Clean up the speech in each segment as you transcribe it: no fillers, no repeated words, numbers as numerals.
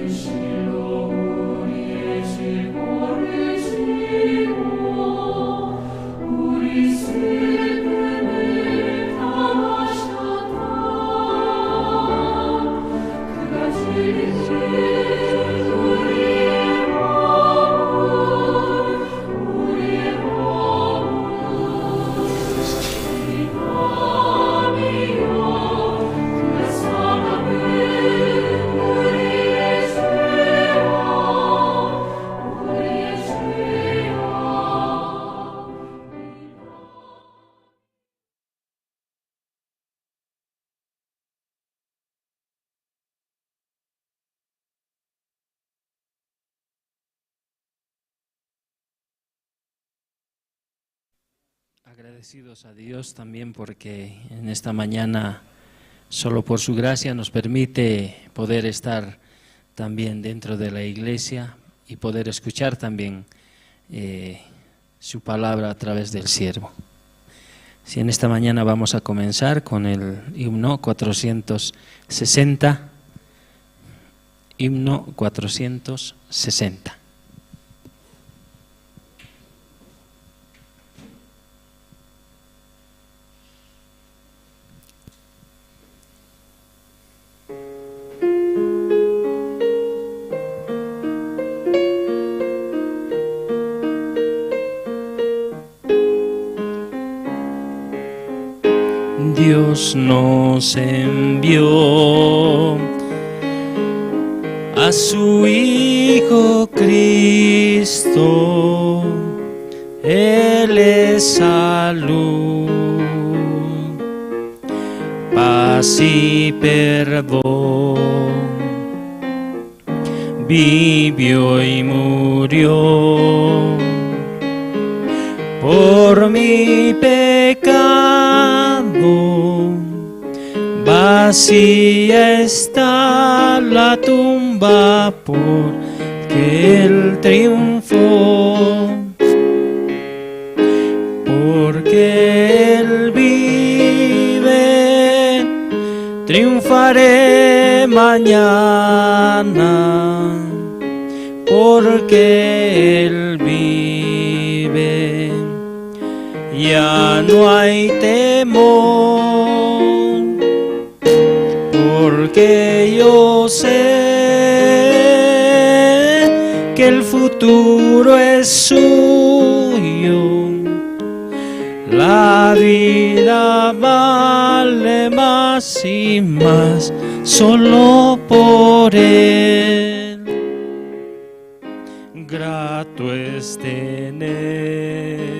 실로 Agradecidos a Dios también porque en esta mañana, solo por su gracia, nos permite poder estar también dentro de la iglesia y poder escuchar también su palabra a través del siervo. Si en esta mañana vamos a comenzar con el himno 460, himno 460. Dios nos envió a su Hijo Cristo, Él es salud, paz y perdón, vivió y murió por mi pecado. Vacía está la tumba porque Él triunfó, porque Él vive, triunfaré mañana, porque Él vive. Ya no hay temor, porque yo sé que el futuro es suyo. La vida vale más y más solo por Él. Grato es tener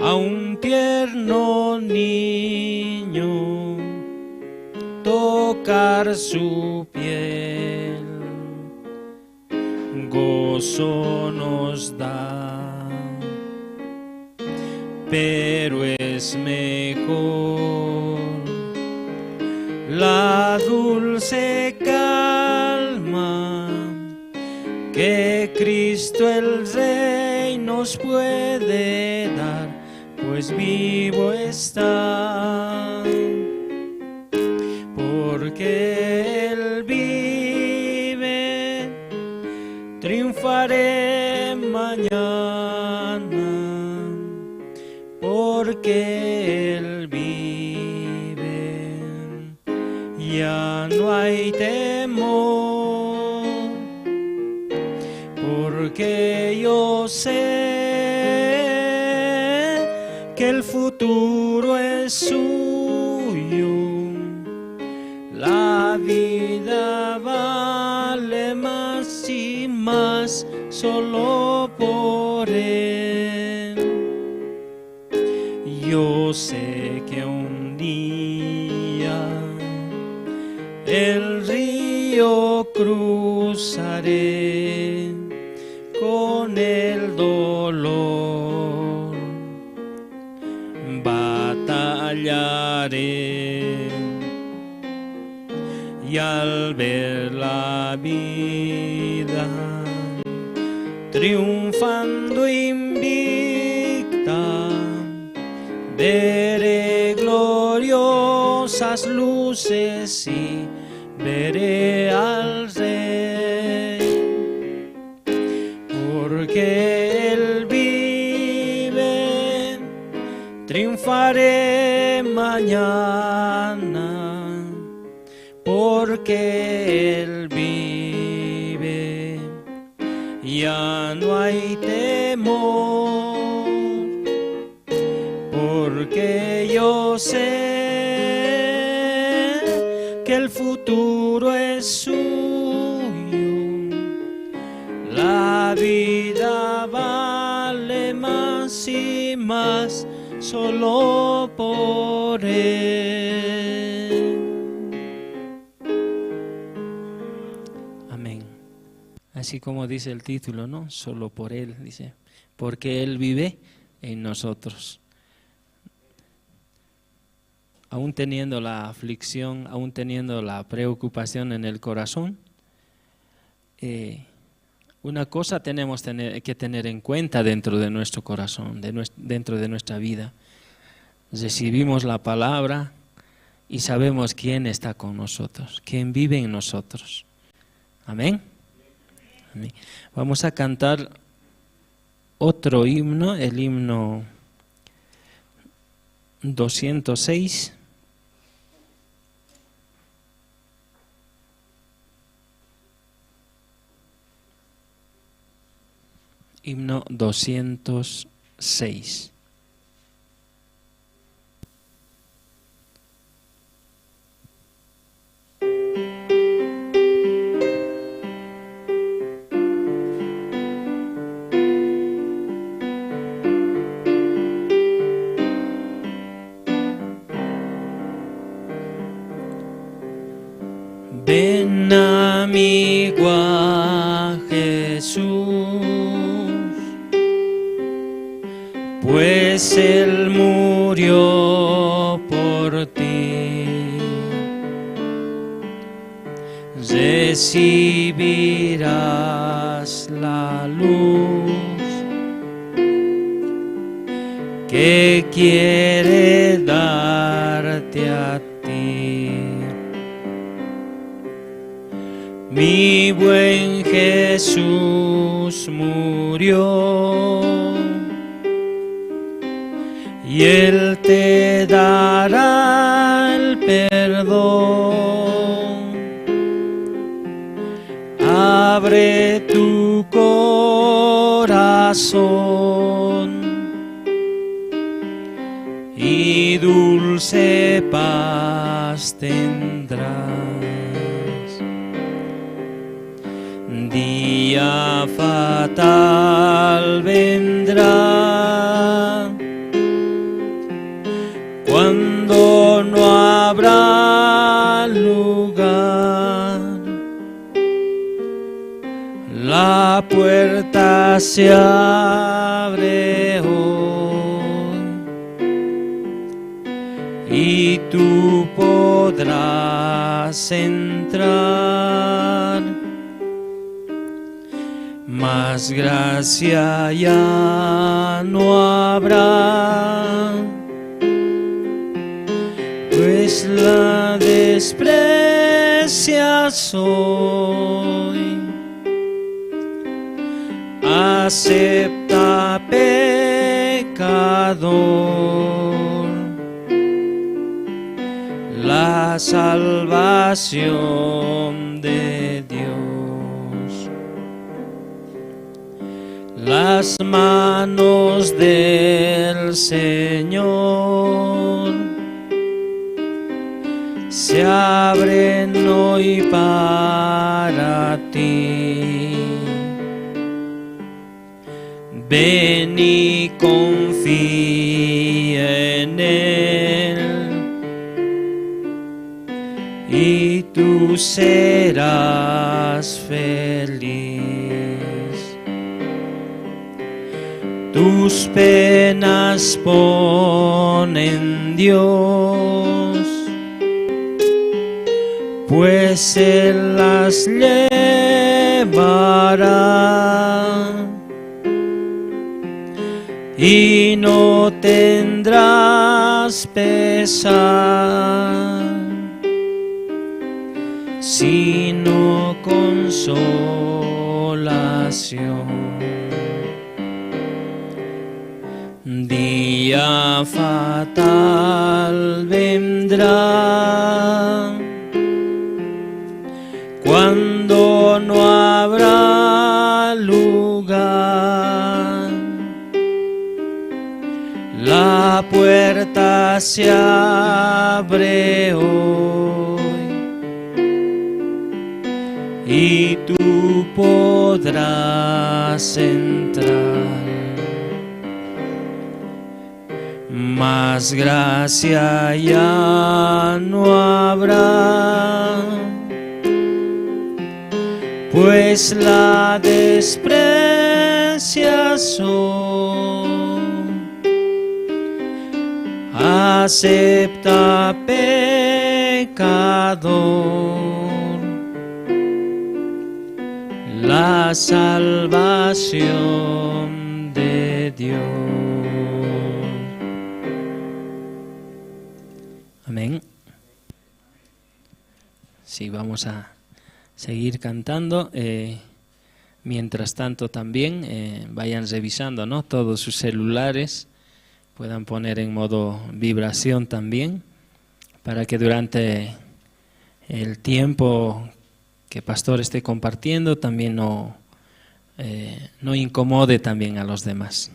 a un tierno niño, tocar su piel, gozo nos da, pero es mejor la dulce calma que Cristo el Rey nos puede dar, pues vivo está, porque Él vive, triunfaré mañana, porque Él vive, ya no hay temor, porque yo sé que el futuro es suyo. La vida vale más y más solo por Él. Yo sé que un día el río cruzaré con el dolor, batallaré, y al ver la vida triunfando invicta, veré gloriosas luces y veré al Rey, porque Él vive, triunfaré mañana, porque Él vive, ya no hay temor, porque yo sé que el futuro es suyo. La vida vale más y más solo por Él. Amén. Así como dice el título, ¿no? Solo por Él, dice. Porque Él vive, en nosotros. Aún teniendo la aflicción, aún teniendo la preocupación en el corazón, una cosa tenemos que tener en cuenta dentro de nuestro corazón, dentro de nuestra vida. Recibimos la palabra y sabemos quién está con nosotros, quién vive en nosotros. Amén. Amén. Vamos a cantar otro himno, el himno 206. Himno 206. Ven amigo a Jesús, pues Él murió por ti. Recibirás la luz que quiere darte a ti. Mi buen Jesús murió y Él te dará el perdón. Abre tu corazón y dulce paz tendrás. Día fatal vendrá cuando no habrá lugar. La puerta se abre hoy y tú podrás entrar. Más gracia ya no habrá, pues la desprecias hoy. Acepta, pecador, la salvación de Dios. Las manos del Señor se abren hoy para ti. Ven y confía en Él y tú serás feliz. Tus penas pon en Dios, pues Él las llevará y no tendrás pesar, sino consolación. Día fatal vendrá cuando no habrá lugar. La puerta se abre hoy y tú podrás entrar. Más gracia ya no habrá, pues la desprecias hoy. acepta pecador la salvación de Dios. Amén. Sí, vamos a seguir cantando. Mientras tanto también vayan revisando, ¿no?, todos sus celulares, puedan poner en modo vibración también, para que durante el tiempo que Pastor esté compartiendo también no incomode también a los demás.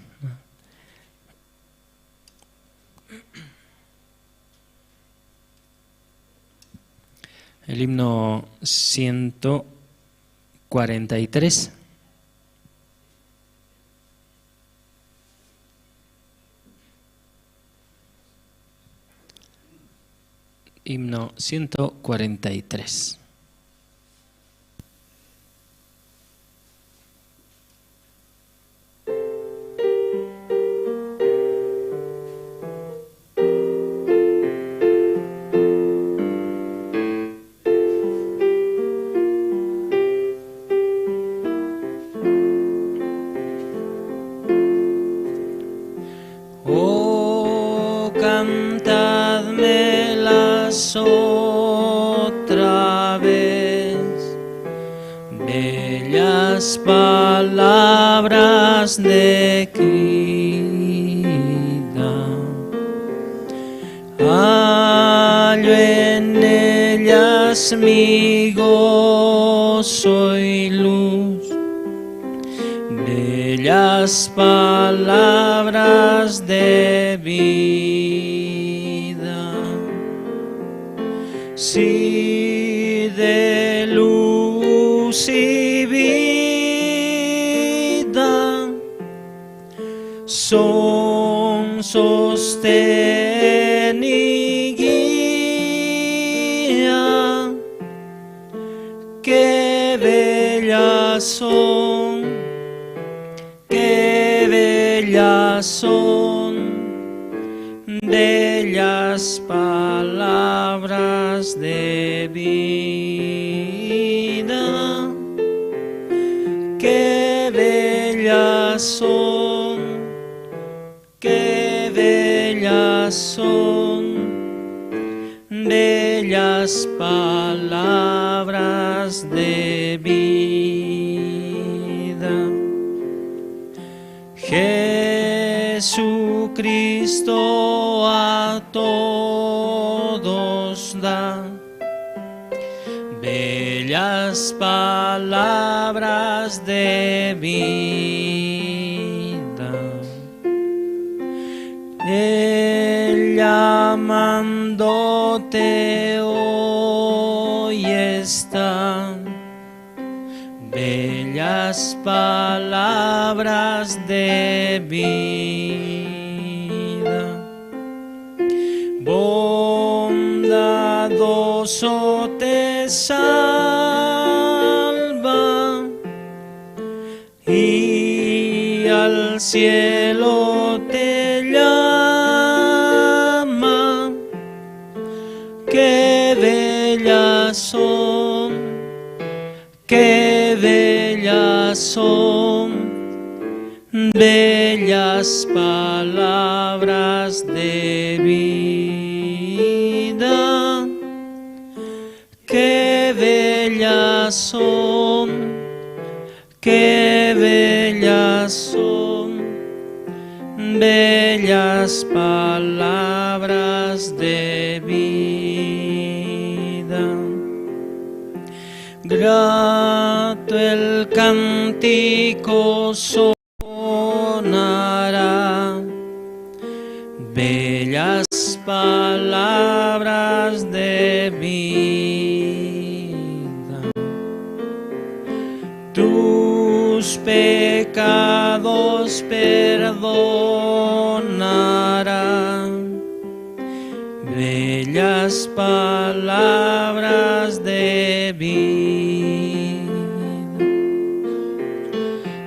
El himno 143. Himno 143. Otra vez, bellas palabras de vida, hallo en ellas mi gozo y luz, bellas palabras de vida. Sí, de luz y vida son sostén y guía. Qué bellas son, qué bellas son, bellas palabras de vida. Qué bellas son, qué bellas son, bellas palabras de vida. Jesucristo a todos da bellas palabras de vida. Él llamándote hoy está, bellas palabras de vida. Bondadoso te salva y al cielo te llama. Qué bellas son, qué bellas son, bellas palabras de vida. Qué bellas son, qué bellas son, bellas palabras de vida. Grato el cántico sonará, bellas palabras de vida. Tus pecados perdonará, bellas palabras de vida.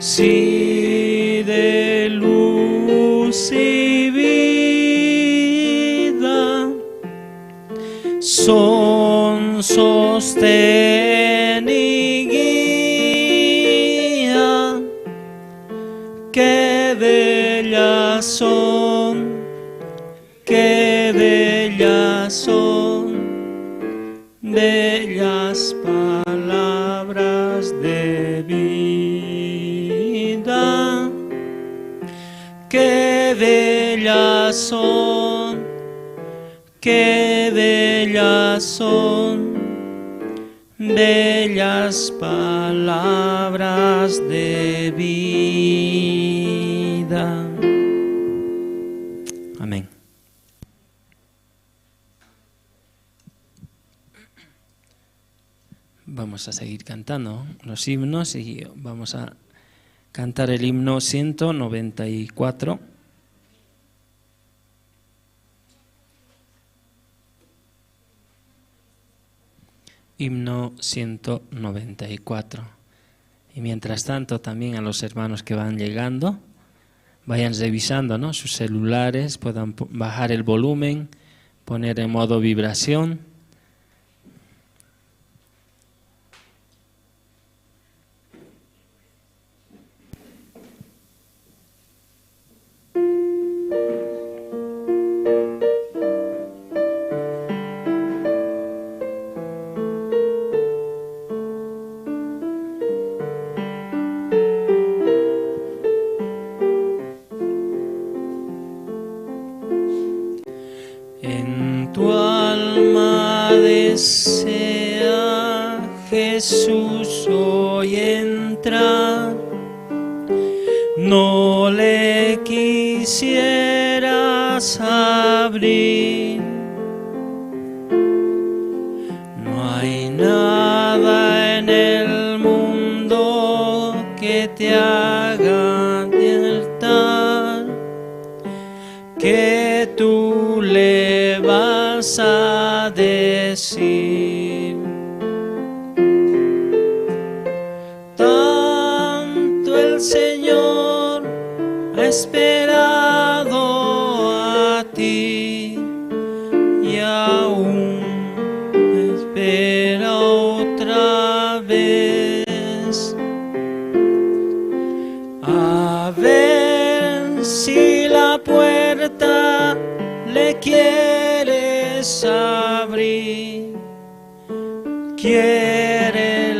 Sí, de luz y son sostén y guía. Qué bellas son, qué bellas son, bellas palabras de vida. Qué bellas son, qué bellas son, bellas palabras de vida. Amén. Vamos a seguir cantando los himnos y vamos a cantar el himno 194. Himno 194. Y mientras tanto también a los hermanos que van llegando, vayan revisando, ¿no?, sus celulares, puedan bajar el volumen, poner en modo vibración. Desea Jesús hoy entrar, no le quisieras abrir. No hay nada en el mundo que te haga alertar que tú le vas a decir. Tanto el Señor ha esperado a ti y aún espera otra vez. A ver si la puerta le quieres abrir, quiere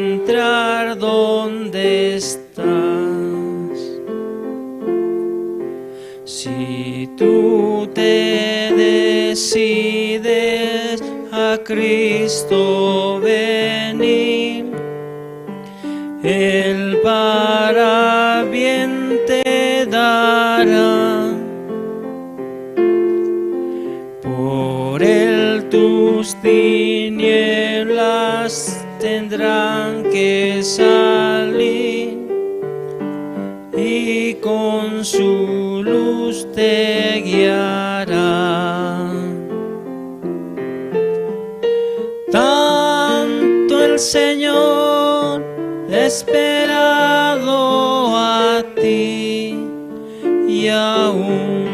entrar donde estás. Si tú te decides a Cristo venir, Él para bien te dará. Por Él tus tinieblas tendrán que salir y con su luz te guiará. Tanto el Señor ha esperado a ti y aún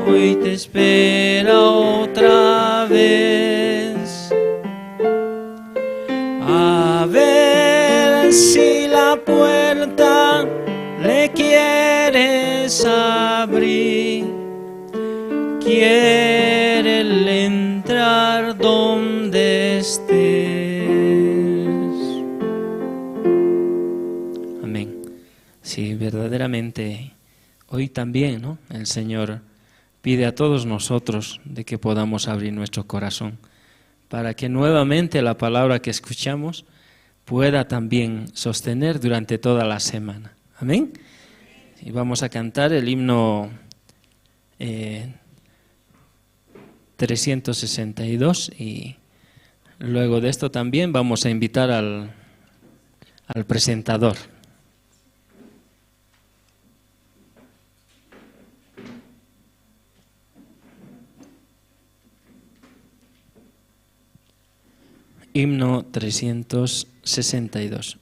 hoy te espera otra vez. A ver si la puerta le quieres abrir, quiere entrar donde estés. Amén. Sí, verdaderamente hoy también, ¿no?, el Señor pide a todos nosotros de que podamos abrir nuestro corazón para que nuevamente la palabra que escuchamos pueda también sostener durante toda la semana. Amén. Y vamos a cantar el himno 362 y luego de esto también vamos a invitar al presentador. Himno 362.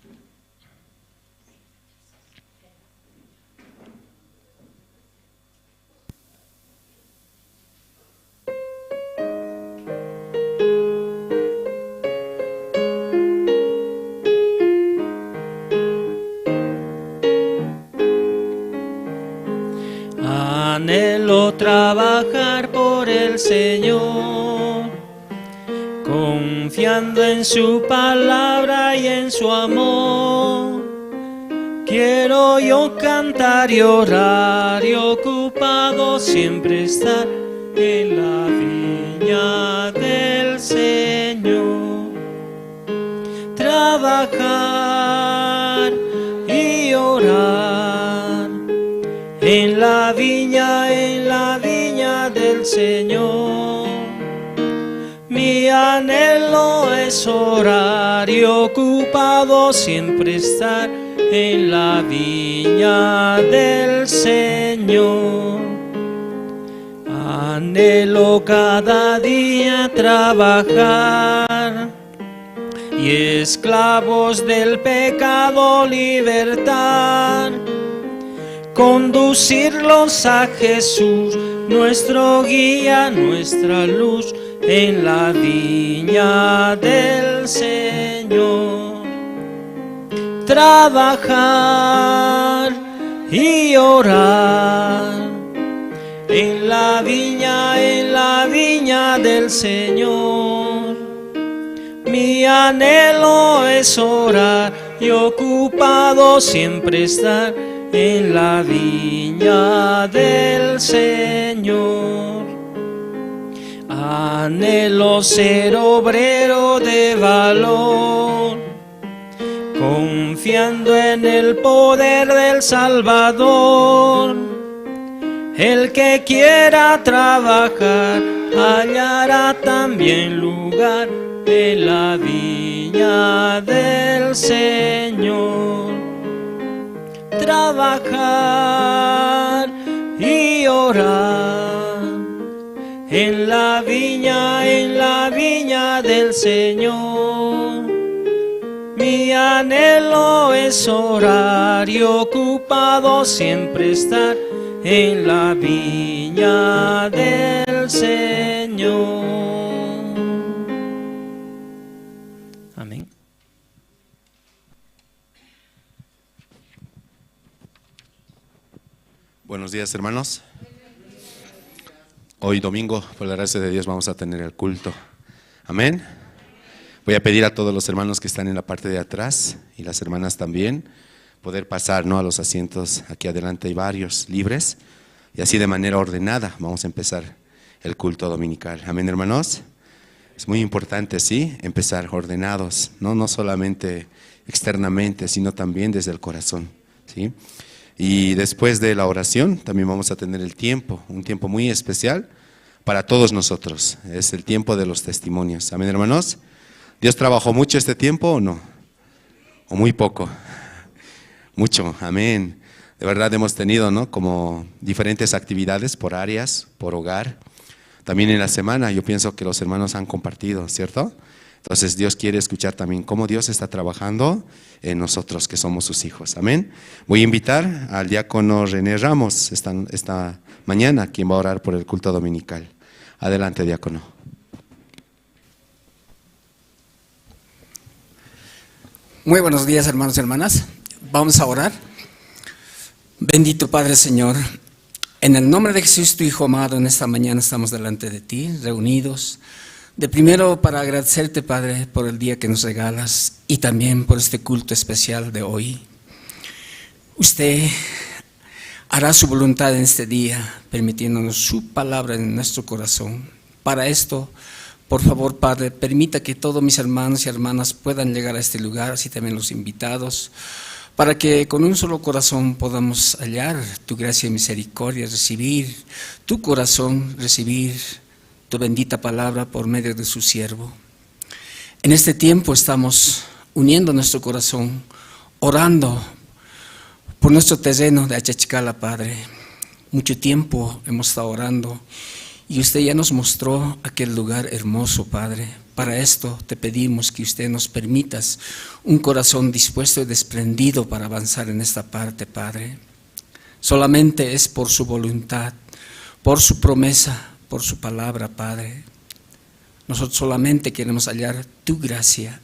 quiero trabajar por el Señor, confiando en su palabra y en su amor. Quiero yo cantar y orar y ocupado siempre estar en la viña del Señor. Trabajar y orar en la viña del Señor. Mi anhelo es orar y ocupado siempre estar en la viña del Señor. Anhelo cada día trabajar y esclavos del pecado libertar, conducirlos a Jesús, nuestro guía, nuestra luz, en la viña del Señor. Trabajar y orar en la viña del Señor. Mi anhelo es orar y ocupado siempre estar en la viña del Señor. Anhelo ser obrero de valor, confiando en el poder del Salvador. El que quiera trabajar hallará también lugar en la viña del Señor. Trabajar y orar en la viña del Señor. Mi anhelo es orar y ocupado siempre estar en la viña del Señor. Amén. Buenos días, hermanos. Hoy domingo, por la gracia de Dios, vamos a tener el culto. Amén. Voy a pedir a todos los hermanos que están en la parte de atrás y las hermanas también, poder pasar, ¿no?, a los asientos. Aquí adelante hay varios libres y así de manera ordenada vamos a empezar el culto dominical. Amén, hermanos. Es muy importante, sí, empezar ordenados, no solamente externamente, sino también desde el corazón, ¿sí? Y después de la oración también vamos a tener el tiempo, un tiempo muy especial para todos nosotros. Es el tiempo de los testimonios. Amén, hermanos. ¿Dios trabajó mucho este tiempo o no? ¿O muy poco? Mucho, amén. De verdad hemos tenido, ¿no?, como diferentes actividades por áreas, por hogar. También en la semana yo pienso que los hermanos han compartido, ¿cierto? Entonces Dios quiere escuchar también cómo Dios está trabajando en nosotros que somos sus hijos. Amén. Voy a invitar al diácono René Ramos esta mañana, quien va a orar por el culto dominical. Adelante, diácono. Muy buenos días, hermanos y hermanas. Vamos a orar. Bendito Padre, Señor, en el nombre de Jesús, tu Hijo amado, en esta mañana estamos delante de ti, reunidos. De primero para agradecerte, Padre, por el día que nos regalas y también por este culto especial de hoy. Usted hará su voluntad en este día, permitiéndonos su palabra en nuestro corazón. Para esto, por favor, Padre, permita que todos mis hermanos y hermanas puedan llegar a este lugar, así también los invitados, para que con un solo corazón podamos hallar tu gracia y misericordia, recibir tu corazón, recibir tu bendita palabra por medio de su siervo. En este tiempo estamos uniendo nuestro corazón, orando por nuestro terreno de Achachicala, Padre. Mucho tiempo hemos estado orando y usted ya nos mostró aquel lugar hermoso, Padre. Para esto te pedimos que usted nos permitas un corazón dispuesto y desprendido para avanzar en esta parte, Padre. Solamente es por su voluntad, por su promesa, por su palabra, Padre. Nosotros solamente queremos hallar tu gracia.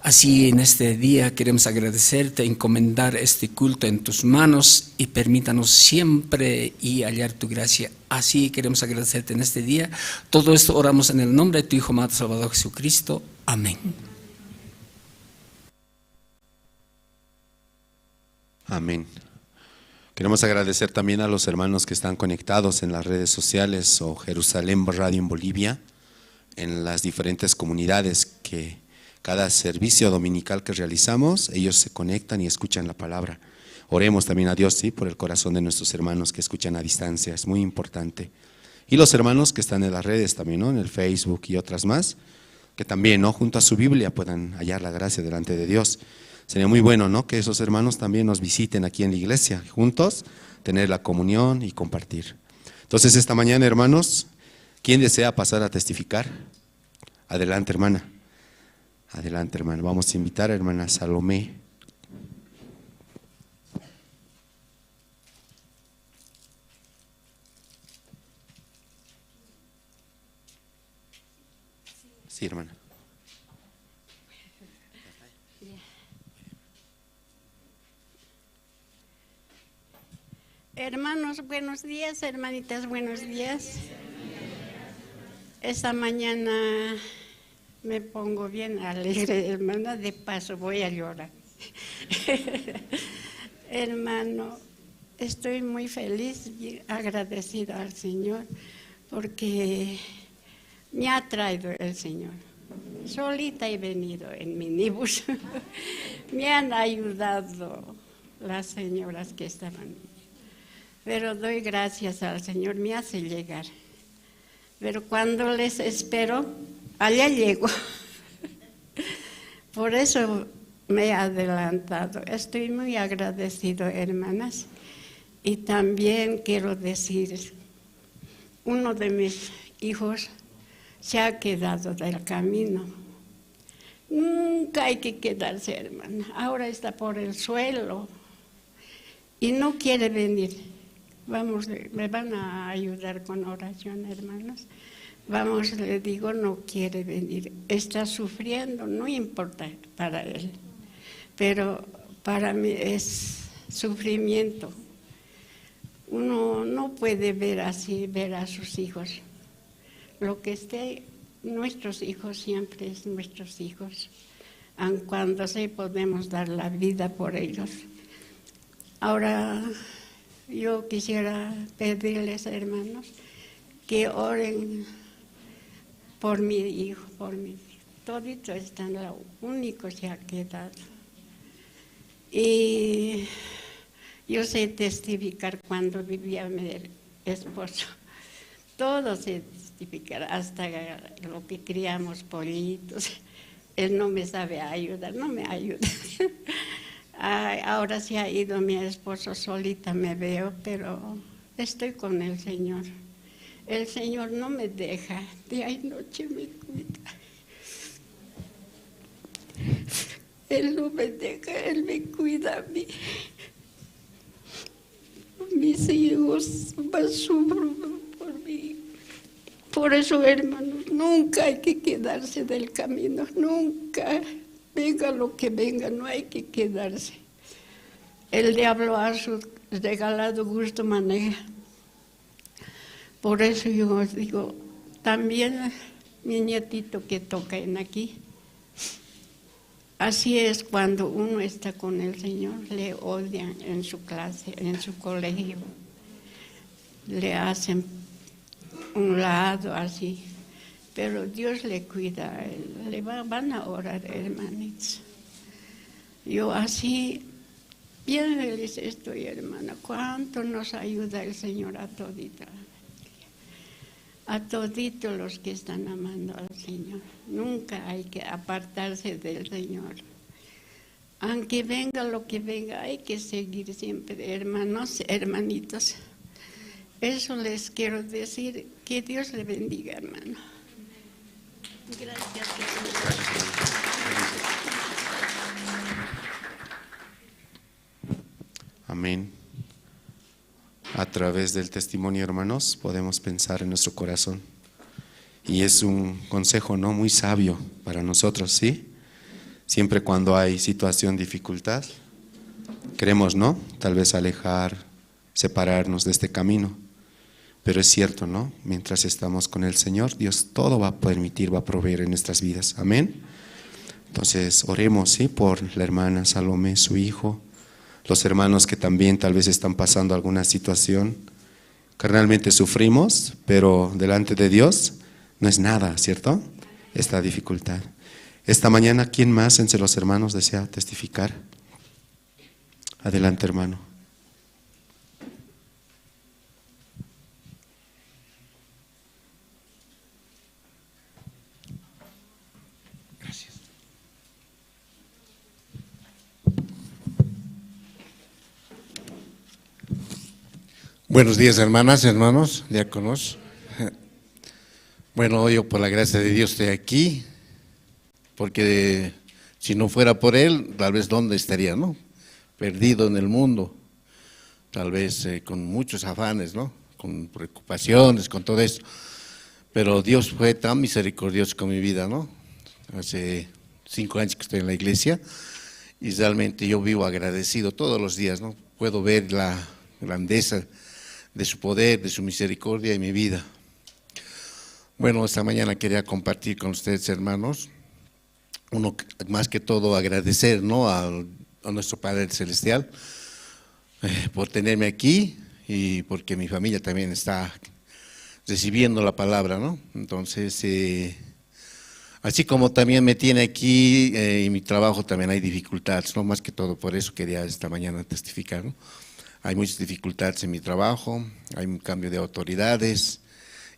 Así en este día queremos agradecerte, encomendar este culto en tus manos y permítanos siempre y hallar tu gracia. Así queremos agradecerte en este día. Todo esto oramos en el nombre de tu Hijo amado Salvador Jesucristo. Amén. Amén. Queremos agradecer también a los hermanos que están conectados en las redes sociales o Jerusalén Radio en Bolivia, en las diferentes comunidades que cada servicio dominical que realizamos, ellos se conectan y escuchan la palabra. Oremos también a Dios, ¿sí?, por el corazón de nuestros hermanos que escuchan a distancia, es muy importante. Y los hermanos que están en las redes también, ¿no?, en el Facebook y otras más, que también, ¿no?, junto a su Biblia puedan hallar la gracia delante de Dios. Sería muy bueno, ¿no?, que esos hermanos también nos visiten aquí en la iglesia, juntos, tener la comunión y compartir. Entonces, esta mañana, hermanos, ¿quién desea pasar a testificar? Adelante, hermana. Adelante, hermana. Vamos a invitar a hermana Salomé. Sí, hermana. Hermanos, buenos días, hermanitas, buenos días. Esta mañana me pongo bien alegre, hermana, de paso voy a llorar. Hermano, estoy muy feliz y agradecida al Señor porque me ha traído el Señor. Solita he venido en minibús. Me han ayudado las señoras que estaban. Pero doy gracias al Señor, me hace llegar. Pero cuando les espero, allá llego. Por eso me he adelantado. Estoy muy agradecido, hermanas. Y también quiero decir, uno de mis hijos se ha quedado del camino. Nunca hay que quedarse, hermana. Ahora está por el suelo y no quiere venir. Vamos, me van a ayudar con oración, hermanos. Vamos, le digo, no quiere venir. Está sufriendo, no importa para él. Pero para mí es sufrimiento. Uno no puede ver así, ver a sus hijos. Lo que esté, nuestros hijos siempre es nuestros hijos. Aun cuando sí podemos dar la vida por ellos. Ahora, yo quisiera pedirles, hermanos, que oren por mi hijo, por mi hijo. Todito están, lo único se ha quedado. Y yo sé testificar cuando vivía mi esposo. Todo sé testificar, hasta lo que criamos pollitos. Él no me sabe ayudar, no me ayuda. Ahora se ha ido mi esposo, solita me veo, pero estoy con el Señor. El Señor no me deja, día y noche me cuida. Él no me deja, Él me cuida a mí. Mis hijos más sufren por mí. Por eso, hermanos, nunca hay que quedarse del camino, nunca. Venga lo que venga, no hay que quedarse. El diablo a su regalado gusto maneja. Por eso yo os digo, también mi nietito que toca en aquí, así es cuando uno está con el Señor, le odian en su clase, en su colegio, le hacen un lado así. Pero Dios le cuida a él, van a orar, hermanitos. Yo así, bien feliz estoy, hermana. Cuánto nos ayuda el Señor a toditos los que están amando al Señor. Nunca hay que apartarse del Señor. Aunque venga lo que venga, hay que seguir siempre, hermanos, hermanitos. Eso les quiero decir, que Dios le bendiga, hermano. Gracias, Amén. A través del testimonio, hermanos, podemos pensar en nuestro corazón. Y es un consejo, ¿no?, muy sabio para nosotros, ¿sí? siempre cuando hay situación, dificultad, queremos, ¿no? Tal vez alejar, separarnos de este camino. Pero es cierto, ¿no? Mientras estamos con el Señor, Dios todo va a permitir, va a proveer en nuestras vidas. Amén. Entonces, oremos, ¿sí? Por la hermana Salomé, su hijo, los hermanos que también tal vez están pasando alguna situación. Carnalmente sufrimos, pero delante de Dios no es nada, ¿cierto? Esta dificultad. Esta mañana, ¿quién más entre los hermanos desea testificar? Adelante, hermano. Buenos días, hermanas, hermanos, diáconos. Bueno, yo por la gracia de Dios estoy aquí, porque si no fuera por Él, tal vez dónde estaría, ¿no? Perdido en el mundo, tal vez con muchos afanes, ¿no? Con preocupaciones, con todo eso. Pero Dios fue tan misericordioso con mi vida, ¿no? Hace 5 años que estoy en la iglesia y realmente yo vivo agradecido todos los días, ¿no? Puedo ver la grandeza de su poder, de su misericordia en mi vida. Bueno, esta mañana quería compartir con ustedes, hermanos, uno más que todo agradecer, ¿no? a nuestro Padre Celestial por tenerme aquí y porque mi familia también está recibiendo la palabra, ¿no? Entonces, así como también me tiene aquí y mi trabajo también hay dificultades, ¿no? Más que todo por eso quería esta mañana testificar, ¿no? Hay muchas dificultades en mi trabajo, hay un cambio de autoridades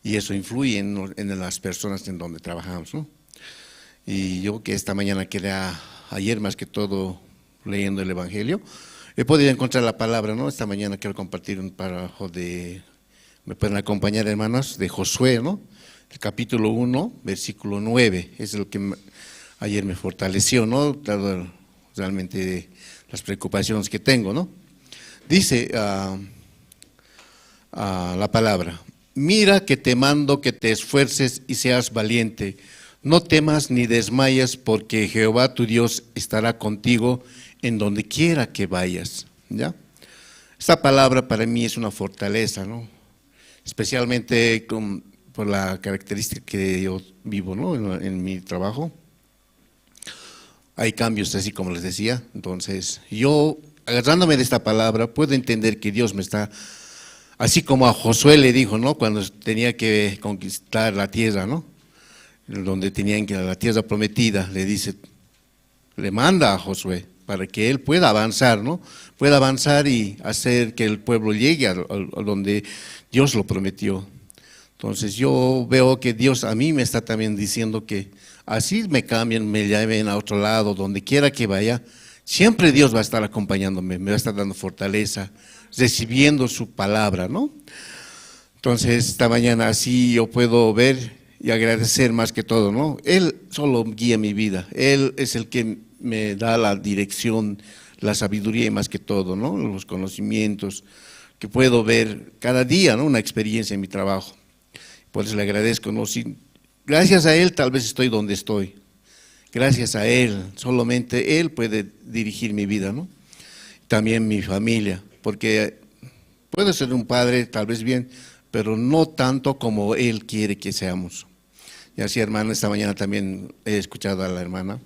y eso influye en las personas en donde trabajamos, ¿no? Y yo que esta mañana quería, ayer más que todo leyendo el Evangelio, he podido encontrar la palabra, ¿no? Esta mañana quiero compartir un párrafo de, me pueden acompañar, hermanos, de Josué, ¿no? El capítulo 1, versículo 9, es lo que ayer me fortaleció, ¿no? Dado realmente las preocupaciones que tengo, ¿no? Dice la palabra: mira que te mando que te esfuerces y seas valiente, no temas ni desmayes, porque Jehová tu Dios estará contigo en donde quiera que vayas. ¿Ya? Esta palabra para mí es una fortaleza, ¿no? Especialmente por la característica que yo vivo, ¿no? En mi trabajo. Hay cambios, así como les decía. Entonces, yo, agarrándome de esta palabra, puedo entender que Dios me está, así como a Josué le dijo, ¿no? Cuando tenía que conquistar la tierra, ¿no? Donde tenían que ir a la tierra prometida, le dice, le manda a Josué para que él pueda avanzar, ¿no? Pueda avanzar y hacer que el pueblo llegue a donde Dios lo prometió. Entonces yo veo que Dios a mí me está también diciendo que así me cambien, me lleven a otro lado, donde quiera que vaya, siempre Dios va a estar acompañándome, me va a estar dando fortaleza, recibiendo su palabra, ¿no? Entonces esta mañana así yo puedo ver y agradecer más que todo, ¿no? Él solo guía mi vida, Él es el que me da la dirección, la sabiduría y más que todo, ¿no? Los conocimientos que puedo ver cada día, ¿no? Una experiencia en mi trabajo. Por eso le agradezco, ¿no? Gracias a Él tal vez estoy donde estoy. Gracias a Él, solamente Él puede dirigir mi vida, ¿no? También mi familia, porque puedo ser un padre tal vez bien, pero no tanto como Él quiere que seamos. Y así, hermana, esta mañana también he escuchado a la hermana,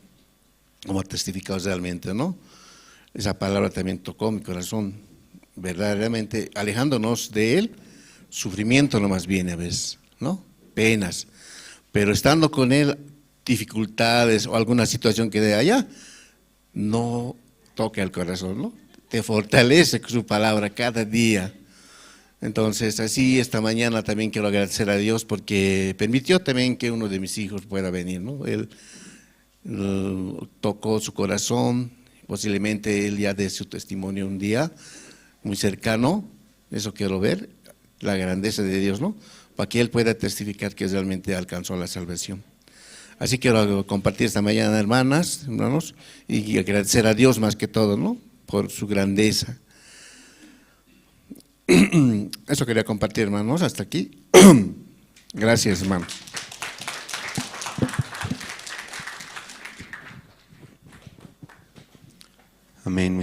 como ha testificado realmente, ¿no? Esa palabra también tocó mi corazón, verdaderamente, alejándonos de Él, sufrimiento nomás viene a veces, ¿no? Penas, pero estando con Él, dificultades o alguna situación que de allá, no toca el corazón, ¿no? Te fortalece con su palabra cada día. Entonces, así esta mañana también quiero agradecer a Dios porque permitió también que uno de mis hijos pueda venir, ¿no? Él tocó su corazón, posiblemente él ya dé su testimonio un día muy cercano, eso quiero ver, la grandeza de Dios, ¿no? Para que él pueda testificar que realmente alcanzó la salvación. Así quiero compartir esta mañana, hermanas, hermanos, y agradecer a Dios más que todo, ¿no? Por su grandeza. Eso quería compartir, hermanos, hasta aquí. Gracias, hermanos.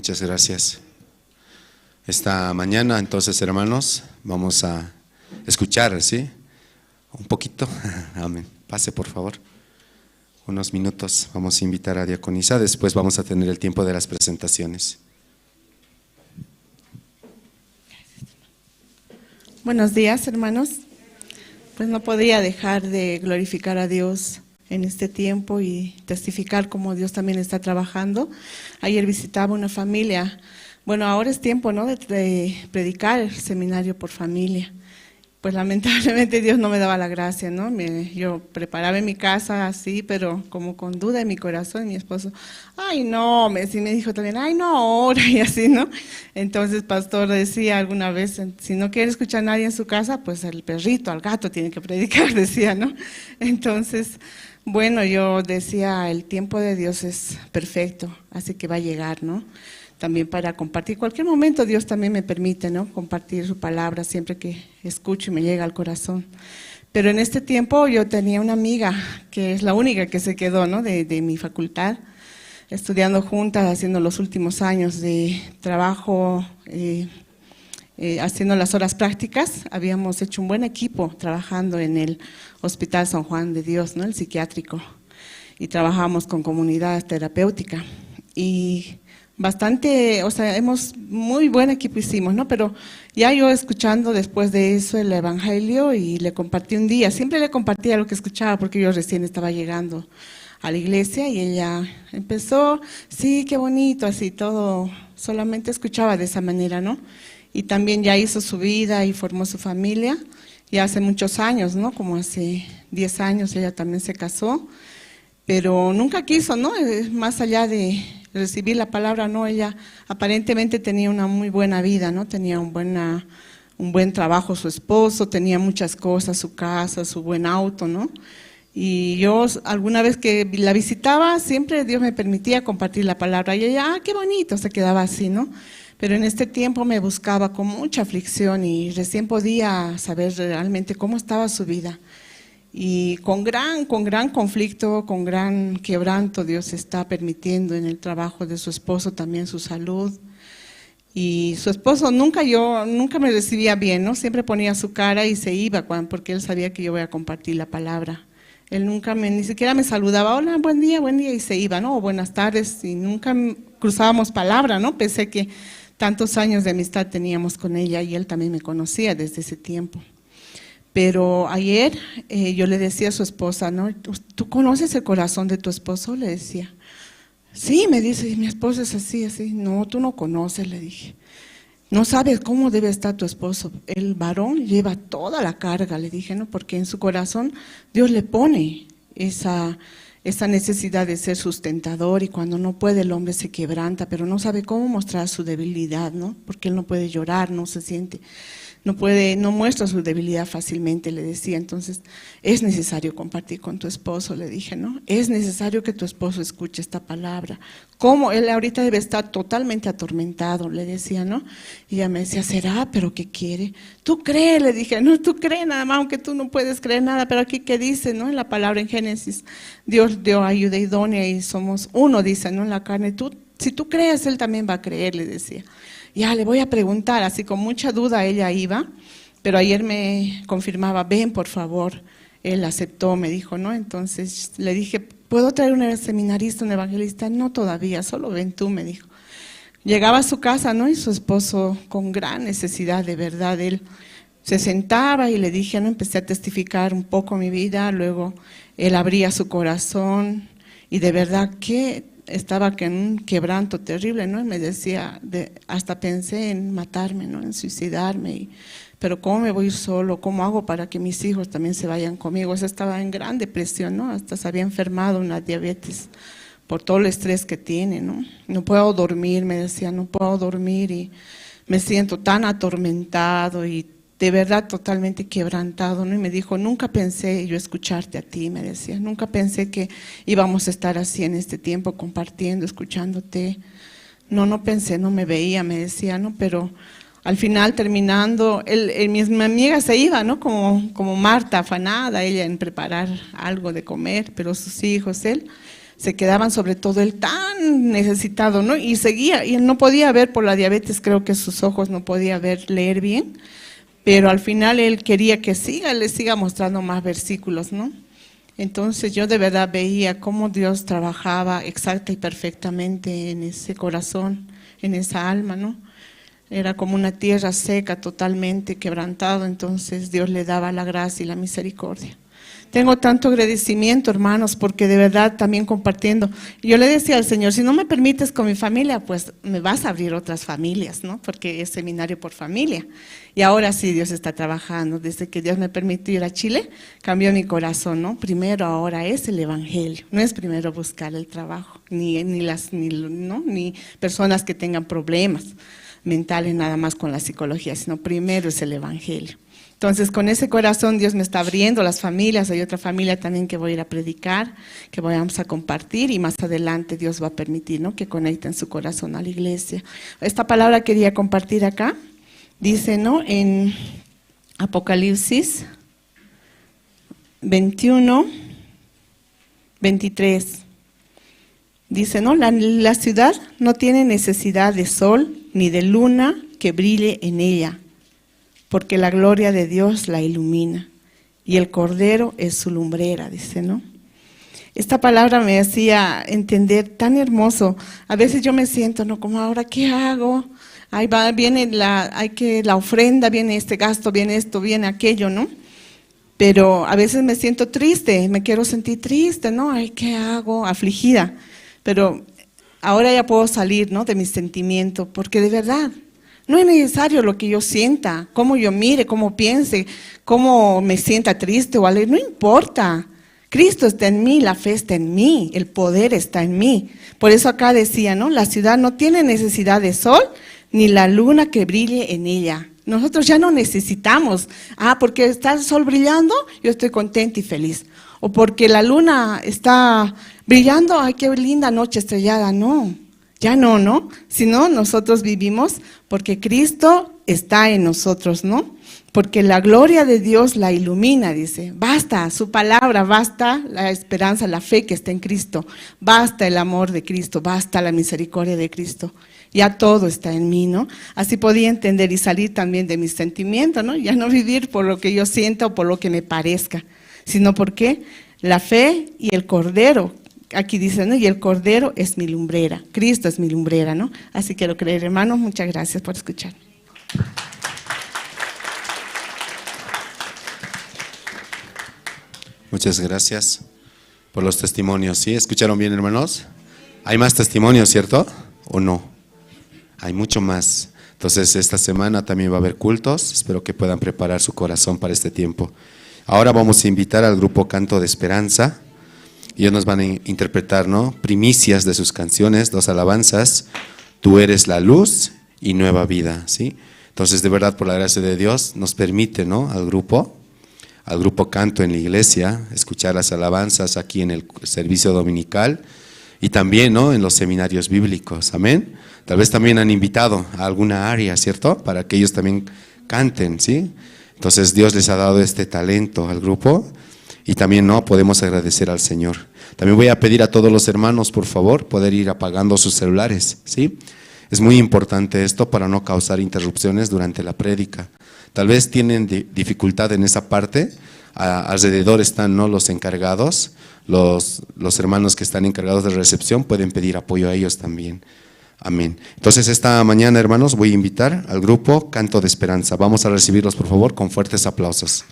Muchas gracias. Esta mañana, entonces, hermanos, vamos a escuchar, ¿sí? Un poquito. Amén. Pase, por favor. Unos minutos. Vamos a invitar a diaconisa. Después vamos a tener el tiempo de las presentaciones. Buenos días, hermanos. Pues no podía dejar de glorificar a Dios en este tiempo y testificar cómo Dios también está trabajando. Ayer visitaba una familia. Bueno, ahora es tiempo, ¿no?, de predicar el seminario por familia. Pues lamentablemente Dios no me daba la gracia, ¿no? Yo preparaba en mi casa así, pero como con duda en mi corazón. Mi esposo, ay no, me dijo también, ay no ahora, y así, ¿no? Entonces pastor decía alguna vez, si no quiere escuchar a nadie en su casa, pues el perrito, al gato tiene que predicar, decía, ¿no? Entonces, bueno, yo decía, el tiempo de Dios es perfecto, así que va a llegar, ¿no? También para compartir. Cualquier momento Dios también me permite, ¿no?, compartir su palabra siempre que escucho y me llega al corazón. Pero en este tiempo yo tenía una amiga que es la única que se quedó, ¿no?, de mi facultad, estudiando juntas, haciendo los últimos años de trabajo, haciendo las horas prácticas. Habíamos hecho un buen equipo trabajando en el Hospital San Juan de Dios, ¿no?, el psiquiátrico, y trabajamos con comunidad terapéutica. Y bastante, o sea, muy buen equipo hicimos, ¿no? Pero ya yo escuchando después de eso el evangelio, y le compartí un día, siempre le compartía lo que escuchaba porque yo recién estaba llegando a la iglesia, y ella empezó, sí, qué bonito, así todo, solamente escuchaba de esa manera, ¿no? Y también ya hizo su vida y formó su familia, ya hace muchos años, ¿no? Como hace 10 años ella también se casó, pero nunca quiso, ¿no? Más allá de recibir la palabra, no, ella aparentemente tenía una muy buena vida, ¿no? Tenía un buen trabajo su esposo, tenía muchas cosas, su casa, su buen auto, ¿no? Y yo alguna vez que la visitaba, siempre Dios me permitía compartir la palabra, y ella, qué bonito, se quedaba así, ¿no? Pero en este tiempo me buscaba con mucha aflicción y recién podía saber realmente cómo estaba su vida. Y con gran conflicto, con gran quebranto, Dios está permitiendo en el trabajo de su esposo también su salud. Y su esposo nunca me recibía bien, ¿no? Siempre ponía su cara y se iba porque él sabía que yo voy a compartir la palabra. Él ni siquiera me saludaba, hola, buen día, y se iba, ¿no? O buenas tardes, y nunca cruzábamos palabra, ¿no? Pese a que tantos años de amistad teníamos con ella, y él también me conocía desde ese tiempo. Pero ayer yo le decía a su esposa, ¿no? ¿Tú conoces el corazón de tu esposo?, le decía. Sí, me dice, mi esposo es así. No, tú no conoces, le dije. No sabes cómo debe estar tu esposo. El varón lleva toda la carga, le dije, ¿no? Porque en su corazón Dios le pone esa necesidad de ser sustentador, y cuando no puede el hombre se quebranta, pero no sabe cómo mostrar su debilidad, ¿no? Porque él no puede llorar, no se siente, no muestra su debilidad fácilmente, le decía. Entonces, es necesario compartir con tu esposo, le dije, ¿no? Es necesario que tu esposo escuche esta palabra. ¿Cómo? Él ahorita debe estar totalmente atormentado, le decía, ¿no? Y ella me decía, ¿será? ¿Pero qué quiere? Tú crees, le dije, no, tú crees nada más, aunque tú no puedes creer nada, pero aquí ¿qué dice, no? En la palabra en Génesis, Dios dio ayuda idónea y somos uno, dice, ¿no? En la carne, si tú crees, él también va a creer, le decía. Ya le voy a preguntar, así con mucha duda ella iba, pero ayer me confirmaba, ven por favor. Él aceptó, me dijo, ¿no? Entonces le dije, ¿puedo traer un seminarista, un evangelista? No todavía, solo ven tú, me dijo. Llegaba a su casa, ¿no? Y su esposo con gran necesidad, de verdad, él se sentaba y le dije, ¿no? Empecé a testificar un poco mi vida, luego él abría su corazón y de verdad que estaba en un quebranto terrible, ¿no? Y me decía, hasta pensé en matarme, ¿no? En suicidarme, pero ¿cómo me voy a ir solo? ¿Cómo hago para que mis hijos también se vayan conmigo? O sea, estaba en gran depresión, ¿no? Hasta se había enfermado una diabetes por todo el estrés que tiene, ¿no? No puedo dormir, me decía, no puedo dormir y me siento tan atormentado y de verdad totalmente quebrantado, ¿no? Y me dijo, nunca pensé yo escucharte a ti, me decía, nunca pensé que íbamos a estar así en este tiempo compartiendo, escuchándote. No pensé, no me veía, me decía, ¿no? Pero al final terminando, mi amiga se iba, ¿no? Como Marta, afanada, ella en preparar algo de comer, pero sus hijos, él se quedaban, sobre todo él tan necesitado, ¿no? Y seguía, y él no podía ver por la diabetes, creo que sus ojos no podía leer bien, pero al final él quería que le siga mostrando más versículos, ¿no? Entonces yo de verdad veía cómo Dios trabajaba exacta y perfectamente en ese corazón, en esa alma, ¿no? Era como una tierra seca, totalmente quebrantado, entonces Dios le daba la gracia y la misericordia. Tengo tanto agradecimiento, hermanos, porque de verdad también compartiendo. Yo le decía al Señor, si no me permites con mi familia, pues me vas a abrir otras familias, ¿no? Porque es seminario por familia. Y ahora sí Dios está trabajando. Desde que Dios me permitió ir a Chile, cambió mi corazón, ¿no? Primero ahora es el evangelio. No es primero buscar el trabajo, ni personas que tengan problemas mentales nada más con la psicología, sino primero es el evangelio. Entonces, con ese corazón Dios me está abriendo las familias. Hay otra familia también que voy a ir a predicar, que vamos a compartir, y más adelante Dios va a permitir, ¿no?, que conecten su corazón a la iglesia. Esta palabra quería compartir acá. Dice, ¿no?, en Apocalipsis 21, 23. Dice, ¿no?, la ciudad no tiene necesidad de sol ni de luna que brille en ella, porque la gloria de Dios la ilumina, y el Cordero es su lumbrera, dice, ¿no? Esta palabra me hacía entender tan hermoso. A veces yo me siento, ¿no?, como ahora, ¿qué hago? Ahí viene la ofrenda, viene este gasto, viene esto, viene aquello, ¿no? Pero a veces me siento triste, me quiero sentir triste, ¿no? Ay, ¿qué hago? Afligida. Pero ahora ya puedo salir, ¿no?, de mi sentimiento, porque de verdad, no es necesario lo que yo sienta, cómo yo mire, cómo piense, cómo me sienta triste o alegre, no importa. Cristo está en mí, la fe está en mí, el poder está en mí. Por eso acá decía, ¿no?, la ciudad no tiene necesidad de sol ni la luna que brille en ella. Nosotros ya no necesitamos, porque está el sol brillando, yo estoy contenta y feliz. O porque la luna está brillando, ay, qué linda noche estrellada. No, ya no, ¿no? Sino nosotros vivimos porque Cristo está en nosotros, ¿no? Porque la gloria de Dios la ilumina, dice. Basta su palabra, basta la esperanza, la fe que está en Cristo. Basta el amor de Cristo, basta la misericordia de Cristo. Ya todo está en mí, ¿no? Así podía entender y salir también de mis sentimientos, ¿no? Ya no vivir por lo que yo sienta o por lo que me parezca, sino porque la fe y el Cordero, aquí dice, ¿no?, y el Cordero es mi lumbrera, Cristo es mi lumbrera, ¿no? Así quiero creer, hermanos. Muchas gracias por escuchar. Muchas gracias por los testimonios. ¿Sí? ¿Escucharon bien, hermanos? ¿Hay más testimonios, cierto? ¿O no? Hay mucho más. Entonces, esta semana también va a haber cultos. Espero que puedan preparar su corazón para este tiempo. Ahora vamos a invitar al grupo Canto de Esperanza. Ellos nos van a interpretar, ¿no?, primicias de sus canciones, 2 alabanzas, Tú eres la luz y nueva vida, ¿sí? Entonces, de verdad, por la gracia de Dios, nos permite, ¿no?, al grupo Canto en la iglesia, escuchar las alabanzas aquí en el servicio dominical y también, ¿no?, en los seminarios bíblicos, amén. Tal vez también han invitado a alguna área, ¿cierto?, para que ellos también canten, ¿sí? Entonces, Dios les ha dado este talento al grupo. Y también, ¿no?, podemos agradecer al Señor. También voy a pedir a todos los hermanos, por favor, poder ir apagando sus celulares, ¿sí? Es muy importante esto para no causar interrupciones durante la prédica. Tal vez tienen dificultad en esa parte. Alrededor están, ¿no?, los encargados, los hermanos que están encargados de recepción, pueden pedir apoyo a ellos también. Amén. Entonces, esta mañana, hermanos, voy a invitar al grupo Canto de Esperanza. Vamos a recibirlos, por favor, con fuertes aplausos.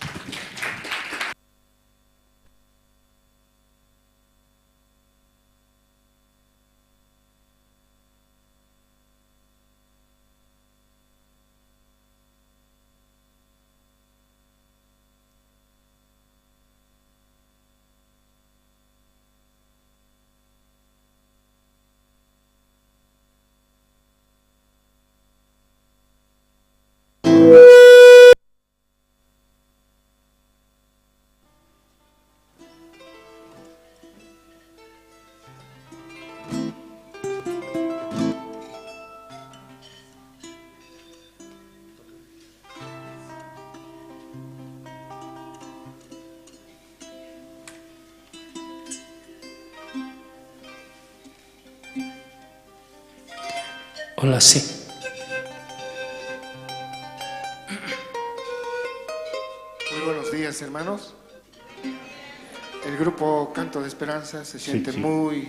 Hola, sí. Muy buenos días, hermanos. El grupo Canto de Esperanza se siente muy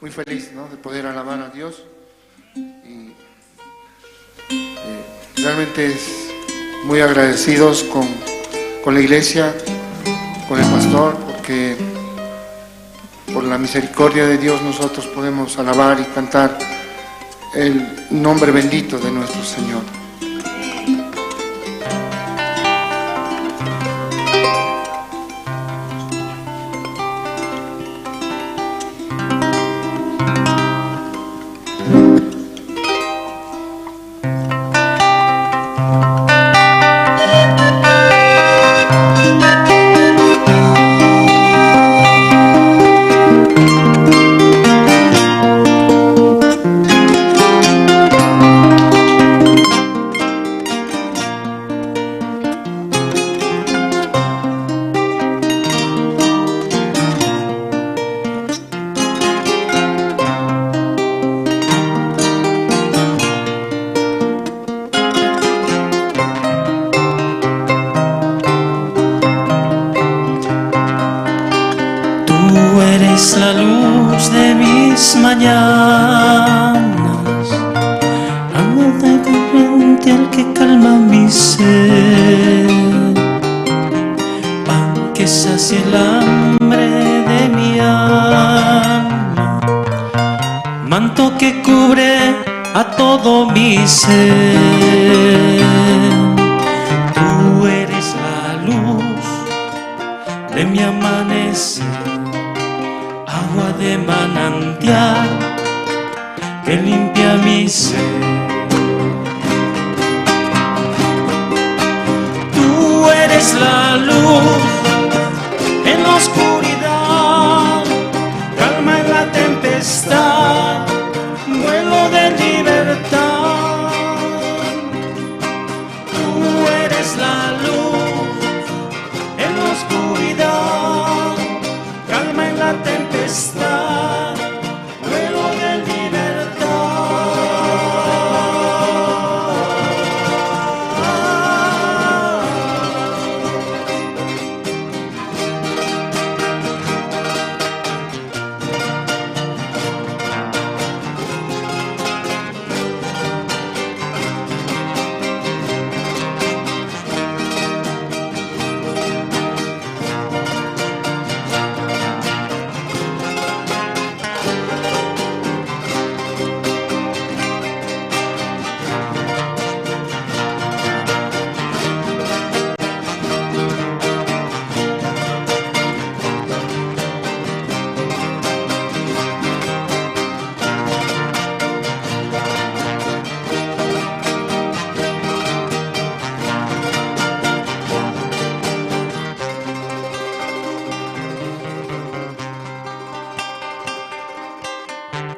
feliz, ¿no?, de poder alabar a Dios. Y realmente es muy agradecidos con la iglesia, con el pastor, porque por la misericordia de Dios nosotros podemos alabar y cantar el nombre bendito de nuestro Señor. La luz de mis mañanas, agua de corriente al que calma mi sed, pan que sacia el hambre de mi alma, manto que cubre a todo mi ser. Tú eres la luz de mi amanecer, agua de manantial que limpia mi ser. Tú eres la luz en la oscuridad, calma en la tempestad, vuelo de libertad. Tú eres la luz en la oscuridad, calma en la tempestad, vuelo de libertad.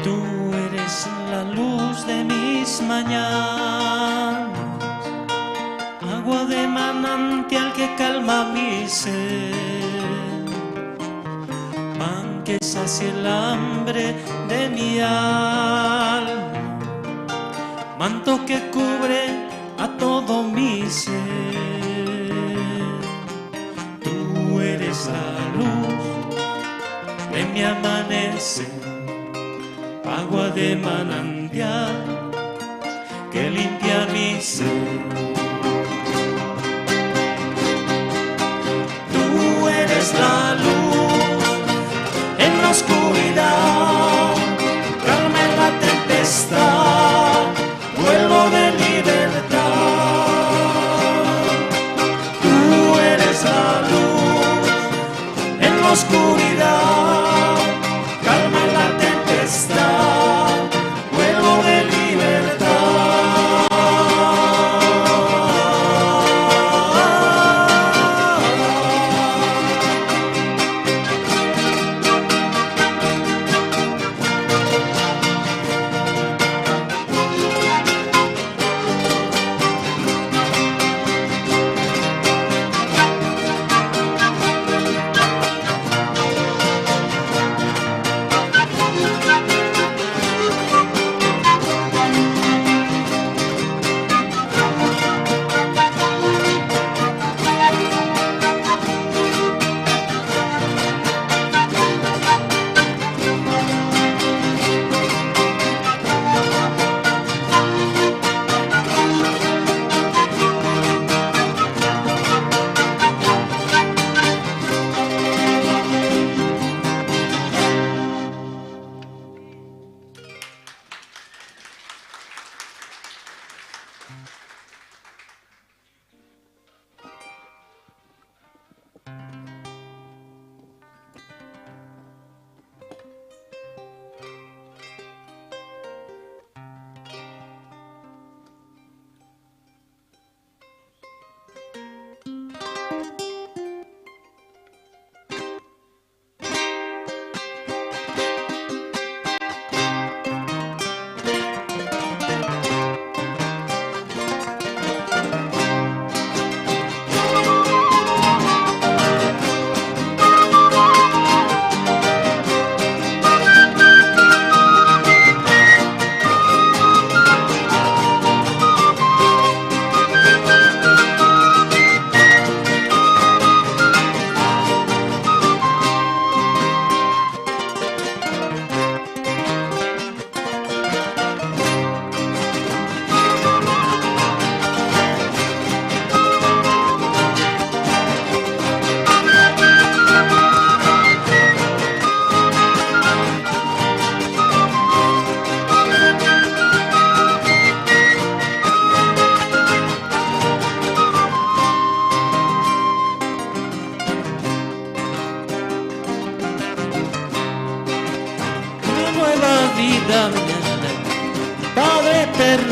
Tú eres la luz de mis mañanas, agua de manantial que calma mi sed, pan que sacia el hambre de mi alma, manto que cubre a todo mi ser. Tú eres la luz de mi amanecer, agua de manantial que limpia mi ser. Tú eres la luz en la oscuridad, calma en la tempestad, vuelo de libertad. Tú eres la luz en la oscuridad, calma en la tempestad, vuelo de libertad.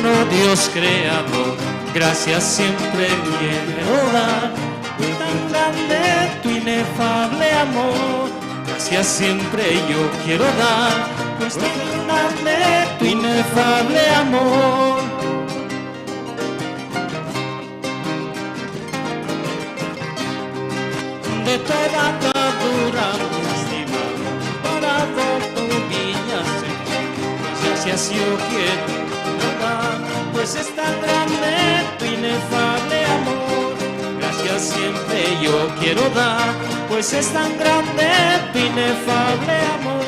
eterno Dios creador, gracias siempre quiero dar. Tan grande tu inefable amor, gracias siempre yo quiero dar. Pues tan grande tu inefable amor. De toda atadura estimado, parado tu viña, Señor, gracias yo quiero dar. Pues es tan grande tu inefable amor, gracias siempre yo quiero dar. Pues es tan grande tu inefable amor.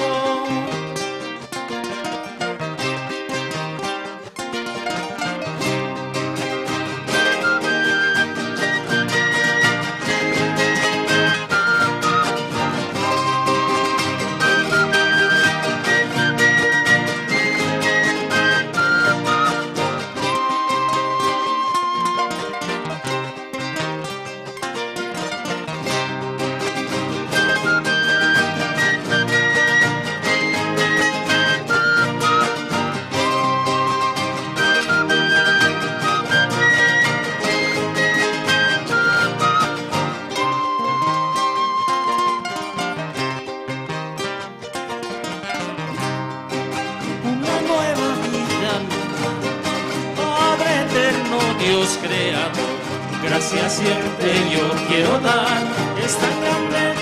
Dios creador, gracias siempre yo quiero dar. Es tan grande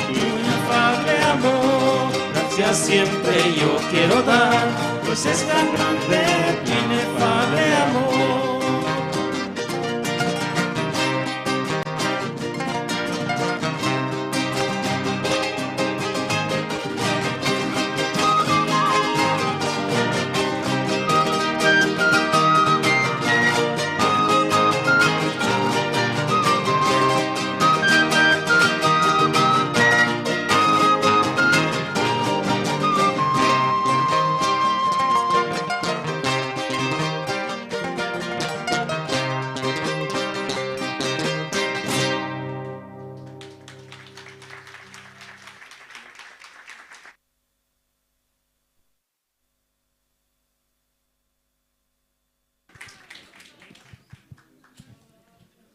tu inefable amor, gracias siempre yo quiero dar. Pues es tan grande tu inefable amor.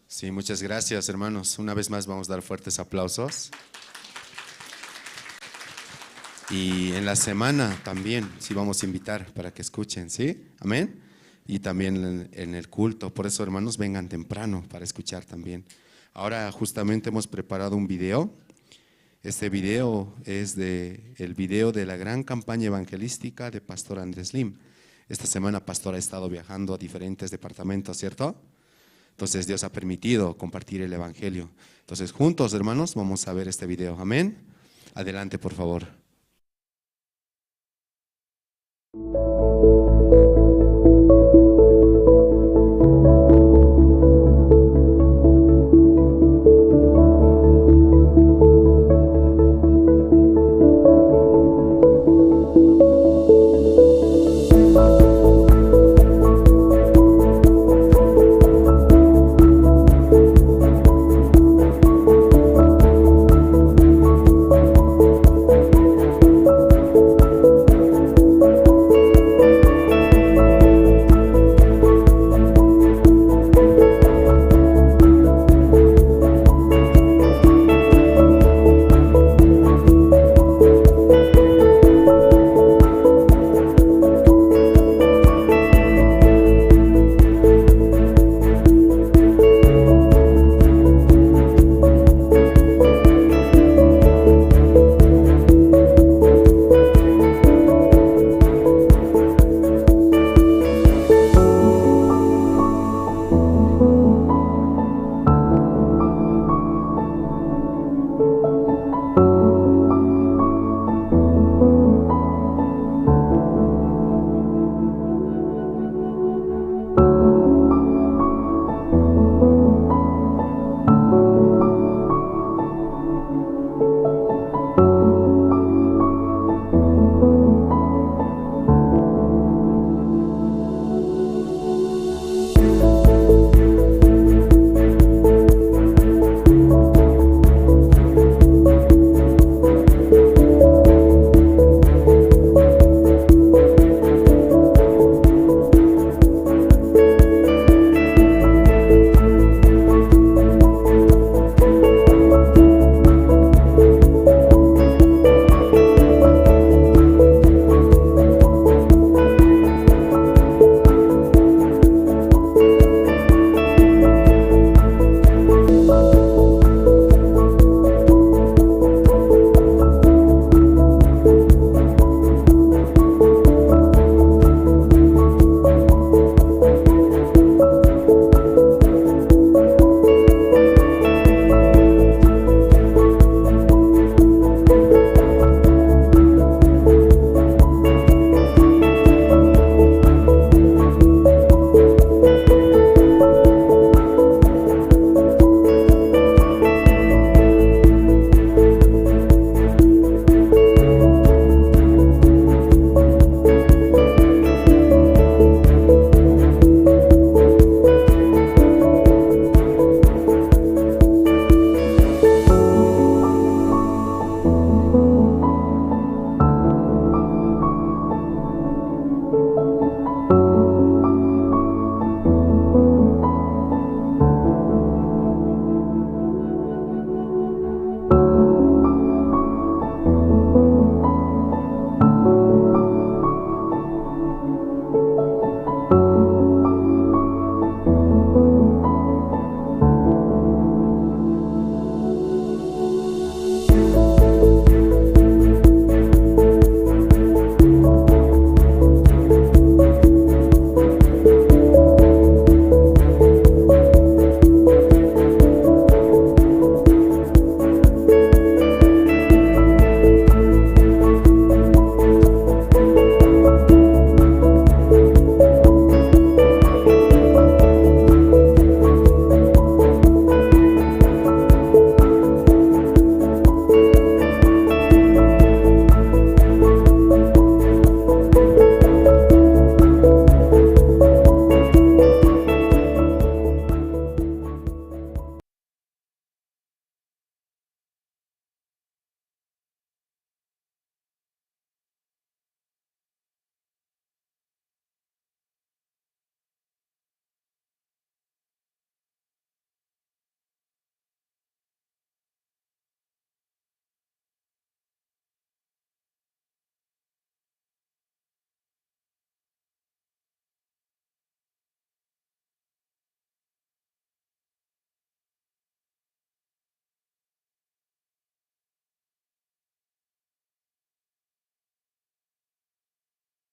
Sí, muchas gracias, hermanos. Una vez más vamos a dar fuertes aplausos. Y en la semana también, sí vamos a invitar para que escuchen, ¿sí? Amén. Y también en el culto. Por eso, hermanos, vengan temprano para escuchar también. Ahora justamente hemos preparado un video. Este video es el video de la gran campaña evangelística de Pastor Andrés Lim. Esta semana Pastor ha estado viajando a diferentes departamentos, ¿cierto? Entonces Dios ha permitido compartir el evangelio. Entonces juntos, hermanos, vamos a ver este video. Amén. Adelante, por favor.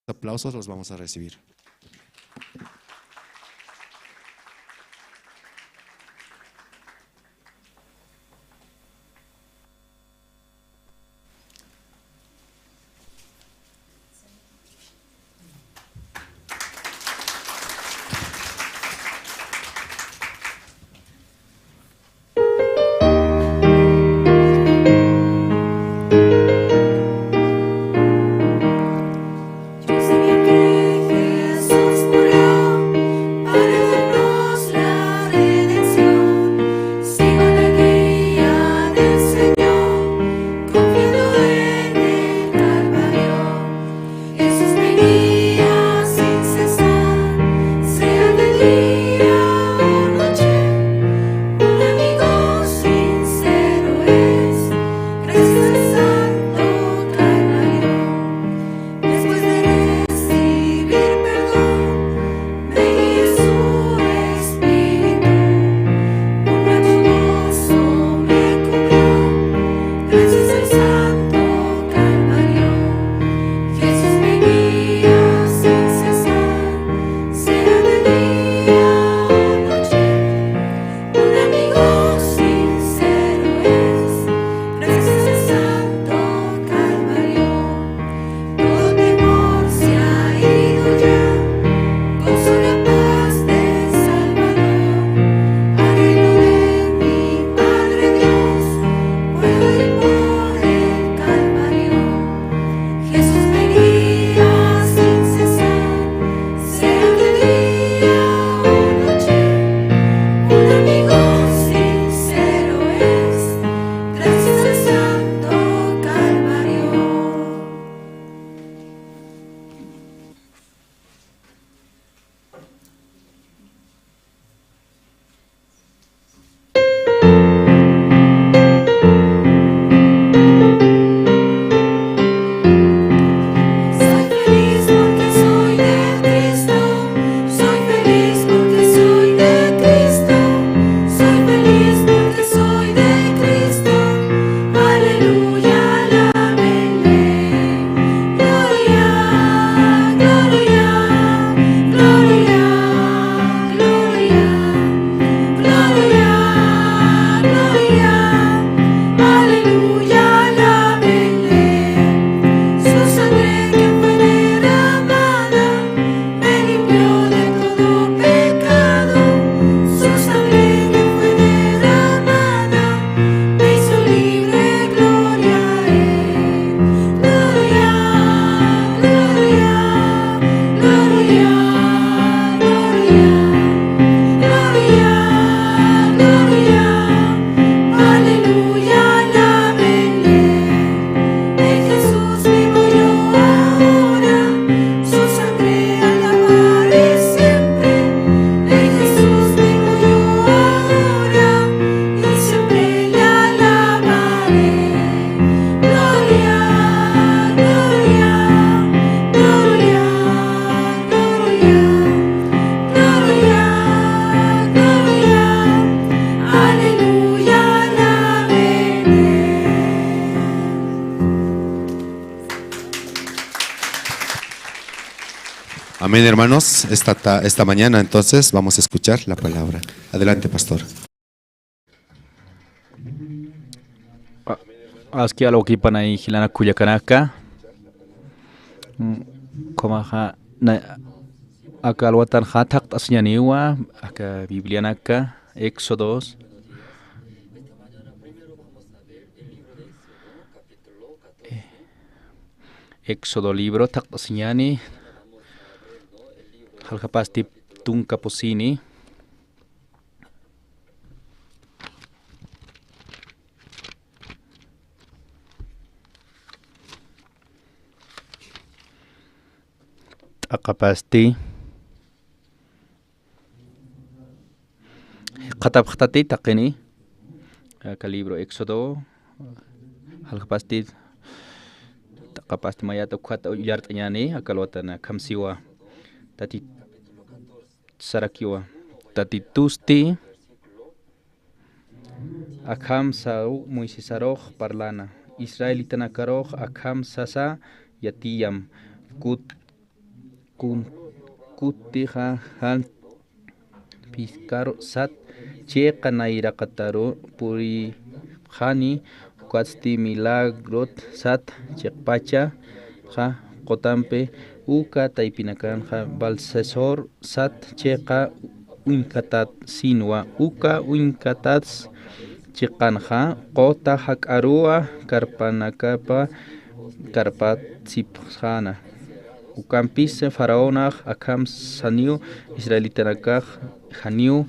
Aplausos los vamos a recibir. Amén, hermanos. Esta mañana entonces vamos a escuchar la palabra. Adelante, pastor. Aski aloki panay hilana kuyakanaka. Komaha na akalwatan hatak asnyaniwa aka biblianaka Éxodos. Éxodo libro tak asnyani halkapasti tunka posini. Akapasti katab khatati takini ka libro Éxodo halkapasti takapasti mayata kwata yartanyani akalwatana kamsiwa tati sarakiwa tati tusti akham sa Moisésaroj parlana Israelitana karoj akham sasa yatiyam kut kutiha han piskaro sat cheqa nairakataro puri hani kwatsti milagrot sat cheqpacha ha qotampe uka taipinakan ha balsesor sat cheqa uinkatat sinwa uka uinkatats cheqanja qota hakarua karpanakapa karpatsipjana ukampis faraonaj akam saniu israelitanakaj janiu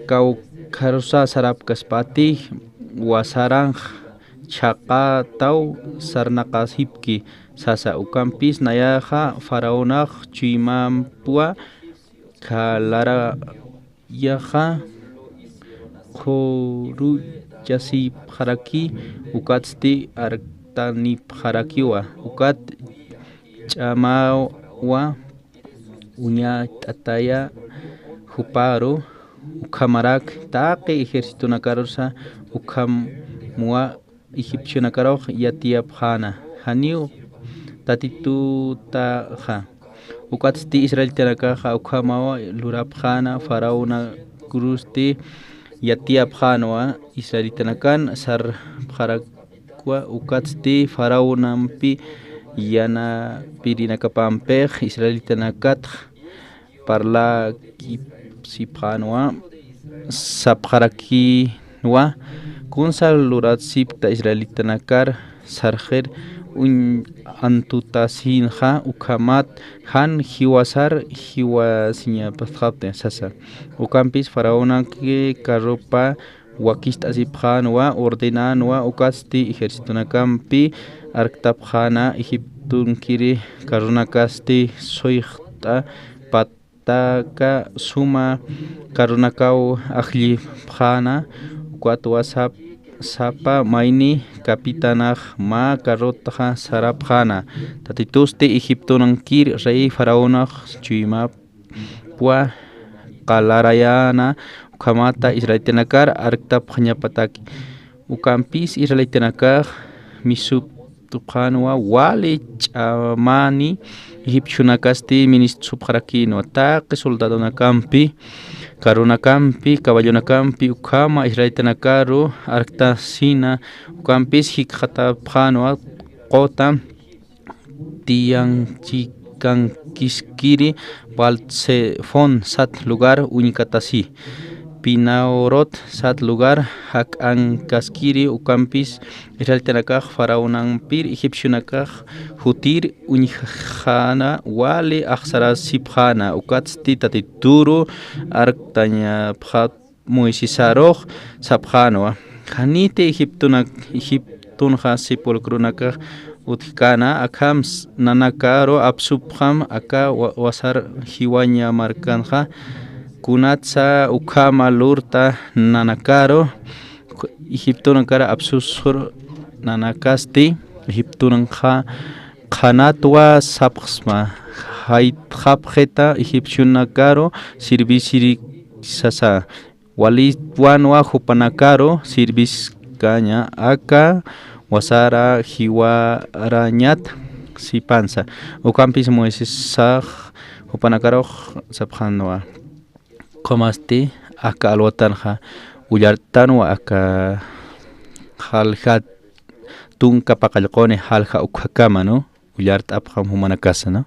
kaukarusa sarapkaspati wasaranj chaqataw sarnaqashipki sasa ukampis nayaja faraonaj chimampua kalara yaja Khoruyasi haraki ukatsti artani harakiwa ukat chamawa uña ataya huparo ukamarak taqi ejército nakarosa ukam mua egipcio nakaroj yatiapjana haniu tatitu taja ukatsti israel tanakaja ukamawa lurapjana faraona krusti yatiapjanoa israelitanakan sar parakwa ukatsti faraonampi yana pirinakapampej israelitanakat parla kipsipjanoa sapjarakiwa kunsal luratsipta israelitanakar sarjer un antutasinja ukamat han hiwasar hiwasiña pasjapte sasa ukampis faraona que karopa wakista asipjanwa ordenanwa ukasti ejército nakampi arktapjana egiptunkiri karunakasti soyta pataka suma karunakau ajlipjana kwatwasap sapa maini kapitanaj ma karotaja sarapjana tatituste Egipto nankir rey faraonaj chuima pua qalarayana ukamata israelitenakar arktap pataki ukampis israelitenakar misup tuqanwa wale chamani Egipcio nakasti ministro subharakino ataqi soldado nakampi karuna kampi caballo nakampi ukama israelitenakaru arkta sina ukampis hikhatapjano qota tiang chikan kiskiri baltsefon sat lugar unikatasi pinaorot sat lugar hak ankaskiri ukampis israelitenakaj faraonampir egipcionakaj hutir unikjana wale aksarasipjana ukatsti tatituru arktaña pjat moisisaroj sapjanoa janite egiptunja sepulcronakaj utkana akams nanakaro apsupjam aka wasar hiwaña markanja kunatsa ukama lurta nanakaro Egiptunakara absusur nanakasti Egiptunanja kanatwa sapsma haitjapjeta Egipcionakaro sirvisiri sasa walitwanwa hupanakaro sirvis kaña aka wasara hiwarañat sipansa ukampis moisesaj hupanakaro sapjanwa komasti aka alwatanja uyartanwa aka halja tunka paqallqone halja ukakama no uyart apjam humanakasa no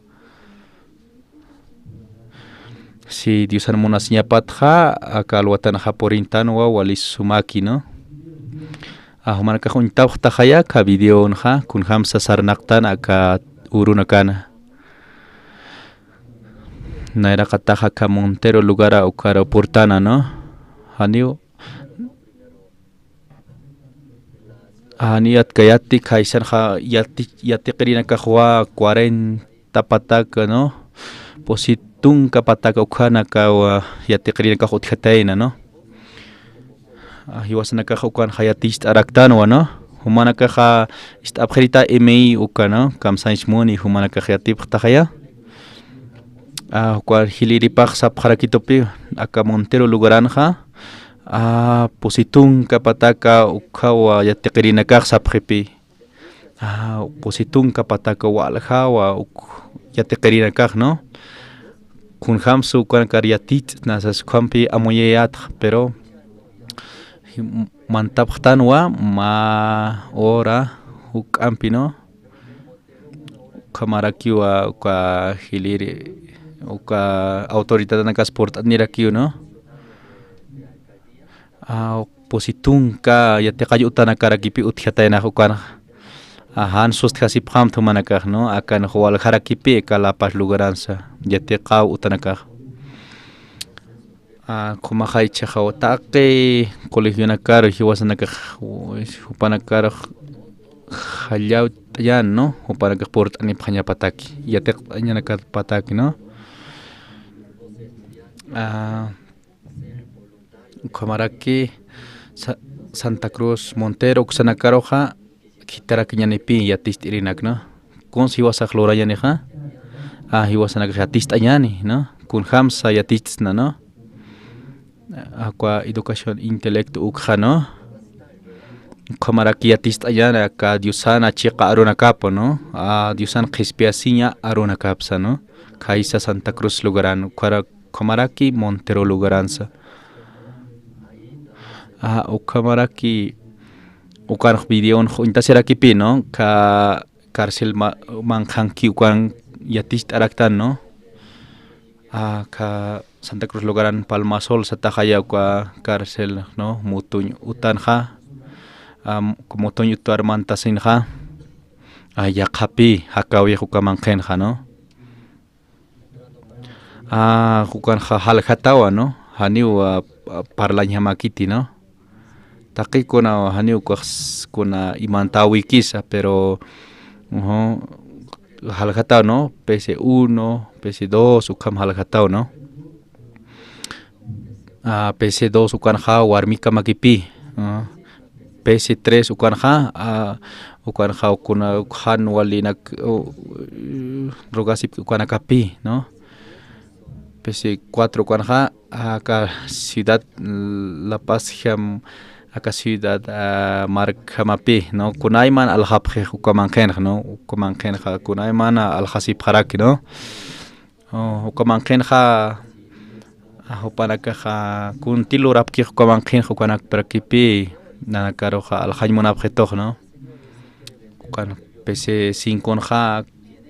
si Dios armonas ñapatja aka alwatanja porintanwa walisumaki no humanaka huntawta haya ka video nja kun hamsa sarnaqtan aka urunakana naira kataja ka Montero lugar ukara portana no haniu Aniat kayati kaisan ha yati kerina kahwa 40 pataka no positun kapataka ukana ka yati kerina kahut hataina no hiwasana ka ukan hayatist araktano no humana ka ist abherita emi ukana kam science moni humana ka hayatip tahaya kwar hiliri pak sap harakitopi aka Montero lugaranja positun kapataka ukawa yatiqirina kaq sapqipi positun kapataka walhawa yate querina kaj, ¿no? Kun hamsu kuan kariatit nasas kwampi amoyeyat, pero mantaptanwa ma ora hukampi, ¿no? Kamarakiwa kwa hiliri uka autoridad nakas portat nirakiu, ¿no? Positunka yate kayutana karakipi utjatayna ukan han sustjasi pam tumanakaj, ¿no? Akan hual harakipi kalapas lugaranza yate qaw utanakaj. Kumajay chajawataqi colegio nakar hiwasanakaj upanakar hallaw tayan, ¿no? Upanakaj portani phaña pataki yate añanakar pataki, ¿no? Kamaraki Santa Cruz Montero kusanacaroja kitaraki ñanipi yatist irinak, ¿no? Kun siwasaj lorayaneja hiwasanak yatist añani, ¿no? Kun hamsa yatisna, ¿no? Aqua educación intelecto ukja, ¿no? Kamaraki yatist añana ka diusana chiqa aruna capo, ¿no? Diusan qispiasiña aruna capsa, ¿no? Kaisa Santa Cruz lugaran Kamaraki Montero lugaranza. Ukamaraki ukan video intaserakipi, ¿no? Ka cárcel manjanki ukan yatist araktan, ¿no? Ka Santa Cruz lugaran Palmasol satajaya uka cárcel, ¿no? Mutuñ utanja mutuñ utuar mantasinja yaqapi hakawi ukamanjenja, ¿no? Ukan haljatawa, ¿no? Haniu parlañamakiti, ¿no? Taki kuna haniu kuna imantawi kisa, pero haljatao, ¿no? PC1, PC2 ukam haljatao, ¿no? PC2 ukan ha warmika makipi, PC3 ukan ha kuna han walinak rogasip ukan akapi, ¿no? PC4 ukan ha acá ciudad La Paz acá ciudad Marcamapi, ¿no? Kunayman al-Habje ukamanjenj, ¿no? Ukamanjenja kunayman al-Hasib Haraki, ¿no? Ukamanjenja upanakaja kun tilurapki ukamanjenja ukanak prakipi nanakaroja al-Hajmunabjetoj, ¿no? Ukan PC5 ja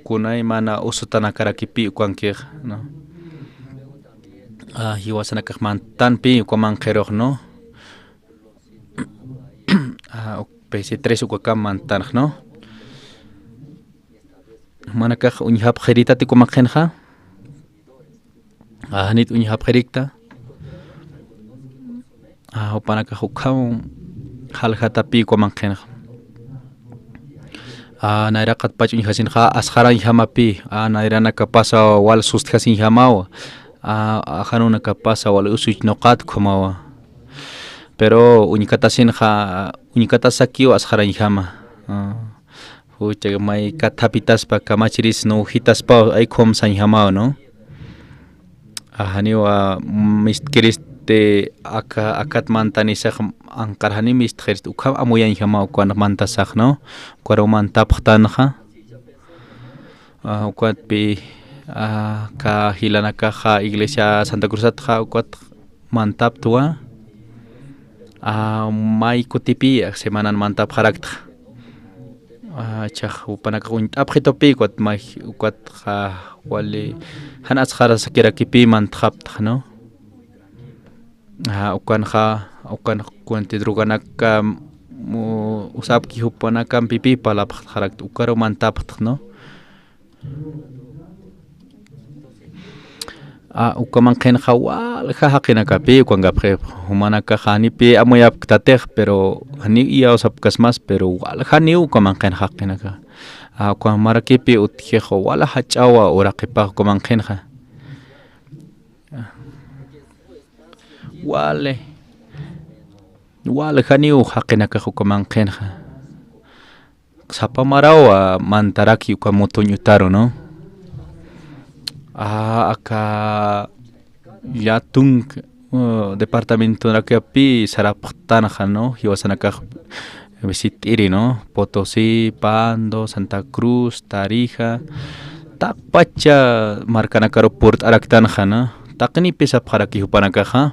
kunayman usutanakarakipi ukankej, ¿no? Hiwasanakaj mantanpi ukamanjeroj, ¿no? PC3 ukakam mantanj, ¿no? Manakaj uñihap jeritati kumanjenja hanit uñihap jerikta upanakaj ukam haljatapi kumanjenja nairakat pach uñihasinja asjaran ihamapi nairanaka pasa wal sustjasin ihamawa ajanuna kapasa wal usuch noqat kumawa, pero uñikata sakio asjaran ihama hucha may katapitaspa kamachiris no hitaspa ay komsan ihamawa, ¿no? Haniwa mistkiriste akat mantanisaj ankarhani mistkirist ukam amoyan ihamawa kuan mantasaj, ¿no? Kuaro mantapjtanja ukuatpi ka hilanakaja iglesia Santa Cruzatja ukat mantaptua may kutipi semanan mantap harakta chaj upanaka untapjitopi ukat may ukat wali hanas jara sakirakipi mantapta, ¿no? Ukan kuantidruganaka usapki upanaka pipi palap harakta ukaro mantapta, ¿no? Ukamanjenja wal jajakinakapi ukangapje humanaka janipi amoyap tatej, pero hani iya usapkas mas, pero wal hani ukamanjenja kinaka ukamarakipi utjejo wala hachawa uraqipa ukamanjenja wale hani ujakinaka ukamanjenja sapamarawa mantaraki ukamutuñutaro, ¿no? Acá Yatung departamento Nakapi Saraptanaja, ¿no? Hiwasanaka Visitiri, ¿no? Potosí, Pando, Santa Cruz, Tarija, tak pacha markanakaro port araktan khana takni pesap kharaki hupanakaha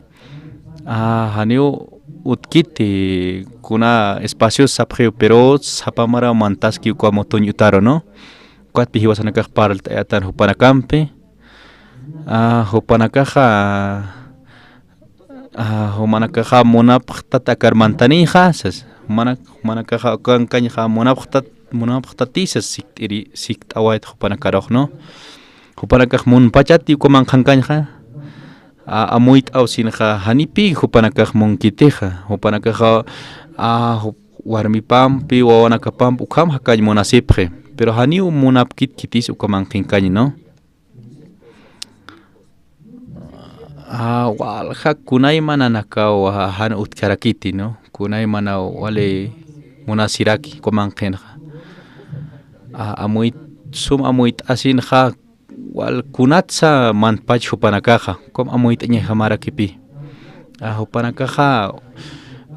hanio utkiti kuna espacios sapgeo pero sapamara mantaski kwa motoñ utaro no kwat pihiwasanakaj paral tayatan hupanakampe hupanakaja humanakaja monaptatakar mantanija sas humanakaja kankañja monaptatisas siktiri siktawait hupanakaroq no hupanakaj munpachati kuman kankañja amuit awsinja hanipi hupanakaj monkiteja hupanakaja warmipampi wawanakapampi ukam hakañ monasipje pero haniu munapkit kitis ukaman kinkañ no walja kunay mana nakaw han utkarakiti no kunay mana wale munasiraki kuman kinja amuit amuit asinja wal kunatsa manpach hupanakaja kom amuit ñeja marakipi hupanakaja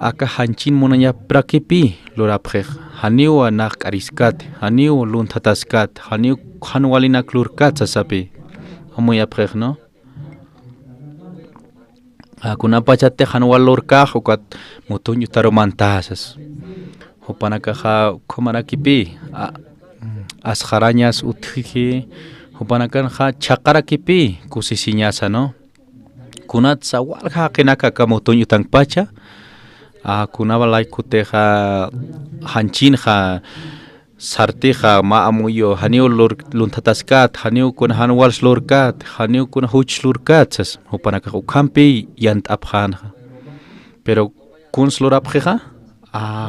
aka hanchin monanya prakipi lorapje haniu anak ariskat haniu luntataskat haniu hanwalina klurkat sasapi amuy aprej no kunapachate hanwal lorkaj ukat mutuñ utaro mantasas hupanakaja komarakipi asjarañas utjiji hupanakanja chaqarakipi kusisiñasa no kunatsa walja qinaka kamutuñ utanpacha kunabalay kuteja hanchinja sartija ma amuyo haniu luntataskat haniu kun hanwals lurkat haniu kun huch lurkat sas hupanaka ukampi yant apjanja pero kun slurapjeja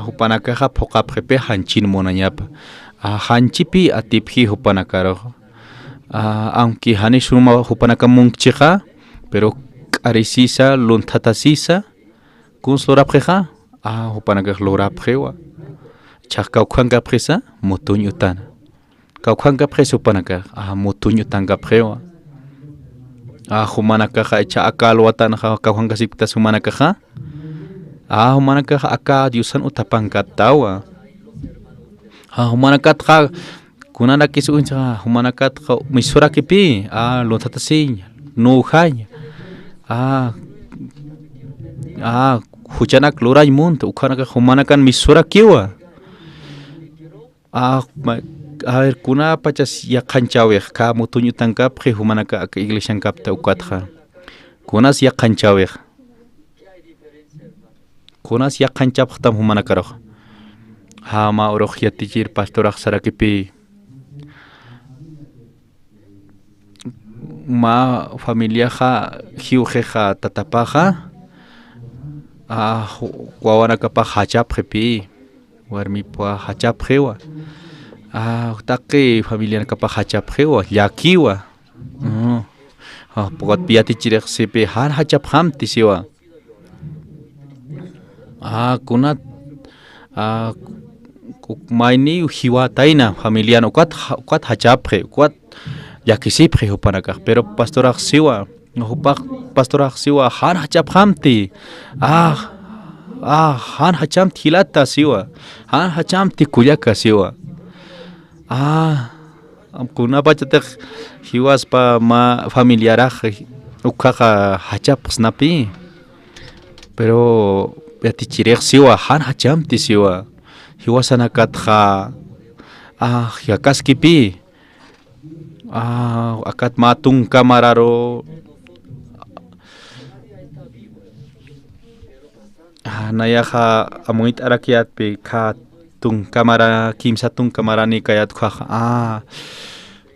hupanakaja phokapjepe hanchin monañapa hanchipi atipji hupanakaro aunque hani suma hupanaka munkchija pero qarisisa luntatasisa kun slurapjeja hupanaka lurapjewa chakau khanga presa mutuñ utana kau khanga presa hupanaka mutuñ utanga prewa humanaka cha akal watan kau khanga sipta humanaka humanaka aka diusan utapanka tawa humanaka kunana kisu humanaka misura kipi lontatasiñ nuhañ huchanak luray munt ukhanaka humanakan misura kiwa a ver kuna pachas ya kanchawej ka mutuñ utankapje humanaka aka iglesia kapta ukatja kunas ya kanchawej kunas ya kanchaptam humanakaroq ma oroq yatichir pastoraq sarakipi ma familiaja hiujeja tatapaja wawanakapa hachapjepi warmipua hachapjewa taki familia kapa hachapjewa llakiwa pogot piatichirek sipi han hachaphamti siwa kunat mayni hiwataina familia ukat hachapje ukat yakisipje hupanaka pero pastoraq siwa hupak pastoraq siwa han hachaphamti han hachamti hilata siwa han hachamti kuyaka siwa kunapachate hiwaspa ma familiaraj ukaja hachapsnapi pero yatichirek siwa han hachamti siwa hiwasanakatja yakaskipi akat matung kamararo nayaja amuit arakiat pe ka tung kamara kimsa tung kamara ni kayat khaja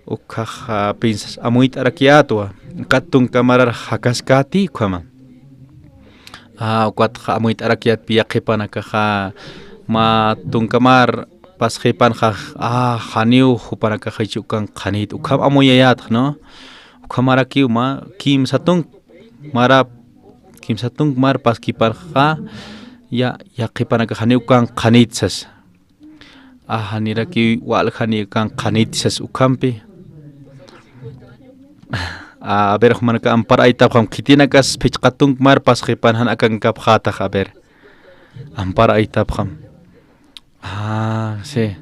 ukhaja pinsas amuit arakiatwa katung kamara hakaskati khama ukat amuit arakiat pi yaqipanaka ma tung kamar pas khipan kha haniu hupanaka khichukan khanit ukham amoyayat no ukhamara kiuma kimsa tung mara kimsatung mar pas kiparja ya qipanaka haniukan qanitsas haniraki wal haniukan qanitsas ukampi a ver manaka ampar aita qam kitinakas pichqatung mar pas qipan han akan kapkhata a ver ampar aita qam sí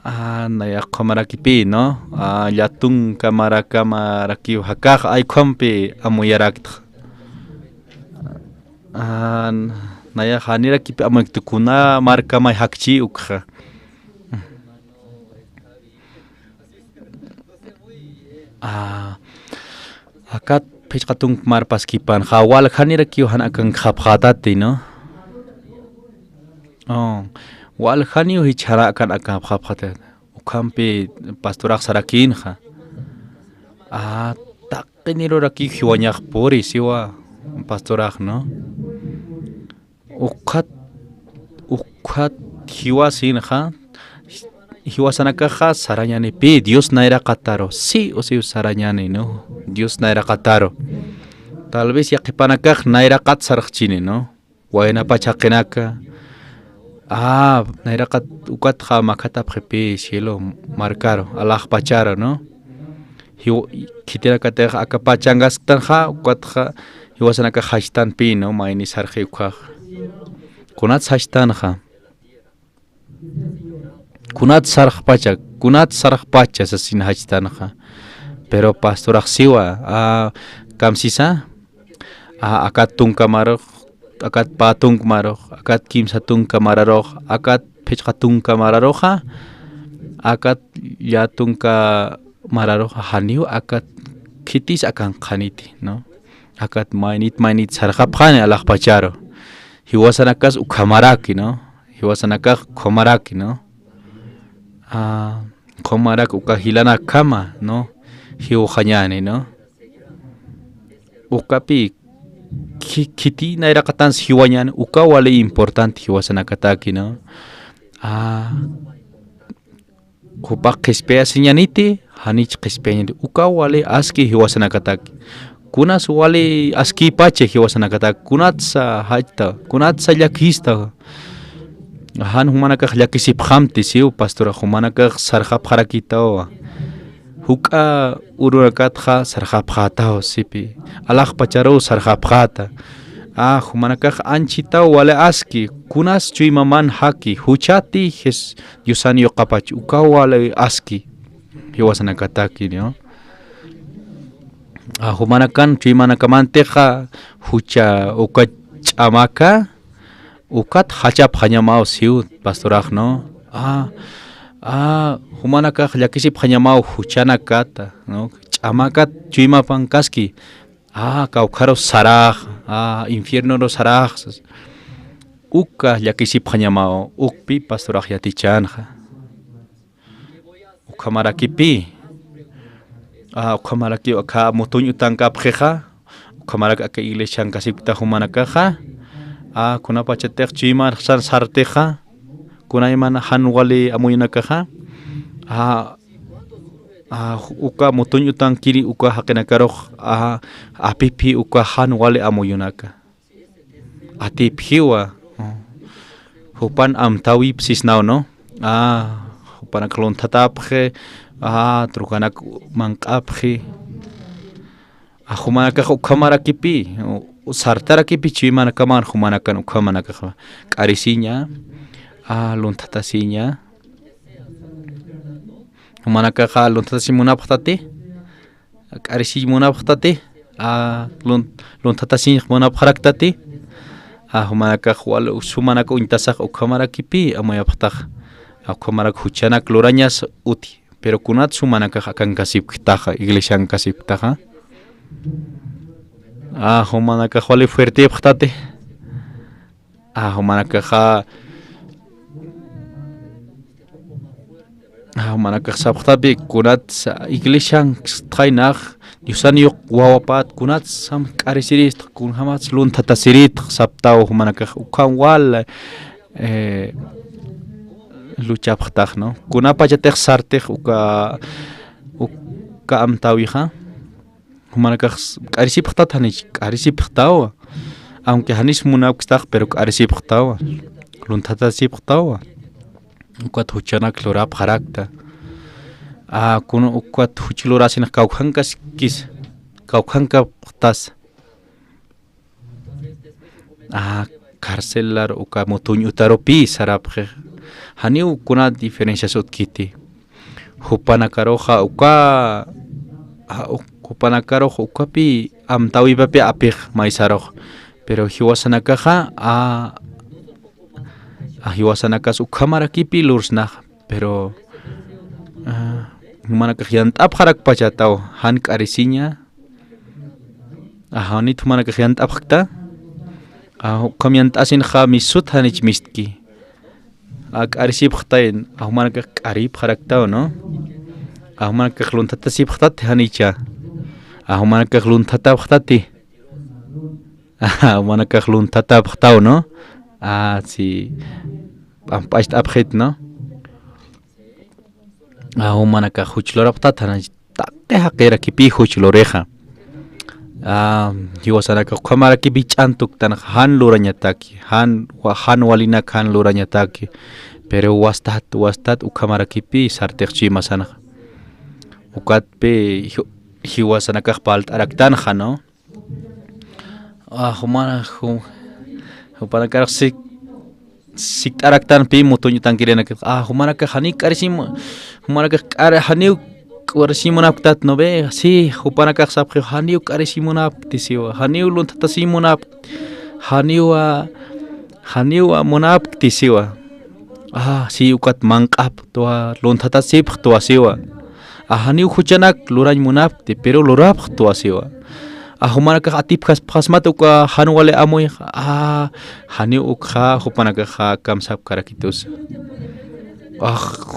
Naya kamarakipi, no? Yatun kamarakipi hakaj ay kompi amuyarakta. Naya hanirakipi amuiktukuna markamay hakchi ukha. Akat pechkatung marpaskipan khawal hanirakiu hanakan khaphatati, no? Wal khaniu hichara akan khaphatat. Ukampi pastorak sarakin kha. Takiniro raki hiwanyak pori siwa pastorak, no? Ukat hiwasin kha. Hiwasanaka kha saranyani pi Dios naira kataro. Sí o sí saranyani, no? Dios naira kataro. Tal vez yaqipanakaq naira kat sarqchini, no? Wayna pachakinaka. Naira kat ukat kha makata pjepi cielo marcaro alaj pacharo, no? Kitira katej akapachangas tanja ukat kha hiwasanaka hashtan pi, no? Mayni sarqi ukaj. Kunat hashtan kha. Kunat sarq pacha sasin hashtan kha. Pero pastorak siwa kamsisa akat tungkamarok, akat patung marok, akat kimsatung kamararok, akat pechkatung kamararoja, akat yatung kamararoja haniu, akat kitis akan kaniti, no? Akat mainit sarqapjani alaq pacharo. Hiwasanakas ukamaraki, no? Hiwasanakas komaraki, no? Komarak ukahilana kama, no? Hiwajanyani, no? Ukapi kiti naira katan hiwanyan uka wale importante hiwasanakataki, no? Kupak kespea sinyaniti hanich kespeñanti uka wale aski hiwasanakataki. Kunas wale aski pache hiwasanakataki. Kunatsa hajta, kunatsa yakista. Han humanakaq llakisipqamti siu pastora humanakaq sarqapqarakitawa. Huka ururakatqa sarqapqataw sipi. Alaq pacharo sarqapqata. Humanakaq anchitaw wale aski. Kunas chuymaman haki. Huchati Diosani yoqapachi. Uka wale aski. Hiwasanakataki, no? Humanakan chuymanakamantqa hucha uka ch'amaka. Ukat hachap hanyamao siu pastoraj, no? Humanakaq llakisip hanyamao huchanakata, no? Ch'amakat chuymapan kaski. Kawqaro saraj, infierno saraj. Uka llakisip hanyamao ukpi pastoraj yatichanja. Ukamarakipi. Ukamaraki aka mutuñu tankapjeja. Ukamaraki aka iglesia kasipta humanakaja. Kuna pachatek chima sarteja. Kuna imana hanwali amuyunakaja. Uka mutuñu tankiri uka hakenakaroj. Apipi uka hanwali amuyunaka. Atiphiwa. Hupan amtawi psisnao, no? Hupan aklon tatapje. Trukanak mankapje. Humanakaj ukamarakipi. Sartarakipi chuymanakaman humanakan ukamanakaj. Karisiña. Luntatasiña. Humanakaj luntatasi munapjtati. Karisi munapjtati. Luntatasiña munapjaraktati. Humanakaj wal sumanak untasaj ukamarakipi amayapjtaj. Ukamarak huchanak lorañas uti. Pero kunat sumanakaj akan kasipjtaja. Iglesian kasipjtaja. Humanakaj wale fuerte pjtate. Humanakaj humanakaj sapjtapi kunat iglesian tjainaj Diosani wawapat kunat sam karisirit kun hamat luntatasirit saptaw humanakaj ukan wal luchapjtaj, no? Kunapachatej sartej uka amtawija. Humanakaj karisipjtat hanich karisipjtawa. Aunque hanis munapkstaj pero karisipjtawa. Luntatasipjtawa. Ukat huchanak lorapjarakta. Kun ukat huchilorasin kawjankas kis. Kawjankapjtas. Karcelar uka mutuñutaropi sarapje. haniu kuna diferencias utkiti hupanakaroja uka hupanakaroja ukapi amtawipapi apij maizaroj pero hiwasanakaja hiwasanakas ukamarakipi lursnaj pero humanakajian tapjarak pachatao han karisiña hanit humanakajian tapjakta kamian tasin ha misut hanich mistki arisip khtain ahmanaka qarib kharakta no ahmanaka khluntata sip khtat hanicha ahmanaka khluntata khtati ahmanaka khluntata khtau no si ampast abkhit no ahmanaka khuchlorapta thanaj tatte haqira kipi khuchloreja hiwasanaka kamara ki bichantuk tan han luranyataki han walina kan luranyataki pero wastat ukamara kipi sartekchi masana ukat pe hiwasanaka palt araktan khano humana humana kar sik araktan pe mutonyu tankirena humana ka hani karsim humana ka hani Warsimunaptat no ve si hupanakak sapje haniu karisimunap tisiwa haniu luntatasimunap haniu munap tisiwa si ukat mangkap tua luntatasip tua siwa haniu hujanak lurañ munap ti pero lurap tua siwa humanakak atip khasmat uka hanwale amoy haniu ukha hupanakak kamsap karakitus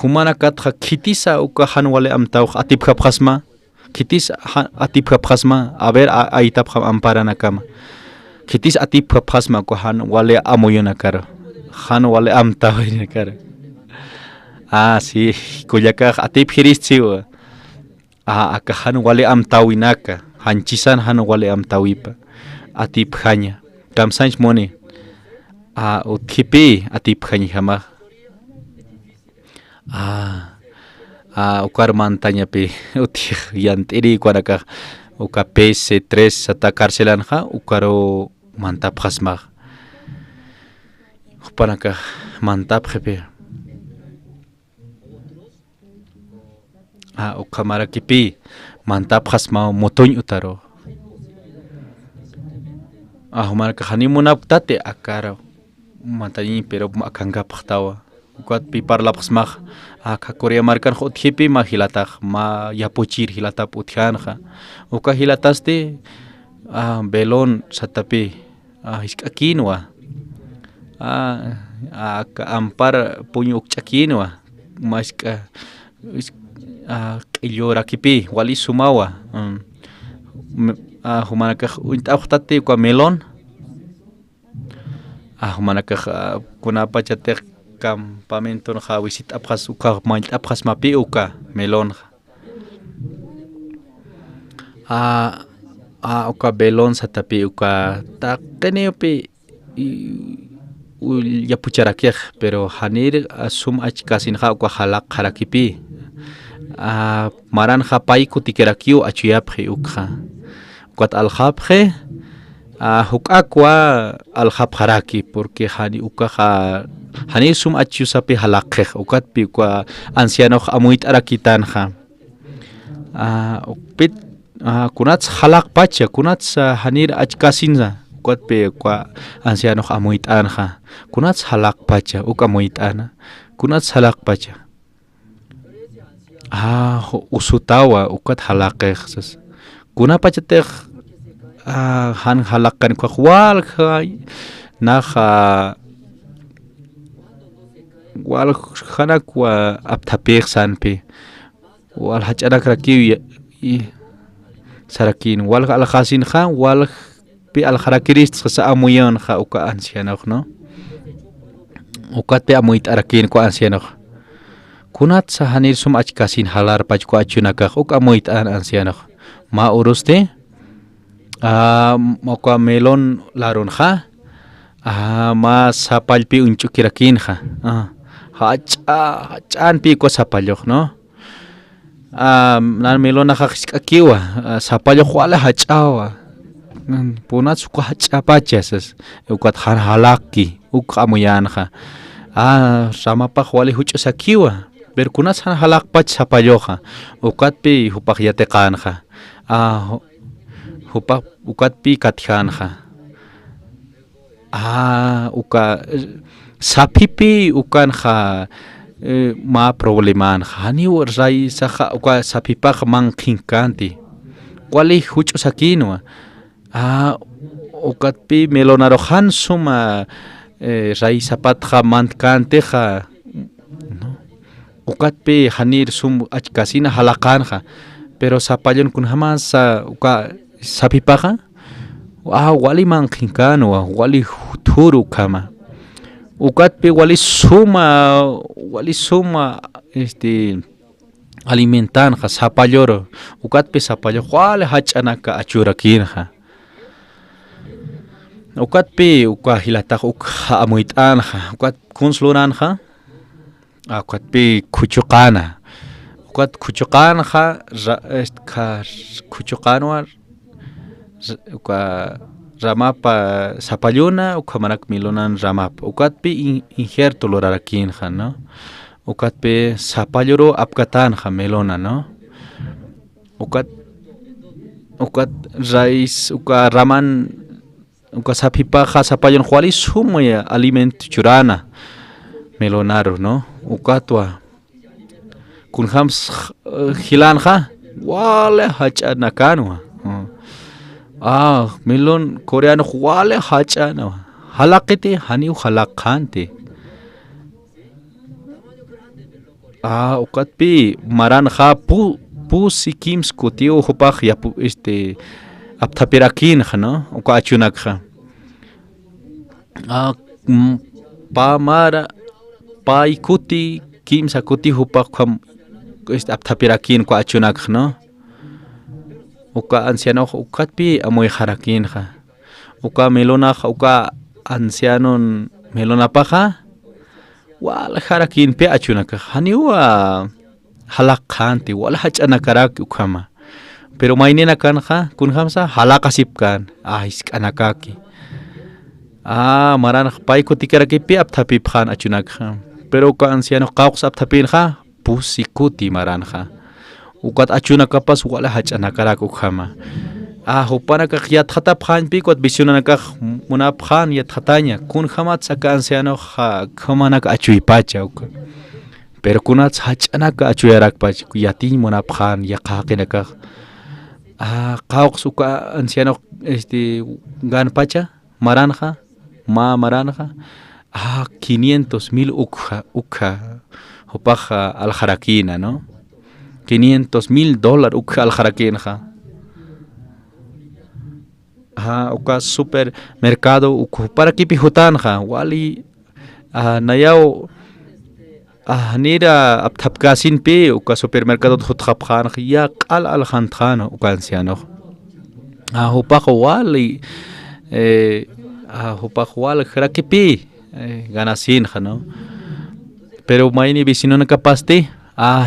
humanakat kitisa uka hanwale amtaw atip khasma kitis atip khasma aber aitap amparana kama kitis atip khasma ko hanwale amoyona kar hanwale amtaw kar si kuyaka atip hiristiwa aka hanwale amtawinaka hanchisan hanwale amtawipa atip khanya kamsanch moni utkipi atip khanya hama ukar mantanya pe uti yantiri kwaraka uka PC3 sata karselan ha ukaro mantap khasma upanaka mantap khepe ukamara kipi mantap khasma motoñ utaro humaraka hanimunap tate akara mantañi pero akanga pkhtawa ukat pipar lapsmah Korea markan khot khipi ma hilataq ma yapuchir hilatap utjanja uka hilataste belon satapi iskakinwa ampar puñu ukchakinwa maska qillora kipi wali sumawa humanaka untaqtate kwa melon humanaka kunapa chatek campamento ha visit apjas uka malt apjas mapi uka melon uka belon satapi uka takeneopi yapucharakej pero hanir sum achkasin ha uka halak harakipi maran ha pai kutikerakiu achuyapje ukha ukat aljapje hukakwa aljap haraki porque hani uka hani sum achu sapi halakej ukat pi kwa anciano amuit arakitan pit kunats halak pacha kunats hanir achkasinza ukat pi kwa anciano amuit anja kunats halak pacha ukamuit ana kunats halak pacha usutawa ukat halakej kuna pacha teh han halakan kwa wal naha wal khana kwa aptapek sanpe wal hachana krakiw sarakin wal al khasin khan wal pi al kharakirist sa amuyon kha uka anciano no ukat pe amuit arakin ko anciano kunat sa hanir sum achkasin halar pach ko achunaka uka amuit an anciano ma uruste mokwa melon laron kha ma sapalpi unchukirakin kha hachan pi ko sapalok no nan melon nakhakiwa sapalok wala hachawa punat ko hachapachas ukat han halaki ukamuyan kha ramapaq wali huch'usakiwa pero kunas halaqpach sapalloqa uqatpi hupaq yatiqanqa hupaq uqatpi katijanja uka sapipi ukanqa ma problemanja haniw raysaqa uka sapipaq manqinkanti wali huch'usakinwa uqatpi melonarojan suma raysapatqa mankanteqa uqatpi hanir sum achkasina halaqanja pero sapallon kunhaman uka sapipaqa wali manqinkanwa wali thuru kama uqatpi wali suma alimentanja sapalloro uqatpi sapallo wali hach'anaka achurakinja uqatpi uka hilataq uka amuyt'anja uqat kunsluranja uqatpi khuchuqana uqat khuchuqanja khuchuqanwa uka ramapa sapalluna uka manak milonan ramapa uqatpi injerto lurarakinja no uqatpi sapalloro apkatanja melona no uqat raíz uka raman uka sapipaqa sapallon wali sumaya alimento churana melonaro no uqatwa kunhams hilanja wale hach'anakanwa melon coreano wale hach'anawa halaqiti haniw halaqante uqatpi maranja pusikims kutio hupaq yapu aptapirakinja no uka achunakja pamara paikuti kimsa kuti hupaq aptapirakin uka achunakja no uka anciano uqatpi amuyjarakinja uka melonaqa uka ancianon melonapaqa wala jarakinpi achunaka haniwa halaqanti wala hach'anakaraki ukama pero maynina kanja kunhamsa halaqasipkan isk'anakaki maranaq paykutikarkipi aptapipjan achunakja pero uka anciano qawqs aptapinja pusikuti maranja ukat achunakapas wala hach'anakaraki ukama hupanakaq yatqatapjanpi kuat visionanakaq munapjan yatqataña kunjamat saka anciano khamanaka achuypacha uka pero kunat hach'anaka achuyarakpach yatin munapjan yaqaqinakaq qawqs uka anciano ganpacha maranja maranja 500,000 ukja hupaq aljarakina no $500,000 ukja aljarakina uka supermercado para kipi hutanja wali nayaw nira aptapkasinpi uka supermercado hutqapjan ya q'al aljantjano uka anciano hupaq wali jarakipi ganasinja no pero mayni vicinona kapasti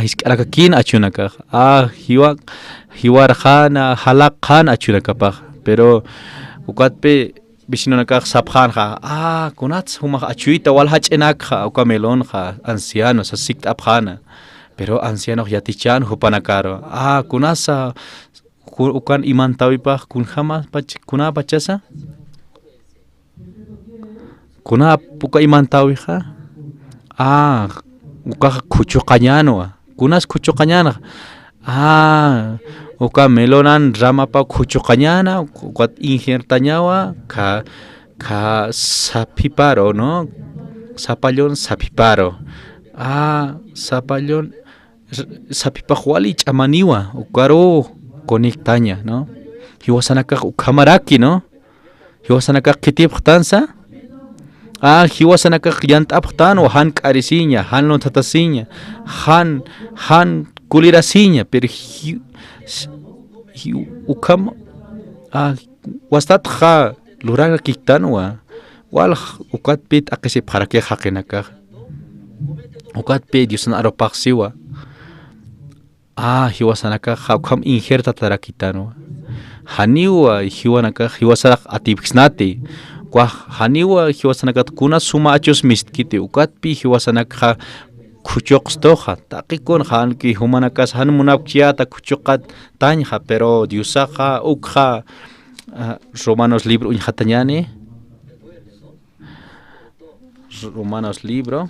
isk'arakakin achunakaq hiwarjana halaqjana achunakapaq pero uqatpi vicinonakaq sapjanja kunats humaq achuyta wal hach'inakja uka melonja anciano sikt'apjana pero anciano yatichan hupanakaro kunasa ukan imantawipaq kunjama kuna pachasa kuna puka imantawija uka khuchuqañanwa kunas khuchuqañana uka melonan ramapa khuchuqañana uka injertañawa ka sapiparo no sapallon sapiparo sapallon sapipaq wali ch'amaniwa ukaro conectaña no hiwasanakaq ukhamaraki no hiwasanakaq qitipqtansa hiwasanakaq yant'apqtan han k'arisiña han lontatasiña han kulirasiña pero ukam wastatqa lurakiktanwa wal ukatpi t'aqisipqaraki haqinakaq ukatpi Diosna aropaqsiwa hiwasanakaq ukam injerta tarakitanwa haniwa hiwanakaq hiwasaraq atipqsnati kwa haniwa hiwasanakat kuna suma achos mistkiti ukatpi hiwasanakha kuchoqstoja taqikun hanki humanakas han munapchiata kuchoqat tañja pero diusaja ukja Romanos libro uñjatañani Romanos libro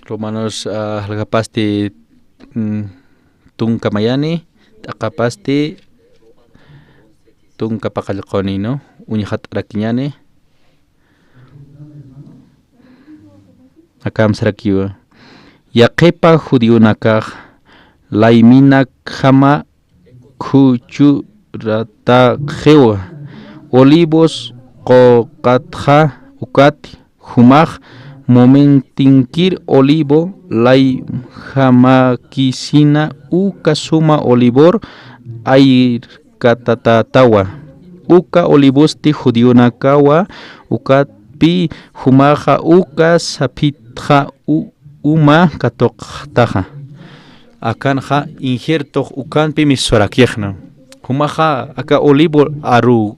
Romanos halgapasti tunkamayani taqapasti tunkapaqallqoni no uñhat rakiñani akam sarakiwa yaqipa judionakaq layminak jama khuchuratajewa olivos qoqatja ukati humaj momentinkir olivo lay jamakisina uka suma olivor air katatatawa uka olivosti judionakawa ukapi humaja uka sapitja uma katoktaja akanja injerto ukanpi misorakiejna humaja aka olivo aru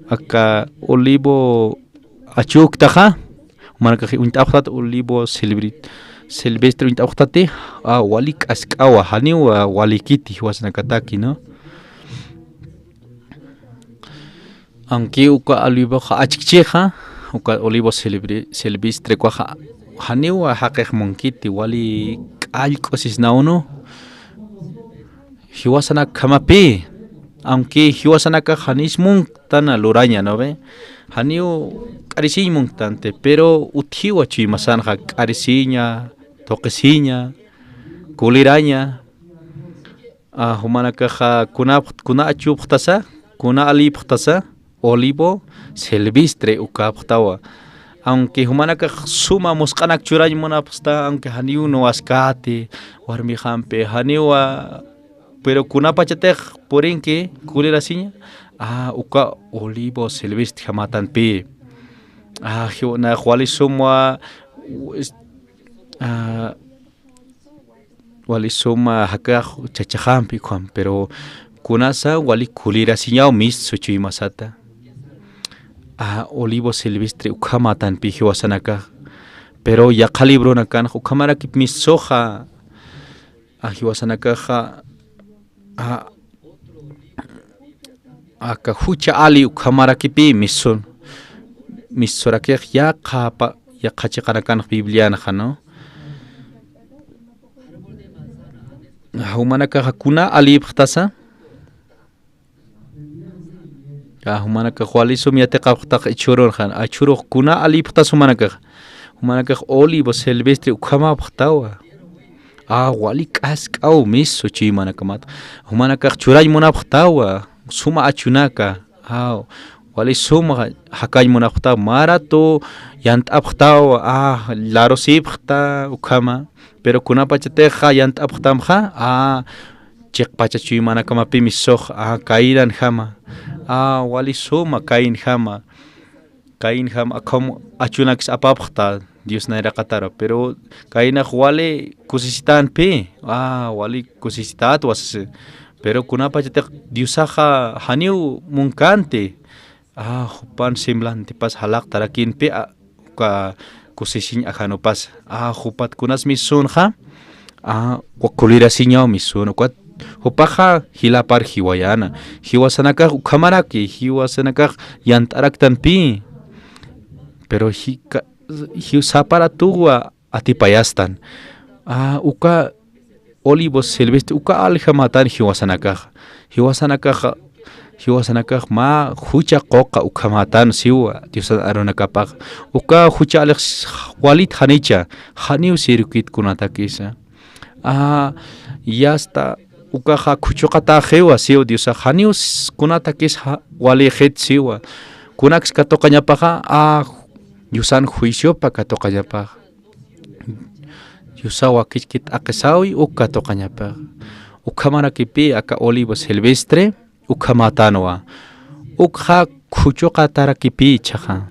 aka olivo achuktaja manakaji untawtat olivo silvestre untawtate walik askawa haniwa walikiti wasnakataki no aunque uka olivo achikcheja uka olivo silvestre kwaja haniwa haqej monkiti wali alcosis nauno hiwasana kamapi aunque hiwasanaka hanismun tana luraña no ve haniu cariciña tante pero utiwa chimasanja cariciña toqueciña culiraña humanakaja kuna achuptasa kuna aliptasa olivo silvestre ukaptawa aunque humanaka suma musqanak churañ munapsta aunque haniu no askate warmi hampe haniwa pero kunapachatej porinki kulirasiña uka olivo silvestre hamatanpi hiuna walisuma walisuma haka chachajampi kwan pero kunasa wali kulirasiña misu chimasata olivo silvestre ukamatanpi hiwasanaka pero ya calibrona kan ukamaraki misoja hiwasanaka aka hucha ali ukhamarakipi misorakej ya qachiqanakan bibliana no humanaka kuna ali phtasa humanaka khwalisum yataqaqtaq ichurun khan achuru kuna ali phtas humanaka olivo silvestre ukhama phtawa wali kaskau miso chimanakamat humanaka churay munaptawa suma achunaka wali suma hakay munapta marato yantaptawa laro sipta ukama pero kunapachteja yantaptamja chiqpacha chimanakamapi misoj kairan jama wali suma kain jama como achunax apapta Dios naira katara pero kaina wale kusisitan pe wali kusisitat was pero kunapa jete Diosaja haniu munkante hupan semblante pas halak tarakin pe ka kusisin akano pas hupat kunas misunja wakulira siñao misun kwat hupaja hilapar hiwayana hiwasanaka ukamaraki hiwasanaka yantaraktan pi pero hiusapara tuwa atipayastan uka olivo silvestre uka alhamatan hiwasanakaj ma hucha qoqa ukamatan siwa Dios aronakapaj uka hucha alex walit hanicha haniu circuit kunatakisa yasta uka kuchuqata jewa siwa Dios haniu kunatakis wali het siwa kunax katoqañapaja yusan juicio pa katoqañapaj yusawa kichkit aqesawi ukatoqañapaj ukamarakipi aka olivo silvestre ukamatanwa ukja kuchuqa tarakipi chaja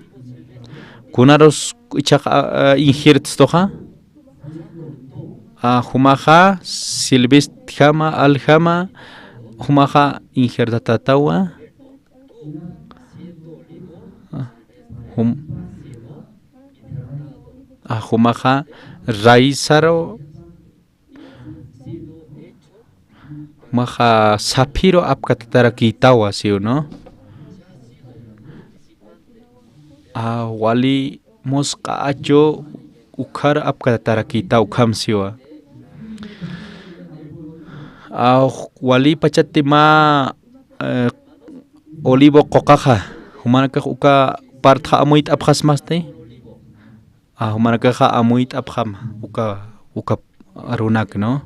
kunaros ichaq injertstoqa humaqa silvestre aljama humaqa injertatatawa humaqa raizaro humaqa sapiro apkatatarakitawa siu no wali mosqa acho ukar apkatatarakita ukamsiwa wali pachatima olivo qoqaqa humanakaq uka partqa amuyta apqasmaste humanakaq amuyta apqama uka runak no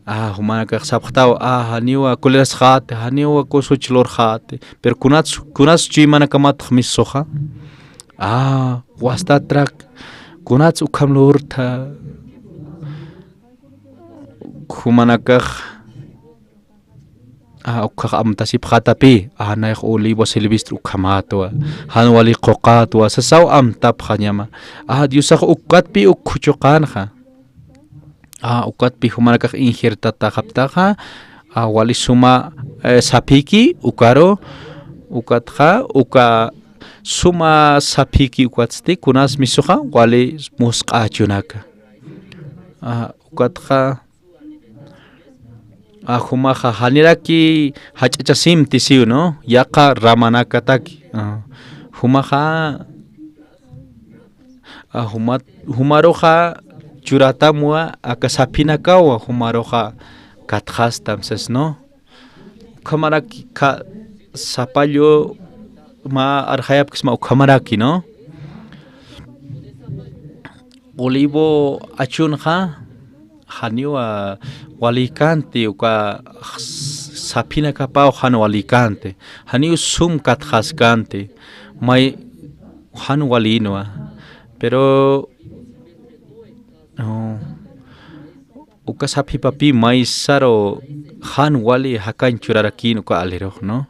humanakaq sapqtawa haniwa kulerasqate haniwa kusuchlorqate pero kunats chuymanakamataq misoqa wastatrak kunats ukamlurta humanakaq ukaq amtasip qatapi nayq olivo silvestre ukamatwa han wali qoqatwa sasaw amtapqa ñama Diosaq ukatpi ukhuchuqanqa ukatpi humanakaq injertata qaptaqa wali suma sapiki ukaro ukatqa uka suma sapiki ukatste kunas misuqa wali musq'achunaka ukatqa humaqa haniraki hach'achasimti siu no yaqa ramanakataki humaqa humaroqa churatamua akasapinakawa humaroqa katqastamsas no ukhamaraki sapallo ma arhayapkis ma ukhamaraki no olivo achunqa haniwa walikante uka sapina kapao han walikante haniu sum katqaskante may han walinwa pero uka sapi papi may saro han wali hakan churarakin uka alero no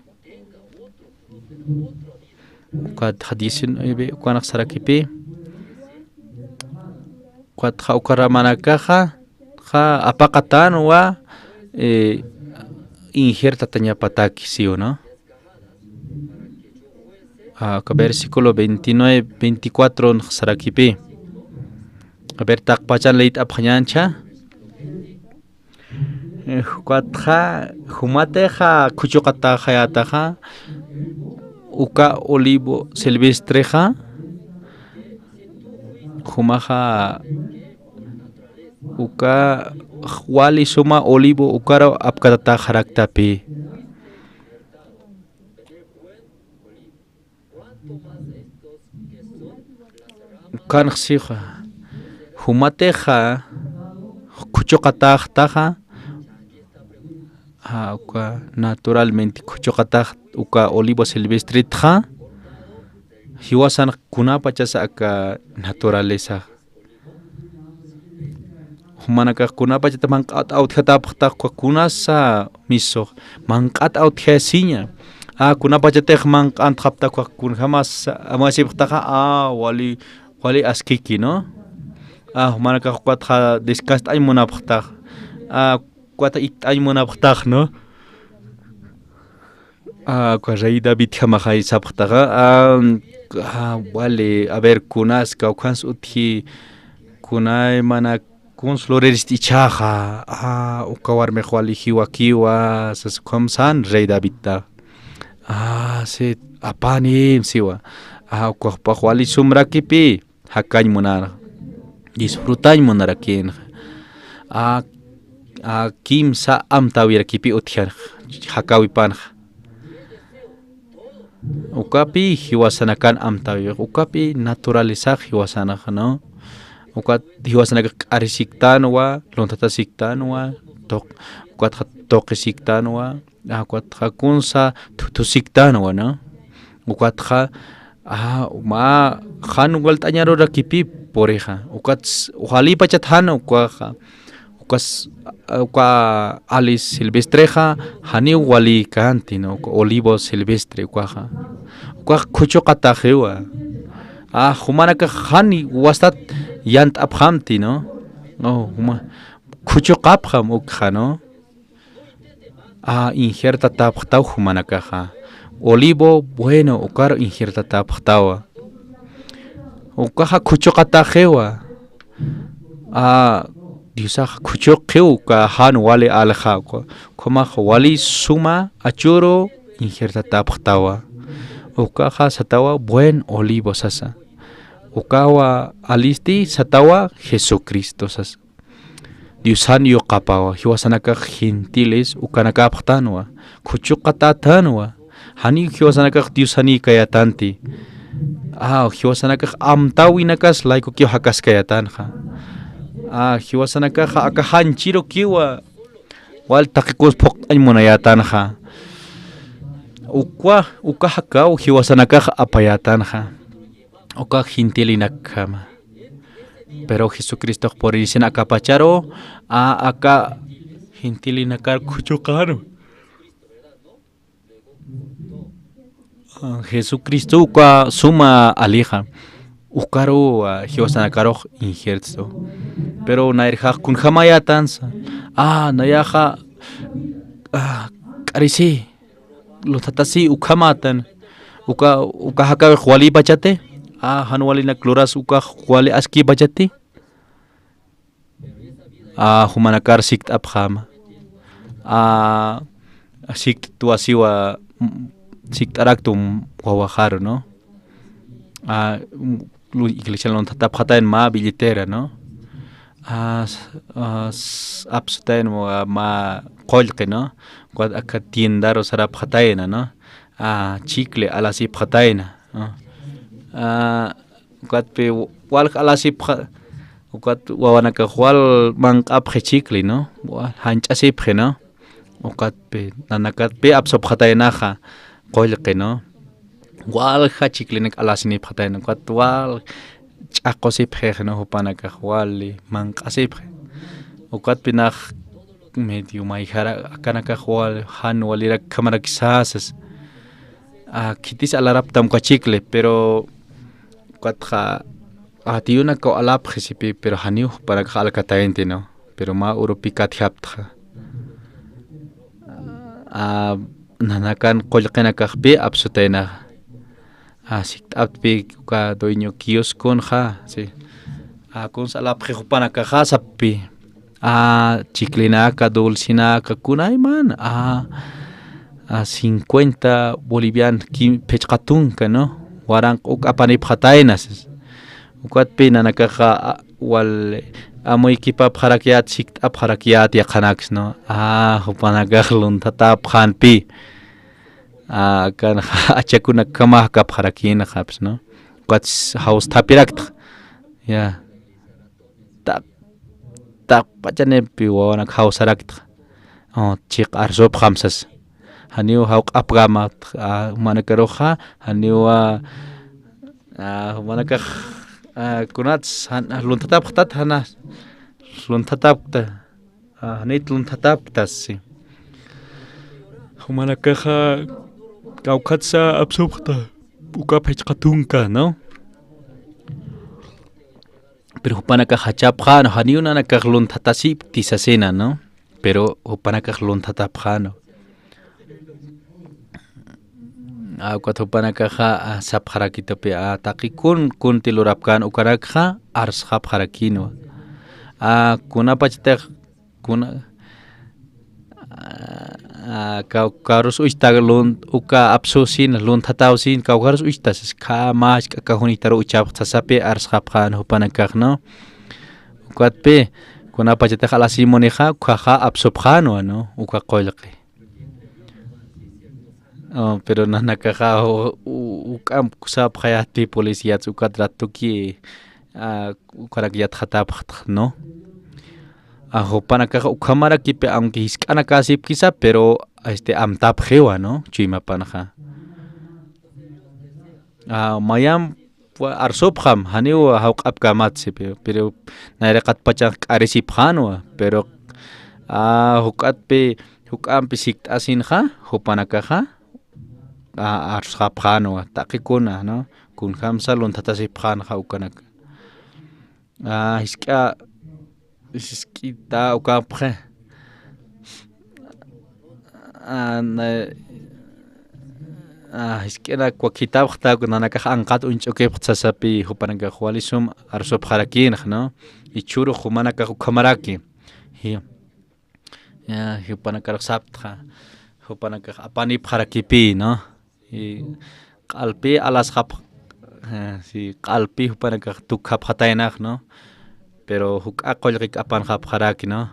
uka hadisin ebe uka naksarakipi uka ramanakaja apakatan wa injertataña pataki siu no versículo 29 24 sarakipi takpachan leit aphañancha kuatja humateja kuchuqata hayataja uka olivo silvestreja humaja uka wali suma olivo ukaro apkatata haraktapi kanxija humateja kuchuqataqtaqa uka naturalmente kuchuqataq uka olivo silvestretqa hiwasan kunapachas aka naturaleza humanakaq kunapachata manqat awthatapaqtaq kunasa miso manqat awthasiña kunapachataq manqant qaptaq kun jamás amasipaqtaqa wali askiki no humanakaq quatqa descansa ay munapaqtaq quata ay munapaqtaq no rey David jamajay sapaqtaqa wali a ver kunaska ukans uthi kunay mana kuns flores ichaja ukawarme wali hiwakiwa saskomsan rey David ta se apani siwa ukaqpa wali sumrakipi hakañ munar disfrutañ munarakin kimsa amtawirakipi uthian hakawipan ukapi hiwasanakan amtawi ukapi naturaleza hiwasanaq no ukat hiwasanaqa q'arisiktanwa lontatasiktanwa ukatqa toqisiktanwa ukatqa kunsa tutusiktanwa no ukatqa ma han waltañaro rakipi poreja ukats ujalipachatjana ukaja uka alis silvestreja hani wali kanti no olivo silvestre ukaja kuchuqatajewa Humanaka hani wastat yant abhamti, ¿no? Kucho kapham ukha, ¿no? Injerta taphtau humanaka. Olivo bueno ukar injerta taphtawa. Ukaha kucho katajewa. Diusa kucho keu ka han wale alha. Koma wali suma achuro injerta taphtawa. Ukaha satawa buen olivo sasa. Ukawa alisti satawa Jesucristo sasa. Diusan yo kapawa. Hiwasanaka gentiles ukanaka aphtanwa. Kucho katatanwa. Hani hiwasanaka diusani kayatanti. Hiwasanaka amtawinakas laiko kyo hakas kayatanja. Hiwasanaka akahanchiro kiwa wal takikus pok aymunayatanja. Uka hakau hiwasanaka apayatanja. Uka gentilinakama. Pero Jesucristo por dicen akapacharo aka gentilinakar kuchukano. Jesucristo uka suma alija. Ukaro hiwasanakaro injerto. Pero nairja kun hamayatansa. Nayaja karisi. Los tatasi ukamatan. Uka haka wali bachate. Hanwali na kloras uka wali aski bachati. Humanakar sikt abhama. Sikt tuasiwa sikt araktum wawaharo, ¿no? Iglesia lon tatapjata en ma billetera, ¿no? Abstain ma kolke, ¿no? Cuad acá tiendaro sarapjataena, ¿no? Chicle alasi pjataena, ¿no? Cuad pe wal alasi cuad wawanaka wal mang abje chicle, ¿no? Hanchasi pje, ¿no? Cuad pe nanakat pe absopjataenaja kolke, ¿no? Wal hachiklinek alasini pjataena, cuad wal chakosip je, ¿no? Hupanaka wali mankasip. Cuad pinaj medio maijara akanaka wal han walira cámara quizás kitis alarap tam chicle, pero cuatja atiuna ko alap recipe, pero haniu para alcataente, ¿no? Pero ma uropicat haptja. Nanakan kolkenaka be absutena. Así appi ka doño kios konja, sí. Con salap jejupanaka hasapi. Chiclinaka dulcinaka kunay man. 50 bolivian pechkatunka, ¿no? Warang uk apanip hatainas. Ukat pina nakaja wal amoy kipap harakiat sikt ap harakiat yakanax, ¿no? Hupanagahlun tatap hanpi. Kan achakuna kamah kap harakina haps, ¿no? Quats house tapirakt. Ya. Tak pachane pi wana house harakt. Chik arsop khamsas. Haniu hauk apgamat manakaroja haniu manakah kunats luntatap tat hanas luntatap ta hanit luntatap tas manakaja kaukatsa absopta uka pechkatunka, ¿no? Pero hupanaka hachapjano haniu nanakah luntatasip tisasena, ¿no? Pero hupanaka luntatapjano Cuathupanakaja sapharakito pe takikun kun tilurapkan ukarakja arshap harakino. Kunapachtek kuna kaukarus uistaglun uka absusin lun tatausin kaukarus uistas ka mas kahunitaru uchap sasape arshapjan hupanakajno. Kuatpe kunapachtek alasimonija kaja absopjano, ¿no? Uka qoylqi. Pero nanakaja ukam kusap hayati policía ukatratuki ukarakyat hatapj, ¿no? Hopanakaja ukamara kipe aunque hiskana sip quizá, pero amtap jewa, ¿no? Chimapanaja. Mayam arsopjam haniu haukapkamat sipe, pero nairekat pachak arisipjano, pero hukatpe hukampe sikt asinja hopanakaja arshapjano takikuna, ¿no? kun hamsa lontatasipjan ja ukanak iska iskita ukapje iskena kwakitabta kunanaka anqat unchoke ptsasapi hupanaka khwalisum arsop kharakin no ichuru humanaka khamaraki hi ya hupanaka saptra hupanaka apani kharakipi no y qalpi alas khap si qalpi hupanaka tukhap khatainak no pero huk aqolrik apan khap kharaki no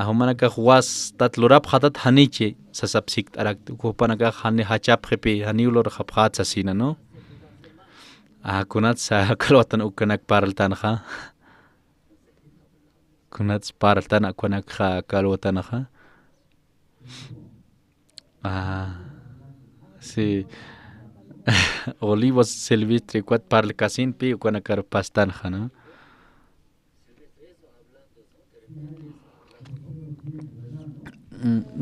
humanaka khwas tatlurap khatat haniche sasapsik arak hupanaka hani hachap khipi haniulor khap khat sasina no kunat sa kalwatan ukanak paraltan kha kunat paraltan akunak kha kalwatan kha si olivos silvestre kuat parlkasin pi ukanakar pastan kha no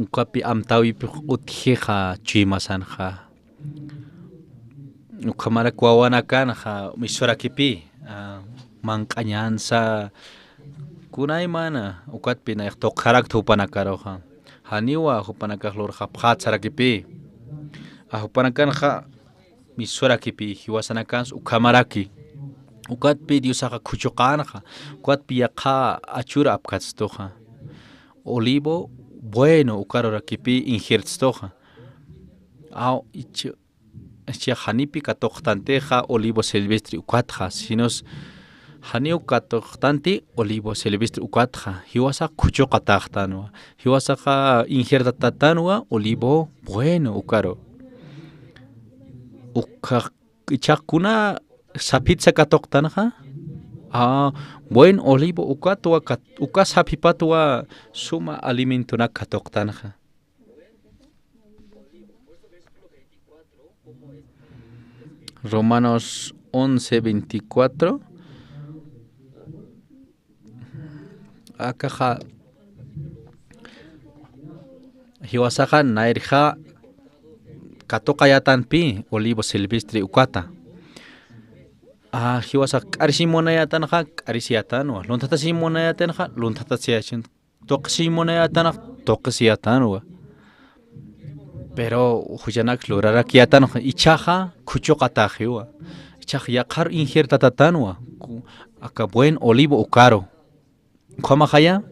ukapi amtawi pi utkhiha chimasan kha ukamara kwawanakan kha misurakipi manqañansa kunay mana ukat pina tokharak thupanakaro kha haniwa hupanakak lor kha phatsarakipi hupanakan kha misurakipi hiwasanakan ukamaraki ukat pi diusaka khuchuqan kha ukat pi yakha achura apkatstoha olivo bueno ukarora kipi injertstoja au ichi hanipi katoqtanteja olivo silvestre ukatja sinos haniu katoqtanti olivo silvestre ukatja hiwasa khuchuqataqtanwa hiwasaqa injertatatanwa olivo bueno ukaro ichaqkuna sapitsa katoqtanja buen olivo ukatwa ukas hapipatwa suma alimento na katoqtanja Romanos 11:24 akaja hiwasaqa nairja katoqayatanpi olivo silvestre ukata hiwasa k'arisimunayatanja k'arisiyatanwa lontatasimmunayatanja lontatasiyachin toqsimunayatanja toqsiyatanwa pero huyanak lorarakiyatanja ichaja khuchuqatajiwa ichaj yaqar injertatatanwa aka buen olivo ukaro qhamajaya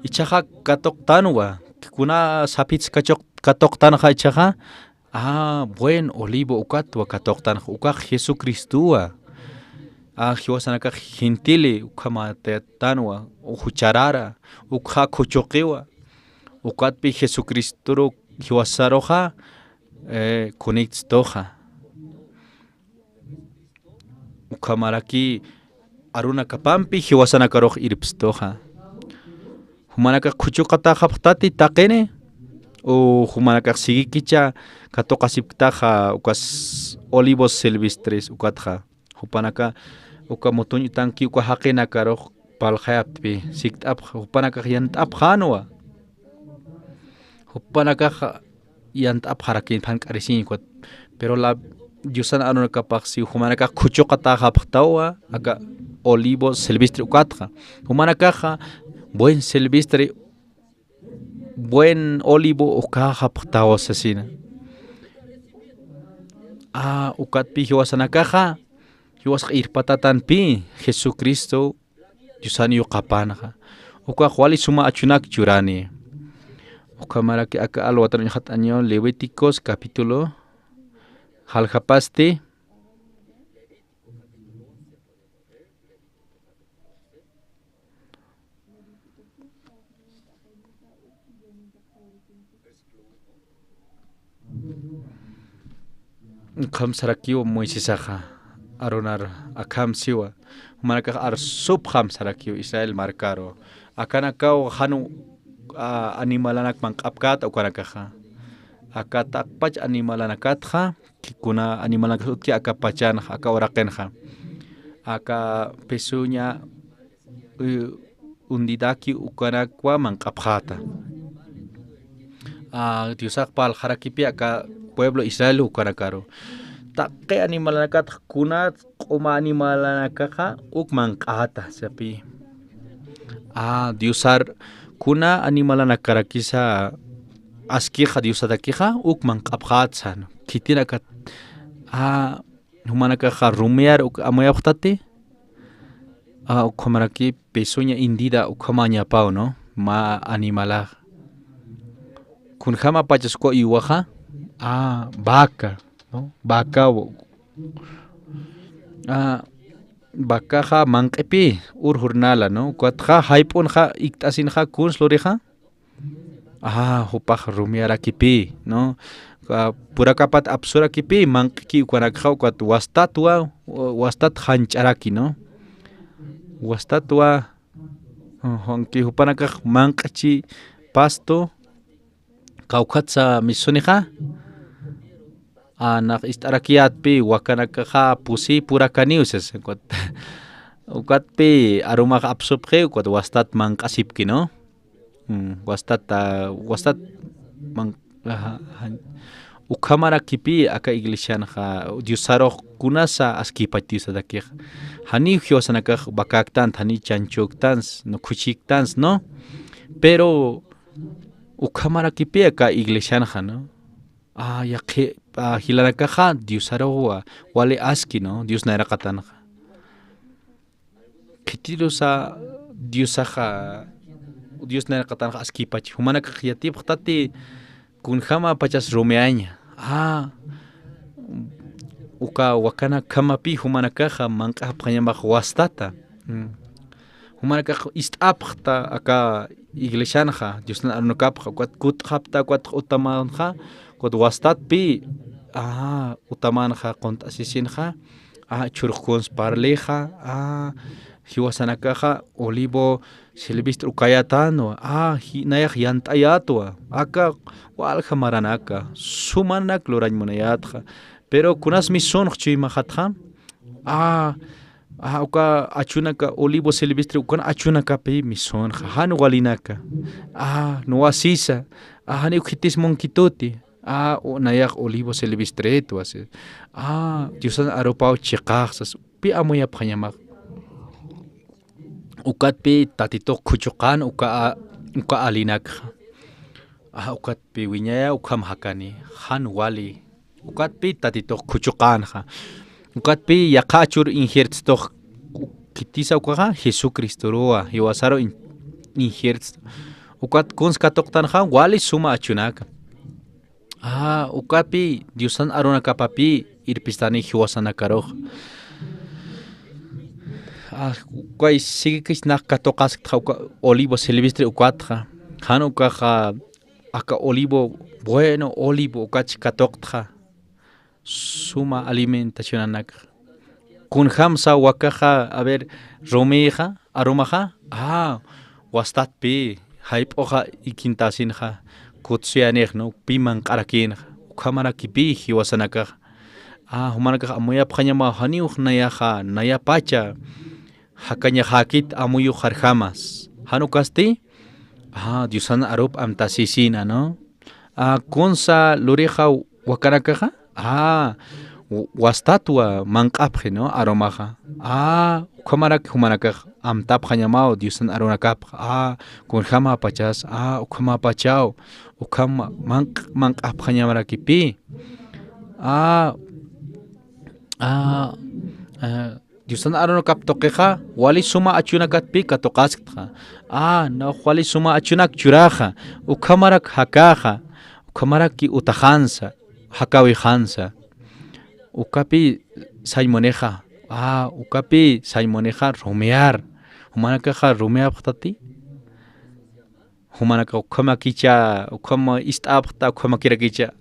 ichaja katoqtanwa kuna sapitz katoqtanja ichaja buen olivo ukatwa katoqtanja ukaj Jesucristuwa hiwasanaka gentile ukamatetanwa uhucharara ukja khuchuqiwa ukatpi Jesucristuro hiwasaroja kunitstoja ukamaraki aruna kapampi hiwasanakaroq irpstoja humanaka khuchuqata haptati taqene o humanaka sigikicha katoqasiptaja ukas olivos silvestres ukatja hupanaka ukamutuñ tanki ukahaqinakaroq paljayappi siktap hupanaka yantapjanwa hupanaka yantapjarakin phank'arisin pero la yusan anunakapaq si humanaka khuchuqata haptawa aka olivos silvestre ukatja humanaka buen silvestre buen olivo ukaja ptawa sasina ukatpi hiwasanakaja hiwasqa irpatatanpi Jesucristo yusani yuqapanaja uka wali suma achunak churani ukamaraki aka alwatan año Levíticos capítulo haljapaste Kham sarakiwa Moisesaja aronar akam siwa manaka ar subham sarakiwa Israel marcaro akanakao hanu animalanak manqapkat ukanakaja akatakpach animalanakatja kikuna animalanak utki akapachan aka oraqenja aka pesuña undidaki ukanakwa manqapjata Diosaq pal harakipi aka pueblo Israel ukanakaro taqe animalanakata kuna q'uma animalanakaqa ukman q'ata sapi diosar kuna animalanakarakisa askija diosatakiqa ukman q'apqatsan kitinakat humanakaqa rumiar amoyapqtati ukhamaraki pesuña indida ukhamañapau no ma animalaj kunjama pachasco iwaja vaca no vaca vacaja manqepi urjurnala no cuatja haipunja iktasinja kunslorija hupaj rumiarakipi no purakapat absurakipi manqiki ukwanakja cuat wastatua wastat hanch'araki no wastatua honki hupanakaj manqachi pasto kaukatsa misuniqa anak istarakiatpi wakanakaqa pusi purakaniusas ukatpi arumaqa absupqi ukat wastat manq'asipki no wastat ukhamarakipi aka iglesianaqa diosaroj kunasa askipatiusatakiq hani hiwasanakaq bakaktant hani chanchuktans no khuchiktans no pero ukhamarakipi aka iglesianaqa no yaqi hilanakaqa diosaroj wale aski no dios nayraqatanaqa qitirusa diosaqa dios nayraqatanaqa askipachi humanakaq yatipqtati kunjama pachas rumiaña uka wakana kamapi humanakaqa manq'apqañamaq wastata humanakaqa ist'apqta aka iglesianaqa diosna arunakapqa kutqapta kuatq utamanqa kuat wastatpi utamanqa qont'asisinqa churqkuns parleja hiwasanakaqa olivo silvestre ukayatano hinayaq yant'ayatwa aka walja maranaka sumanak lurañmunayatqa pero kunasmi sunq chuymajatqa uka achunaka olivo silvestre ukana achunakapi misunqa hanu walinaka nuwasisa hani ukhitismunkituti nayaq olivo silvestre tuwasi diosan aropao chiqaqsas pi amuyapqañamaq ukatpi tatito khuchuqan uka alinakqa ukatpi wiñaya ukham hakani han wali ukatpi tatito khuchuqanja ukatpi yaqachur injertstoq kitisa ukaqa Jesucristo roa hiwasaro injerts ukat kunskatoqtanja wali suma achunaka ukatpi diosan arunakapapi irpistani hiwasanakaroq kway sigikisnaq katoqasqa olivo silvestre ukatqa han ukaqa aka olivo bueno olivo ukach katoqqa suma alimentación anaka kunjamsa wakaqa a ver romija arumaja wastatpi haip'oqa ikintasinja kutsuyanej no piman q'arakinja ukhamarakipi hiwasanakaqa humanakaqa amuyapqañama haniuq nayaqa nayapacha hakaña hakit amuyuq harjamas hanukasti diosana arup amtasisina no kunsa lurija wakanakaqa wastatwa manq'apqi no aromaqa ukhamaraki humanakaqa amtapqañamao diosana arunakapqa kunjama pachas ukhama pachaw ukhama manq'apqañamarakipi diosana arunakaptoqiqa wali suma achunakatpi katoqasqa no wali suma achunak churaqa ukhamarak hakaqa ukhamaraki utajansa hakawijansa ukapi saymoneja ukapi saymoneja rumiar humanakaqa rumiapqtati humanaka ukhamakicha ukhama ist'apqta ukhamakirakicha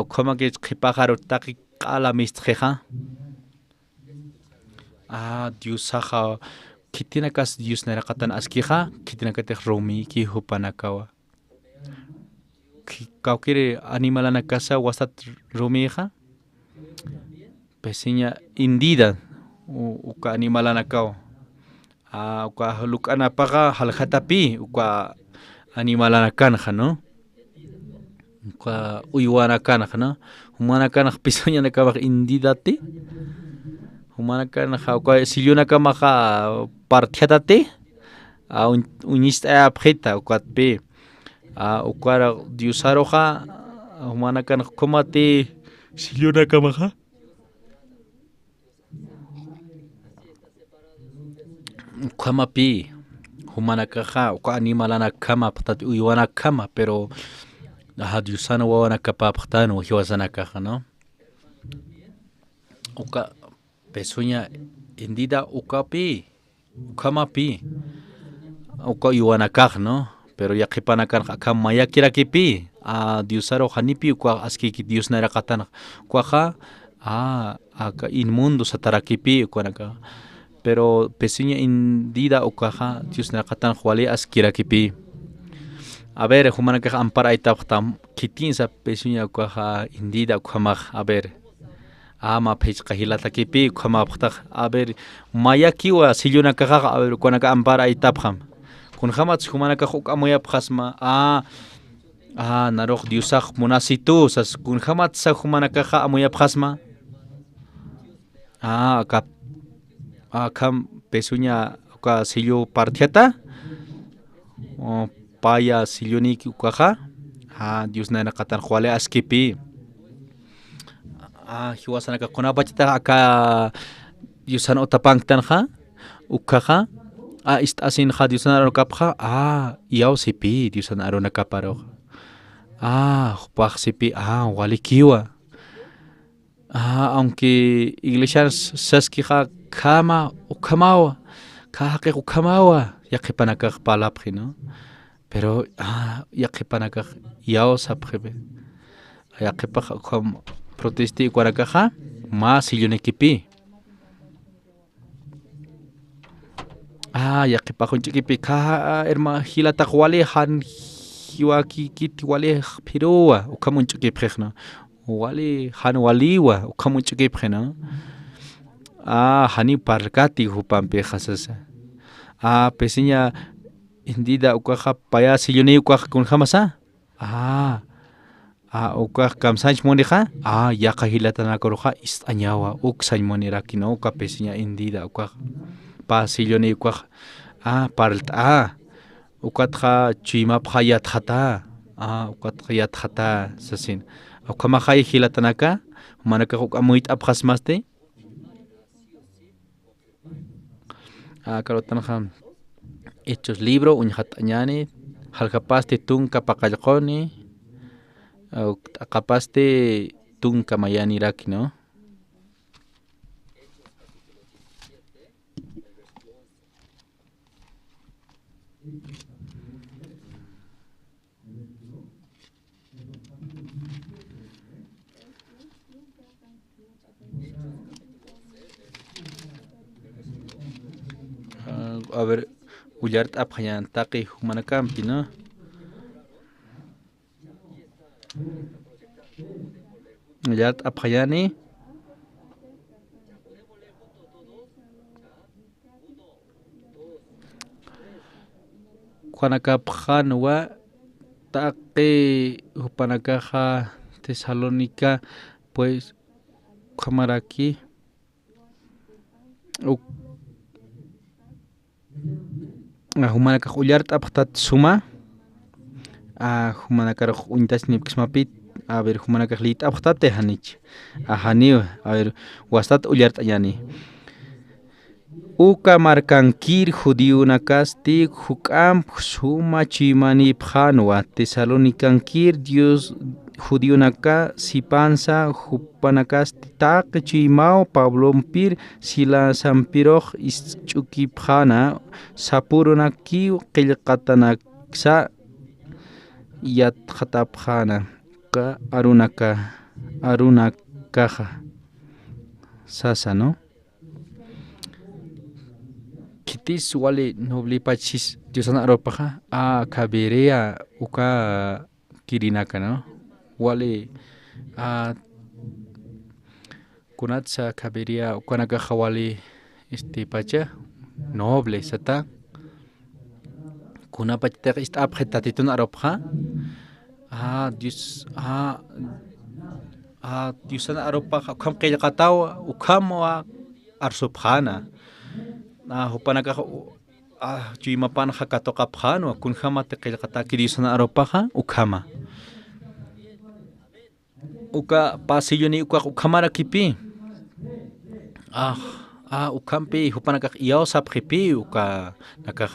ukhamaki qhipajarutaqi q'ala mistqeja diosaqa kitinakas dios nayraqatan askija kitinakatej rumiki hupanakawa kawkiri animalanakasa wasat rumija peseña indida uka animalanakawa uka luk'anapaqa haljatapi uka animalanakanja no uka uywanakanja no humanakan pisoña nakabak indidate humanakan hawka sillunaka maha partiatate uñista abjeta ukatpe ukara diusaroja humanakan komate sillunaka maha kamapi humanakaja uka animalana kama patat uywana kama pero diusano wawana kapaptano hiwasanakaja no uka pesuña indida ukapi kamapi uka uywanakaj no pero yaqipanakan kama yakirakipi diusaro hanipi uka askiki dios narakatan kuaja aka inmundo satarakipi ukwanaka pero pesuña indida ukaja dios narakatan huale askirakipi a ver humanaka ampara itaptam kitinsa pesuña ukaja indida ukamaj a ver ama pechqa hilatakipi ukamaptaj a ver mayakiwa sillunakaja a ver ukwanaka ampara itapjam kunjamat humanaka ukamoyapjasma naroj diosaj monasitu sas kunjamat sa humanakaja amoyapjasma kam pesuña uka sillu partiata paya silluniki ukaja dios narakatan huale askipi hiwasanaka kunapachita aka diosana utapangtanja ukaja istasin ja diosana arokapja yausipi diosana aronakaparoj hupajsipi walikiwa aunque iglesias saskija kama ukamawa kahaqi ukamawa yaqipanakaj palapji no pero yaqipanakaj yausapjebe yaqipaj ukam protesti ukwanakaja ma sillunikipi yaqipajunchikipi kaja herma hilataj wali han hiwaki kiti wali pirua ukamunchikipjej no wali han waliwa ukamunchikipje no hani parkati hupampi jasasa peseña indida ukaja paya silluni ukaja kunjamasa ukaj kamsanch monija yaqa hilatanakoroja istañawa uksañ moniraki no uka peseña indida ukaja pa silluni ukaja parlta ukatja chuimapja yatjata ukatja yatjata sasin ukamajay hilatanaka humanaka ukamuyt'apjasmaste karotanja hechos libro uñjatañani jalkapaste tunka paqallqoni aqapaste tunka mayaniraki no a ver ullart aphayan taqi humanakampi no ullart aphayani Juanakapjanwa taqi hupanakaja Tesalónica pues kamaraki humanakaj ullart apjtat suma humanakaj uñtas nipkismapit a ver humanakaj lit apjtate hanich hani a ver wastat ullart ayani uka markankir judíunakasti hukam suma chimani pjanwa Tesalónicankir Dios judíunaka sipansa hupanakasti taq chimao Pablompir sila sampiroj ischukipjana sapurunaki qillqatanaksa yatjatapjana ka arunakaja sasa no kitis wali noblipachis diosana aropaja kaberea uka kirinaka no wali kunatsa kaberea ukanakaja wali pacha noble sata kunapachita apjetatitun aropaja Dios Diusan aropa ukam qillqatawa ukamwa arsupjana hupanaka chuymapan hakatoqapjano kunjama qillqataki diusan aropaja ukama uka pasilloni ukamara kipi ukampi hupanaka iyausapqipi uka nakaj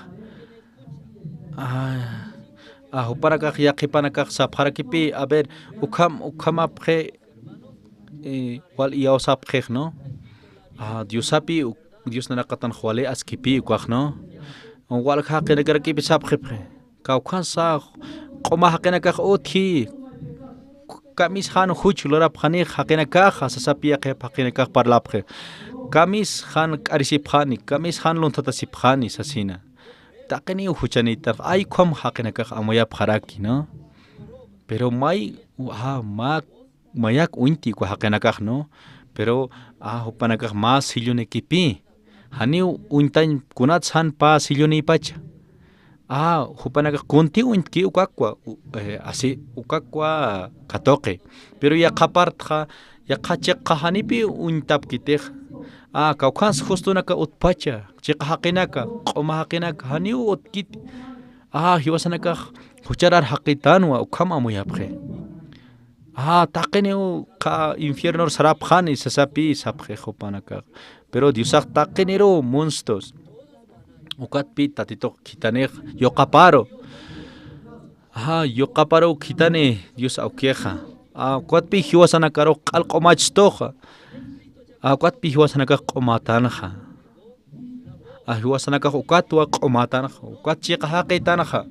hupanaka yaqipanaka sapjarakipi a ver ukamapje wal iyausapqej no Diosapi Dios nanaqatan juale askipi ukwaj no wal haqinakarakipi sapqipje kawkhansa q'uma haqinakaj uthi kamis han huch lorapjani haqinakaja sasapi haqinakaj parlapje kamis han k'arisipjani kamis han luntatasipjani sasina taqini huchanita ay khom haqinakaj amoya pjaraki no pero may mayak uinti kwa haqinakaj no pero hupanakaj mas sillonekipi haniu uintan kunat han pa silloni pacha hupanakaj kunti uintki ukakwa así ukakwa katoqe pero ya qapartja ya qachiqqa hanipi uintapkitej kawkhans justo naka utpacha chiqa haqinaka q'uma haqinaka haniu utkit hiwasanakaj hucharar haqitanwa ukama amuyapje taqineu ka infierno sarapjani sasapi sapje hupanakaj pero diosaq taqinero monstos ukatpi tatito kitanej yoqaparo yoqaparo kitane Dios awkeja ukatpi hiwasanakaro q'alq'umachtoja ukatpi hiwasanakaj q'umatanja hiwasanakaj ukatwa q'umatanja ukat chiqa haqitanja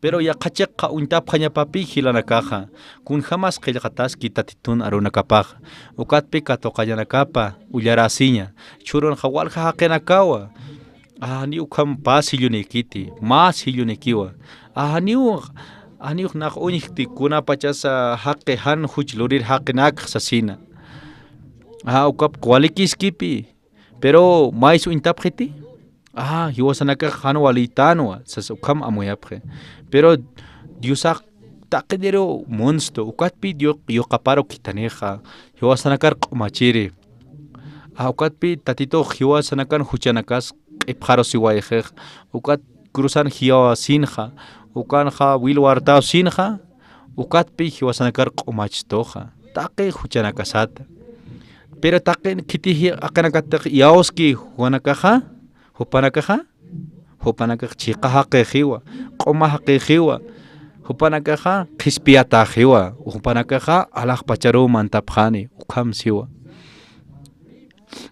pero ya qachiqqa uintapqa ñapapi hilanakaja kun jamas qillqatas kitatitun arunakapaj ukatpi katoqallanakapa ullarasiña churun hawalja haqinakawa ni ukam pasillunikiti mas sillunikiwa aniuq naq uñiqti kunapachasa haqi han huch lurir haqinaq sasina ukap kualikiskipi pero mais uintapqiti hiwasanakaj han walitanwa sas ukam amuyapje pero diosaq taqinero monsto ukatpi yoqaparo kitaneja hiwasanakar q'umachiri ukatpi tatito hiwasanakan huchanakas q'ipqaro siwayjej ukat cruzan hiwasinja ukanja wilwartaw sinja ukatpi hiwasanakar q'umachtoja taqi huchanakasata pero taqin kiti aqanakataq yawski huanakaja hupanakaj chiqa haqejiwa q'uma haqejiwa hupanakaja qispiatajiwa hupanakaja alaj pacharu mantapjani ukam siwa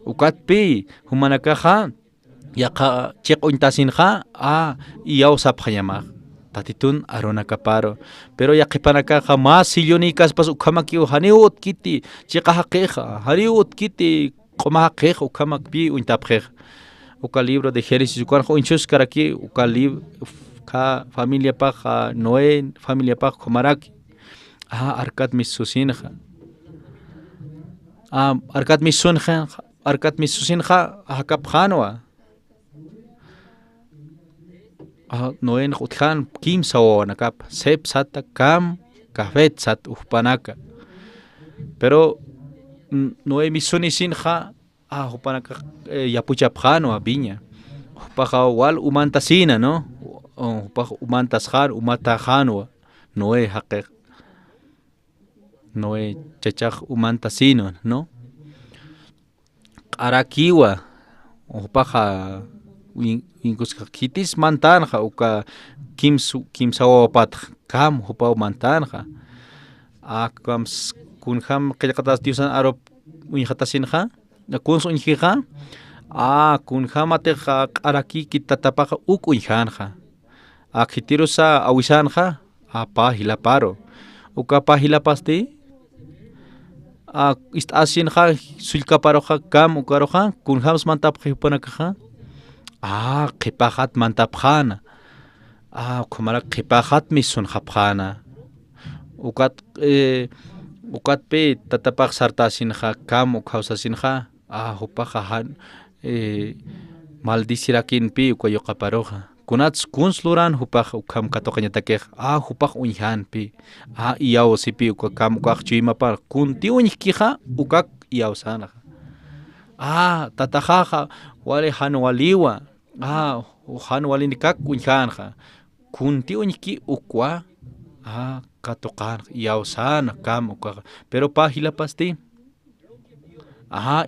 ukatpi humanakaja yaqa chiq'untasinja iyawsapjayamaj tatitun arunakaparo pero yaqipanakaja mas sillonikaspas ukamakiw haniu utkiti chiqa haqeja haniu utkiti q'uma haqeja ukamakpi uintapjeja uka libro de Génesis ukanjo inchuskaraki uka ka familia paja Noé familia paja komaraki arkat misusinja arkat misusinja hakapjanwa Noé utjan kimsa wanakap sep sata kam kafet sat upanaka pero Noé misunisinja hupanaka yapuchapjano viña hupaja wal umantasina no hupaja umantasjar umatajano Noé haqej Noé chachaj umantasino no q'arakiwa hupaja inkuskitis mantanja uka kimsawapat kam hupa mantanja kam kunjam qillqatas diusan arop uñjatasinja kunso uñjija kunjamateja q'araki kitatapaja uñjanja jitirusa awisanja pajilaparo uka pajilapasti ist'asinja sullkaparoja kam ukaroja kunjams mantapja hupanakaja qhipajat mantapjana qhumara qhipajat misunjapjana ukatpi tatapaj sartasinja kam ukawsasinja hupaja maldicirakinpi uka yoqaparoja kunats kunsluran hupaj ukam katoqañatakej hupaj uñhanpi iyaw sipi ukam ukaj chuimapar kunti uñkija ukak iyaw sana tatajaja wale hanwaliwa hanwalinikak uñhanja kunti uñki ukwa katoqan iyaw sana kam ukaj pero pajilapasti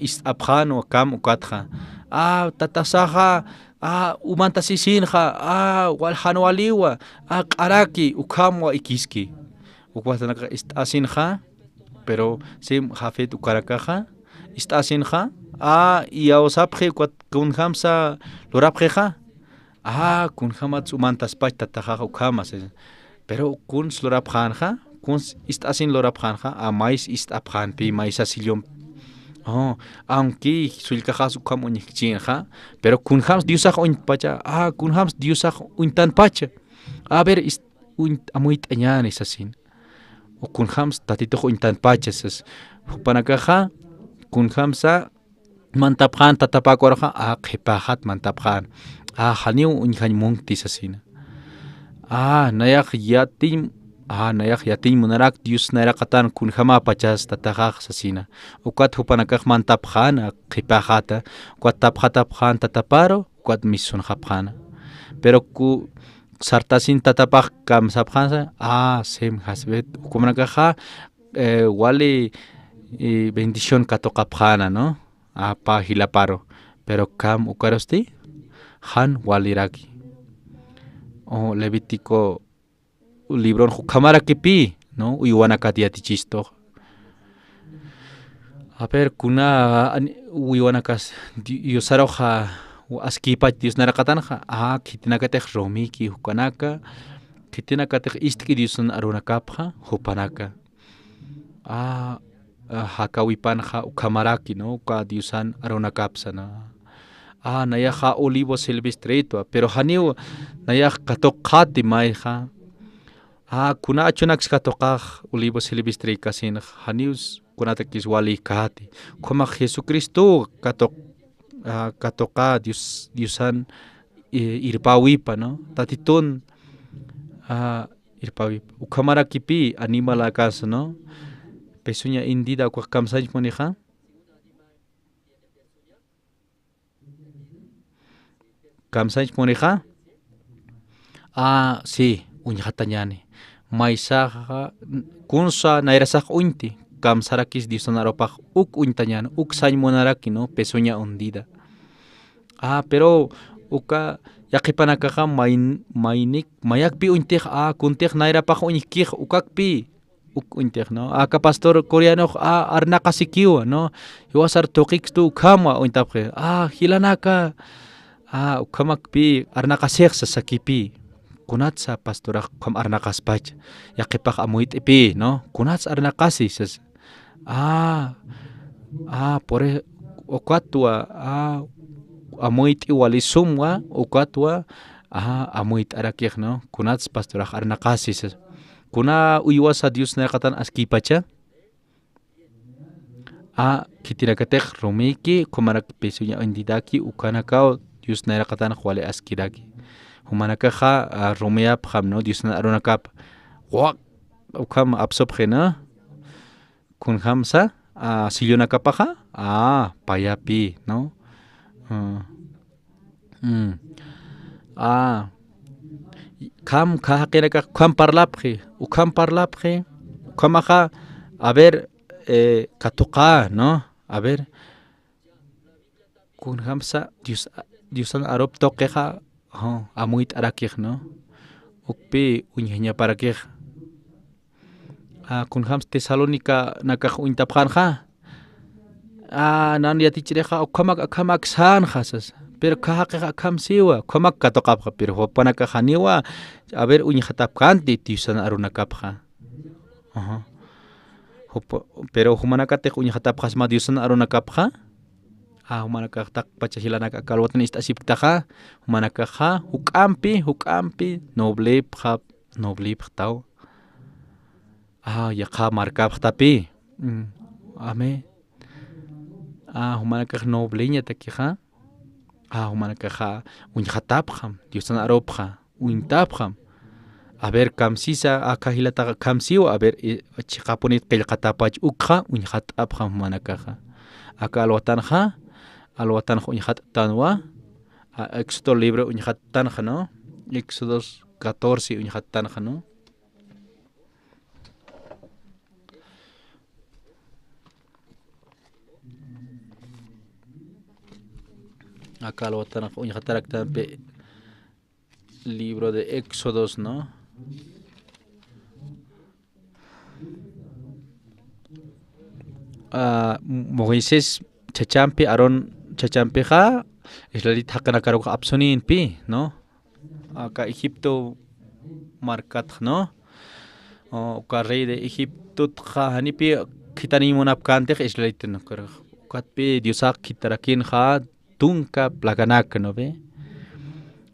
is abjan o kam ukatja tatasaja umanta sisinja wal hanwaliwa q'araki ukhamwa ikiski ukwatanaka istasinja pero sim jafet ukarakaja istasinja iawsapje kunjamsa lorapjeja kunjamatz umantaspach tatajaja ukhamas pero kuns lorapjanja kuns istasin lorapjanja mais istapjanpi mais asillon aunque sulcajas ukam uñikchinja pero kunjams diusaj uñpacha kunjams diusaj uñtanpacha ver amuit añan isasin o kunjams tatito uñtanpacha esas panakaja kunjamsa mantapjan tatapakorja qhipajat mantapjan haniu uñjan muntis asina nayak yatim nayak yatin munarak Dios narakatan kunjama pachas tatajaj sasina ukat hupanakaj mantapjan qhipajata ukat tapjatapjan tataparo ukat misunjapjana pero ku sartasin tatapaj kamsapjansa sem hasbet ukumnakaja wale bendición katoqapjana no pa hilaparo pero kam ukarosti han waliraki Levítico libro hukamara kipi no uyuanakatiatichisto ver kuna uyuanakas yusaroja askipa Dios narakatanja kitinakatej romiki hukanaka kitinakatej istki Diosun arunakapja hupanaka hakawipanja ukamaraki no ka Diosan arunakapsana nayaja olivo silvestreto pero haniu nayaj katoqati maija kuna achunax katoqaj olivo silvestre kasin hanius kunatakis wali kati como Jesucristo katoqa Diosan irpawipa no tatitun irpawipa ukamarakipi animal akas no pesuña indida kwa kamsaj monija kamsaj monija sí uñjatañani maisaja kunsa nairasaj uñti kamsarakis disonaropaj uñtañana sañ monaraki no pesuña hundida pero uka yaqipanakaja mainik mayakpi uñtej kuntej nairapaj uñkij ukakpi uñtej no pastor coreano arnaqasikiwa no iwasar toqikstu ukhamwa uñtapje hilanaka ukamakpi arnaqasej sasakipi kunatsa pastoraj kam arnaqaspach yaqipaj amuitipi no kunats arnaqasis por okatwa amuiti walisumwa okatwa amuit arakej no kunats pastoraj arnaqasis kuna uywasa Dios naqatan askipacha kitirakatej romiki kumarak pesuña indidaki ukanakao Dios naqatan wale askiraki humanakaja romeap ham no Dios arunakap ukam absobjena kunhamsa sillonakapaja payapi no kam kahakinaka kam parlapje ukamaja katoqa no kunhamsa Diosan arop toqeja amuit arakej no ukpi uñeña parakej kunjams Tesalónica nakaj uñtapjanja nan yatichireja ukamak sanjas pero kahakeja kamsiwa ukamak katoqapja pero hopanakajaniwa uñjatapkanti Diosan arunakapja pero humanakatej uñjatapjas ma Diosan arunakapja humanakajtak pachahilanaka kalwatan istasiptaja humanakaja hukampi noblipjtaw yaqa markapjtapi humanakaj nobleña takija humanakaja uñjatapjam Diosan aropja uintapjam a ver kamsisa akahilata kamsiu a ver chiqapunit qillqatapach ukja uñjatapjam humanakaja aka alwatanja uñjattanwa Éxodo libro uñjattanja, ¿no? Éxodos 14 uñjattanja, ¿no? Acá lo están libro de Éxodos, ¿no? Moisés chachampi Aarón chachampija Israelita hakana karok apsonin pi, ¿no? Acá Egipto markat, ¿no? Acá rey de Egipto hani pi kitani monapkante Israelita no karok. Katpi Diosak kitarakin ha tunka plaganak, ¿no ve?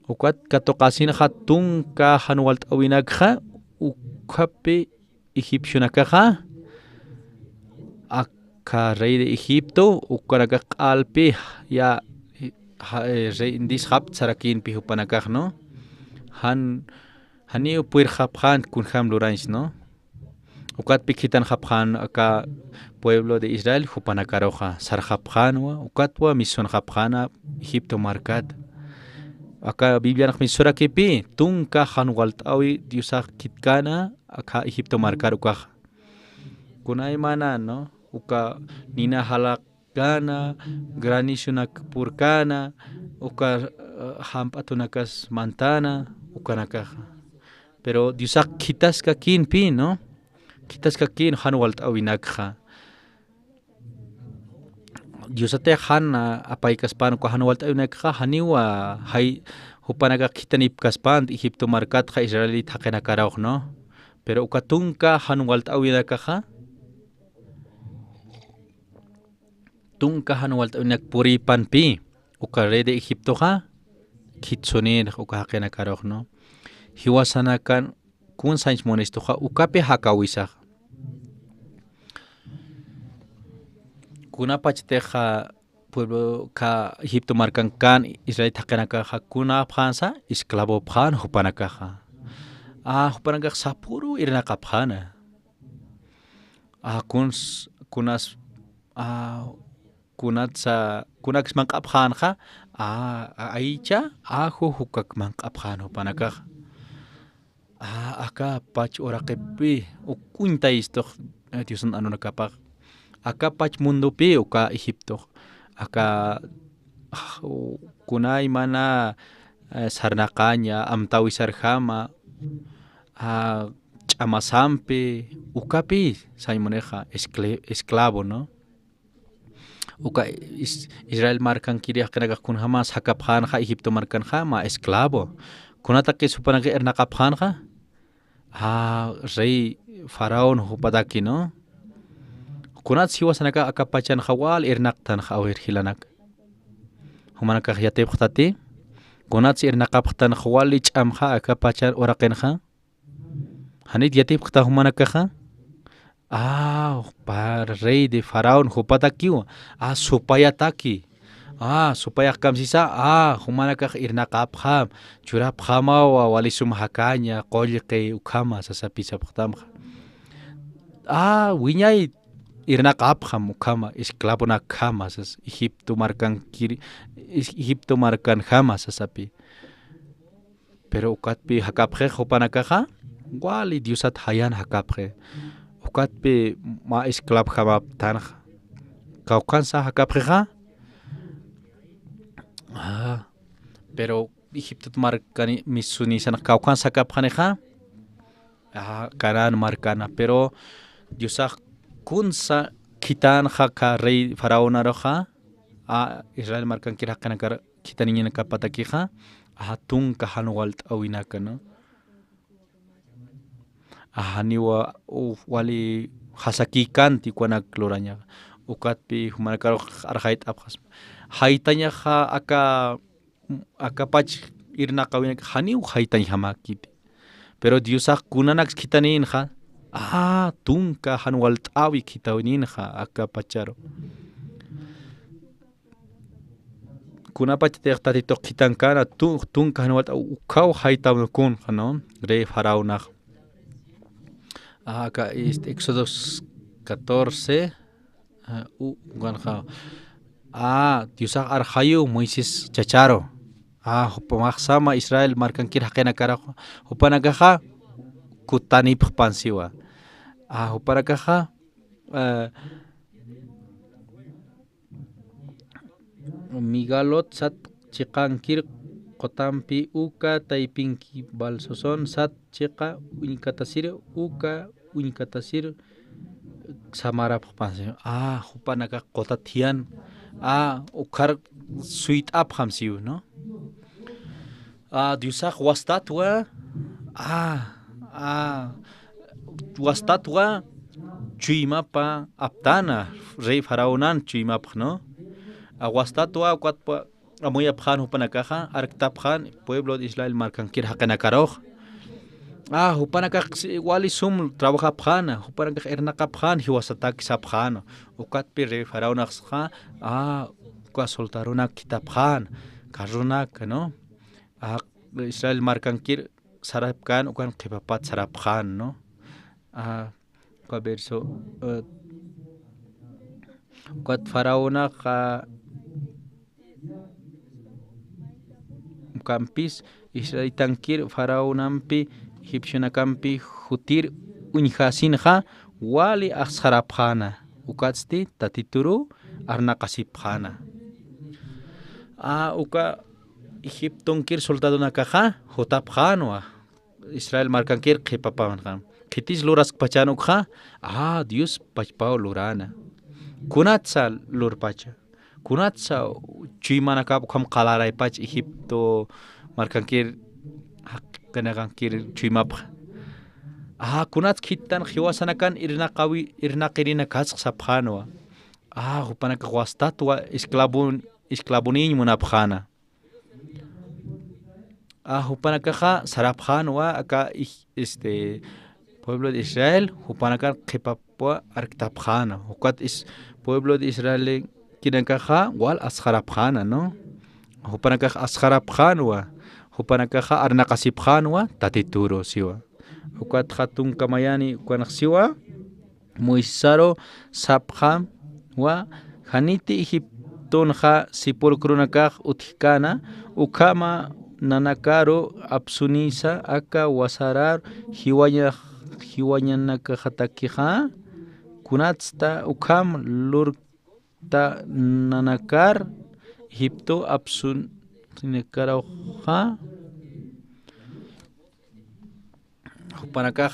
Ukat katokasin ha tunka hanualt awinak ha ukapi Egipcionakaja acá rey de Egipto ukaraka alpi ya rey indis hap sarakin pihupanakaj, ¿no? Hani puir haphan kunham lurans, ¿no? Ukat pikitan haphan acá pueblo de Israel hupanakaroja sarhaphanwa ukatwa mison haphana Egipto markat. Acá Biblia nak misura kipi tunka hanwaltawi diusak kitkana acá Egipto markar ukaj. Kunay mana, ¿no? Uka nina halakana granizo purkana uka hampatunakas mantana ukanakaja. Pero diusak kitas kakin pi, ¿no? Kitas kakin hanwaltawi nakja. Diosate hana apay kaspan ko hanwalt ay nakha haniwa hay hupanaga kitanip kaspan Egipto markat kha Israelit hakena karaw, no? Pero ukatunka hanwalt ay nakha tunka hanwalt ay nakpuri panpi ukare de Egipto kha kitsonin uka hakena karaw, no? Hiwasanakan kun sains monesto kha ukape hakawisa kuna pachteja pueblo ka Egipto markan kan Israel takenaka kuna phansa esclavo phan hupanaka hupanaka sapuru irna kaphana kunas kunax man kaphan kha aicha hukak man kaphan hupanaka aka pach orakepi ukunta isto Diosan ano nakapag acá pach mundo pi uka Egipto acá kunay mana sarnaqaña amtawi sarjama chamasampi ukapi saymoneja esclavo, no? Uka Israel markan kiriak kanaga kun hamas hakaphanja Egipto markan jama esclavo kunata que supanage ernaqaphanja rey faraón hupadaki, no? Kunat siwasanaka akapachan khawal irnaqtan khawir hilanak humanaka yateb khtati kunat irnaqaptan khawal lichamha akapachan oraqenha hanit yateb khta humanaka kha par rey de faraón hupatakiwa supayataki supayak kamsisa humanaka irnaqapha churap khama wa walisum hakanya qolqe ukama sasapisa khtamha wiñay irnaqapjam ukama esclavo nakama sas Egipto markan jama sasapi pero ukatpi hakapje hupanakaja wali diosat hayan hakapje ukatpi ma esclavo jama tanja kaukansa hakapjeja pero Egipto markan misuni sana kaukansa hakapjaneja karan markana pero diosak kunsa kitan haka rey faraón aroja Israel markan kirakana kitaniña kapatakiha tunka hanwalt awinaka, no? Haniwa wali hasakikanti kuanak loranya ukatpi humanakaro arhait abhas haitanya aka pach irnaka winak haniw haitanya hamakiti pero diosak kunanak kitanin ha tunka hanwaltawi kitawninja aka pacharo kunapa tatito kitankana tun kanwat ukau haitam kun no rey faraona acá Éxodos 14 ganja Dios arhayu Moisés chacharo Hupamasama Israel marcan kir hakena carajo hupanagaja kutani pansiwa huparagaja migalot sat chikankir kotampi uka taipinki balsoson sat chika unikatasir uka unikatasir samara pansiwa hupanaga kotatian ukar sweet up hamsiu no diusak wastatwa wastatwa chuimapa aptana rey faraonan chuimap no wastatwa kwatpa amoy apjan hupanakaja arktapjan pueblo de Israel marcankir hakanakaroh hupanakak wali sum trabaja pjana hupanakak ernakapjan hiwasatak sapjan ukatpi rey faraonaksja kwa soltaruna kitapjan karunak no Israel marcankir sarapkan ukan kepapat sarapkan no kwa verso kwat faraona ka kampis Israel tankir faraonampi hipshunakampi hutir unjasinja wali sarapjana ukatsti tatituru arnakasipjana uka Egiptonkir soldado nakaja hotapjanwa Israel marcankir kepapaman kitis luras pachanukja Dios pachpao lurana kunatsa lurpacha kunatsa chuimanakap kam qalaray pach Egipto marcankir hakanagankir chuimapja kunats kitan hiwasanakan irnaqirina kasq sapjanwa hupanaka wastatwa esclavunin munapjana hupanakaja sarapjanwa acá pueblo de Israel hupanaka qipapwa arktapjana hukat pueblo de Israel kinankaja wal asjarapjana no hupanaka asjarapjanwa hupanakaja arnaqasipjanwa tatituro siwa hukat hatun kamayani kuanaqsiwa Moisaro sapjam wa haniti Egiptonja sipulkrunakaj utkana ukama nanakaro apsunisa aka wasarar hiwañanakajatakija kunatsta ukam lurta nanakar Egipto apsunikaroja hupanakaj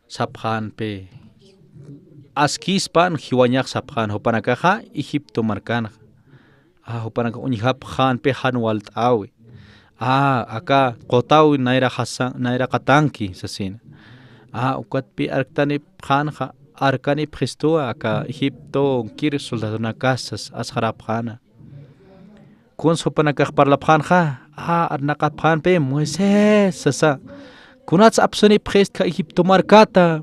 sapjanpe askispan hiwañaj sapjan hupanakaja Egipto markana hupanaka unjapjan pe hanwalt awi acá qotawi naira katanki sasina ukatpi arktani pjanja arkani pjistua acá Egipto kir soldaduna casas asjarapjana kuns hupanaka parlapjanja arnaqapjan pe Moisés sasa kunats apsuni pjistka Egipto markata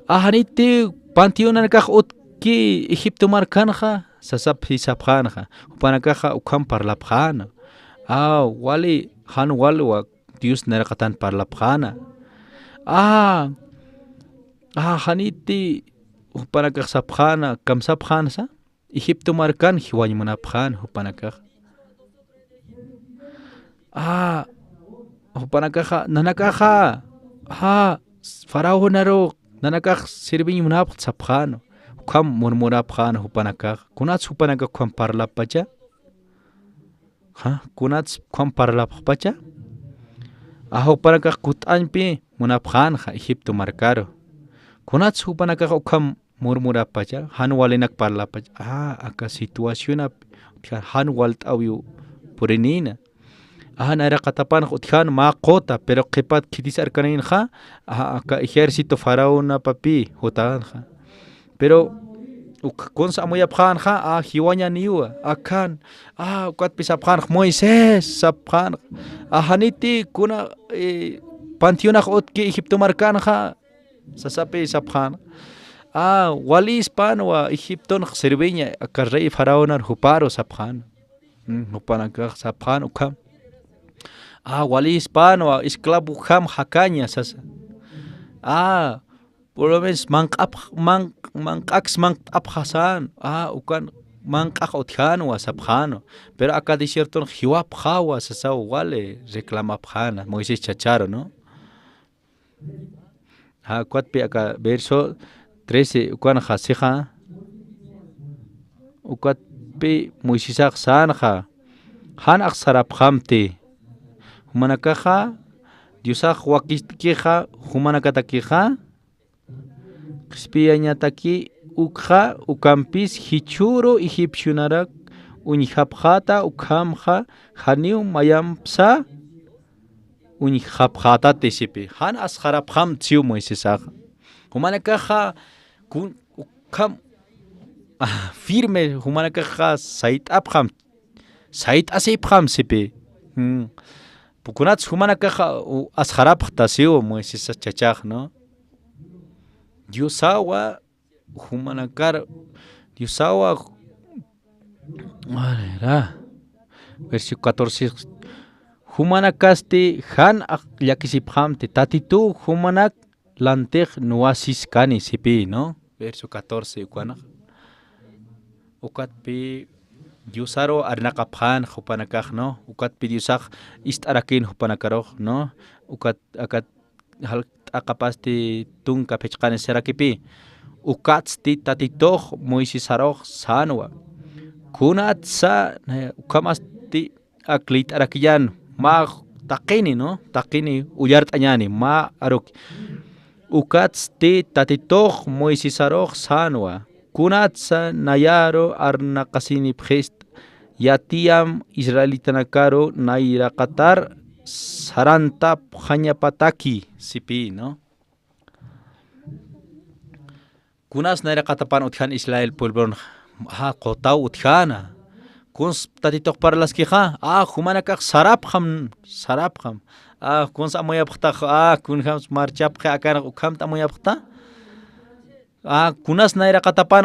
haniti pantionanakaj utki Egipto markanja sasap hisapjanja hupanakaja ukam parlapjana wali han walwa Dios narakatan parlapjana haniti hupanakaj sapjana kam sapjana sa Egipto markan hiwañmunapjana hupanakaj hupanakaja nanakaja faraonaro nanakaj sirviñmunapj sapjano kam murmurapjana hupanakaj kunats hupanakaj kam parlapacha kunats kam parlapacha hupanakaj kut'anpi munapjanja Egipto markaro kunats hupanakaj kam murmurapacha han walinak parlapacha aka situación han walt'awiu purinina naira qatapan utjan maqota pero qipat kitis arkaninja aka ejército faraona papi hutanja pero konsa amoyapjanja hiwaña niwa akan ukat pisapjanja Moisés sapjanja haniti kuna pantionaj utki Egipto markanja sasapi sapjanja wali hispanwa Egipton serveña aka rey faraona huparo sapjanja Hupanakaj saphan ukam. Wali hispano, esclavo ham hakaña sasa. Por lo menos manqax hasan. Ukan manqaj otjano sapjano. Pero acá de cierto hiwap jawa sasa wale reclama pjana. Moisés Chacharo, ¿no? Cuatpe acá verso 13 ukan jaseja. Ukwatpe Moisés sanja. Han aksarapjamte. Humanakaja, Diosaj wakistkeja, humanakatakeja, Spiañataki, ukja, ukampis, hichuro, egipcionarak, unijapjata, ukamja, haniu mayampsa, unijapjata tesipe. Han asjarapjam tsiu Moisésaj. Humanakaja, ukam, firme, humanakaja, sait apjam, sait asepjam sipe. Pukunat humanakaja asjarapjta siu Moisés Chachaj, ¿no? Diosawa humanakar Diosawa versículo 14 humanakaste han yakisiphamte tatitu humanak lantej nuasis kani sipi, ¿no? Verso 14 ukana ukatpi Diosaro arnakaphan hupanakaj, ¿no? Ukatpi Diosaj istarakin hupanakaroh, ¿no? Ukat akat hal akapaste tunka pechkane serakipi ukatsti tatitoh Moisésaroj sanwa kunat sa ukamasti aklit arakiyan ma takini, ¿no? Takini uyart añani ma arok ukatsti tatitoh Moisésaroj sanwa kunat sa nayaro arnakasini pgest yatiam israelitanakaro nairakatar saranta pjañapataki sipi, ¿no? Kunas naira katapan utjan Israel pueblo kotau utjana. Kuns tatitok para las queja. Humanakak sarapjam. Kuns amoyapta. Kunham marchapja akan ukam tamoyapta. Kunas naira katapan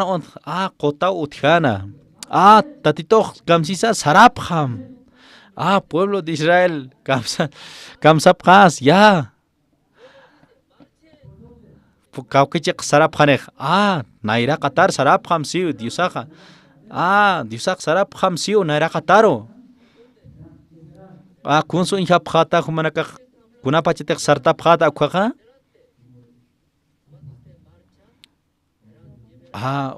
kotau utjana. Tatitok gamsisa sarapjam. Pueblo de Israel, kamsapjas, ya. Kaukichek sarapjanej. Naira Qatar sarapjam siu, Diosaja. Diosaj sarapjam siu, naira Qataro. Kunsu injapjata, humanakaj, kunapachetek sartapjata, ukwaja.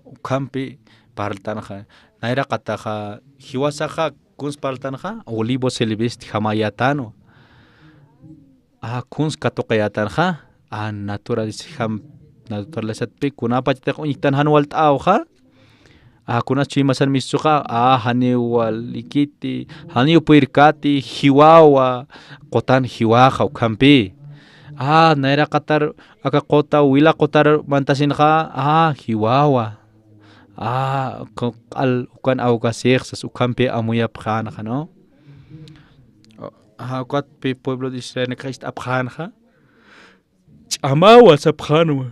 Ukampi, partanja. Naira Qataja, hiwasaja. Kuns paltanja olivo silvestre jamayatano kuns katokayatanja naturalizat pe kunapachta unitan hanwalt auja kunas chimasan misuja haniwalikiti haniupirkati hiwawa qotan hiwaja ukampi naira qatar aka qota wila qotar mantasinja hiwawa ukan augasexas ukampe amuyapjanja, ¿no? Cuatpe pueblo de Israel nekajist apjanja. Chamawas apjanwa.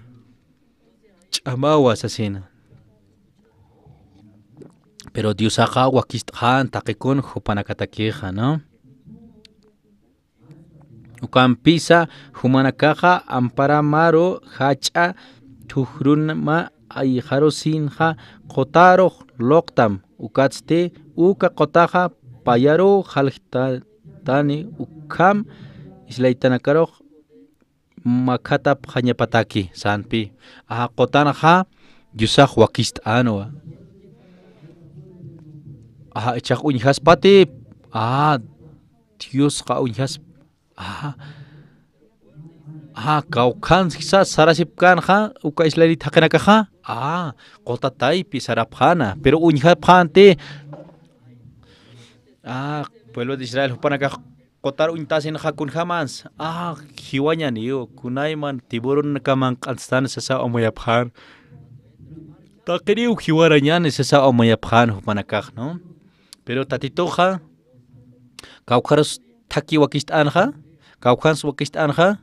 Chamawas asina. Pero Diosaja wakistjan takikun hupanakatakeja, ¿no? Ukampisa humanakaja amparamaro hacha tujrunma ayjaro sinja kotaro loktam ukatste uka kotaja payaro haltani ukam islaitanakaro makata pjañapataki sanpi kotanaja Diosaj wakist anwa echak unjas pati Dios ka unjas kaukan sisa sarasipkan uka islailit hakanakaja kotatay pisarapjana pero unjapjante pueblo de Israel hupanaka kotar untasin hakun jamás hiwaña niyo kunayman tiburon kaman kanstan sasa omoyapjan takiriu hiwarañan sasa omoyapjan hupanakaj, ¿no? Pero tatitoja kaukaros taki wakist anja kaukans wakist anja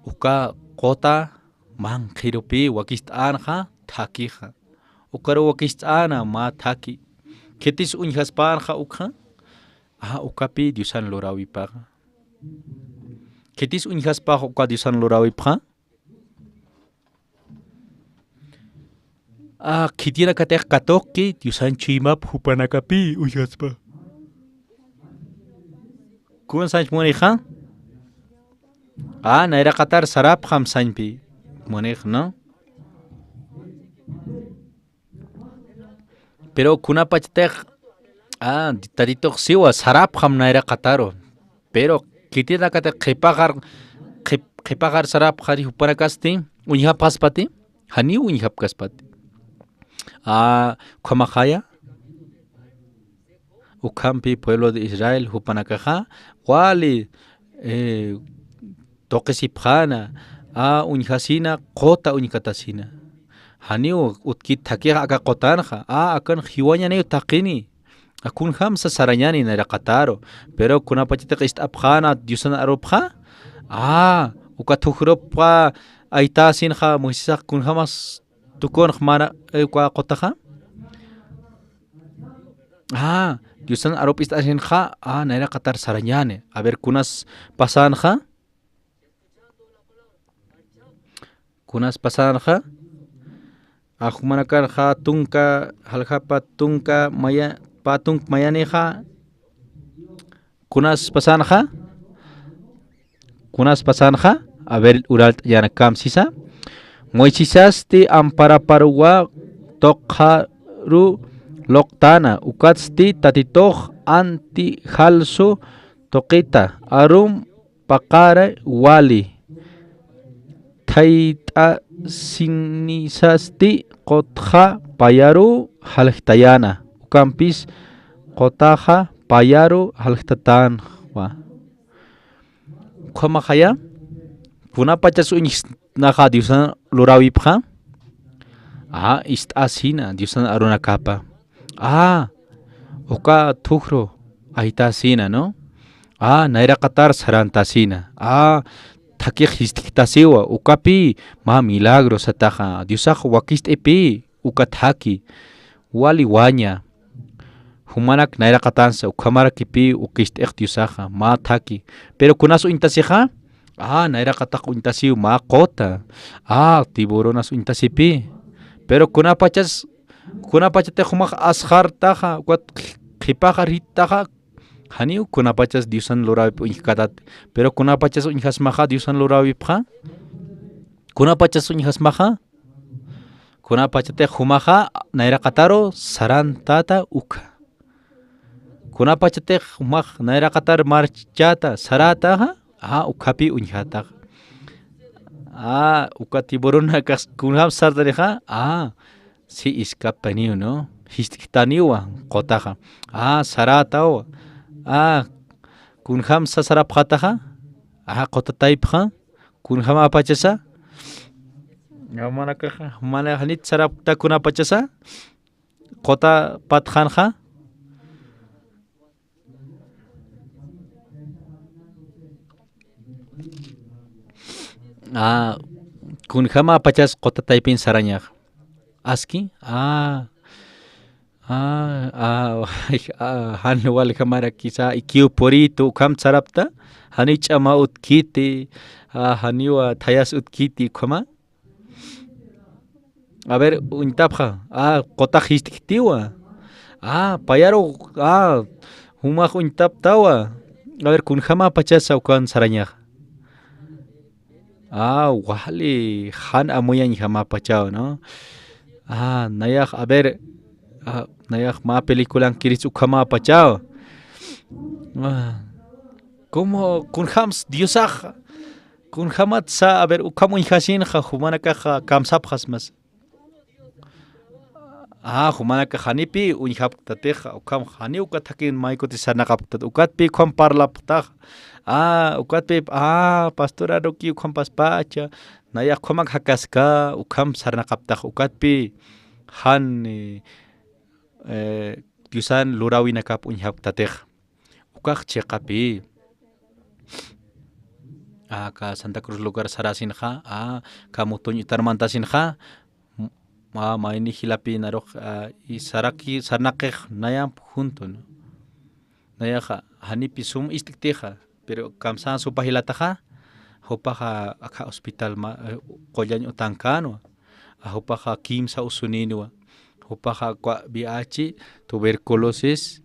uka kota man khirupi wakist anja takija ukaro wakist ana ma taki Ketis unhaspaja ukha. Ukapi Diosan lorawi paga. Ketis unhaspaja uka Diosan lorawi paga. Kitira katek katoki Diosan chimap hupanakapi unhaspa. Kuan sanj monija. Naira katar sarap ham sanjpi monij, ¿no? Pero kunapachtek tadito siwa sarap ham naira kataro. Pero kitira katek kepagar sarap hari hupanakasti unhap kaspati hani unhap kaspati. Kumakaya Ukampi pueblo de Israel hupanakaja wali toquesipjana unhasina kota unikatasina haniu utkit takia aka kotanja akan hiwaña neu takini akun hamsa sarañani nera kataro pero kunapachita qistapjana Diosan aropja ukatuhropa aitasinja muisaq kun hamas tukon khmara kwa kotaja Diosan arop istasinja nera katar sarañane a ver kunas pasanja Ajumanakanja tunka haljapa tunka maya patung mayaneja kunas pasanja a ver uralt yanakam sisa moichisasti amparaparwa tokharu loktana ukatsti tatitoh anti halso tokita arum pakara wali Taita sinisasti kotja payaru halhtayana ukampis kotaja payaru halhtatan kumakaya kunapachas naja Diosan lorawipja istasina Diosan arunakapa uka tujro aitasina no naira katar sarantasina Takik histiktasiwa ukapi milagro sataja Diosaj wakist epi ukathaki wali waña humanak naira katansa ukamara kipi ukist Diosaja thaki pero kunas uintasija naira katak uintasiu kota tiburonas uintasipi pero kunapachate humak ashartaja wat khipajaritaja Haniu kunapachas Diosan lorawi unhikatat pero kunapachas unhasmaja Diosan lorawi pja kunapachas unhasmaja kunapachate humaja naira kataro sarantata uka kunapachate humaj naira katar marchata sarataja ukapi unhata uka tiburona kunham sartareja si iskapaniu no histiktaniwa kotaja saratawa kunham sasarapjataja kotataypja kunham apachasa yamanakaja manajanit sarapta kunapachasa kota patjanja kunham apachas kotataypin sarañaj aski han wal kamara kisa ikiu porito kam sarapta hani chama utkiti haniwa thayas utkiti koma a ver untapja kota histiktiwa payaro huma untaptawa a ver kunjama pachasa ukan sarañaj wali han amoyan jama pachao no nayaj a ver nayaj ma película kiris ukama pachao como kunjams Diosaj kunjamat sa a ver ukamo inhasin humanaka kamsapjas mas humanaka hanipi unhaptateja ukam hani ukatakin maiko tisanaqaptat ukatpi kwan parlaptaj ukatpi pastora roki ukam paspacha nayaj kwamak hakaska ukam sarnaqaptaj ukatpi han Diosan lurawinakap unhaptatej ukaj cheqapi ka Santa Cruz lugar sarasinja ka mutuñ itarmantasinja maini hilapi narok y saraki sarnakej nayam junto, ¿no? Nayaja hanipi sum istikteja, pero kamsan supahilataja, hopaja acá hospital koyaño tankano, hopaja kimsa usuninua, hopaja kwa VIH, tuberculosis,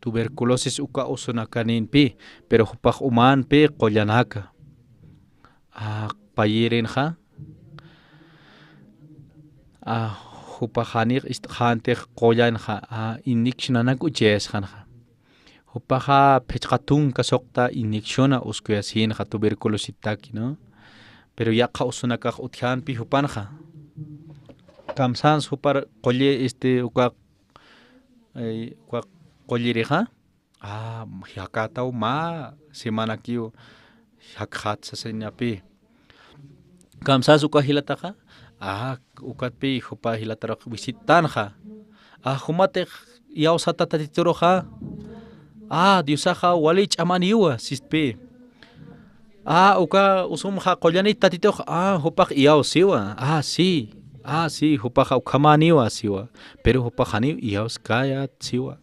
tuberculosis uka usunakanin pi, pero hopaj uman pi koyanaka. Payirin ha hupahanik isthantek koyan ha inikshnanak uches han ha hupaha pechkatun kasokta inikshona uskuyasin ha tuberculositaki, no, pero ya kausunaka uthan pi hupanha kamsan super kolye uka kolliriha hakatau ma semana kiu hakhat sa senyapi kamsa suka hilataka ukat pi hupa hilatara visitan ha humate yaw sa tatatituro ha diusaha walich amaniwa sispe uka usum ha kolyanit tatito hupak yaw siwa si hupak ukamaniwa siwa pero hupakani yaw skaya siwa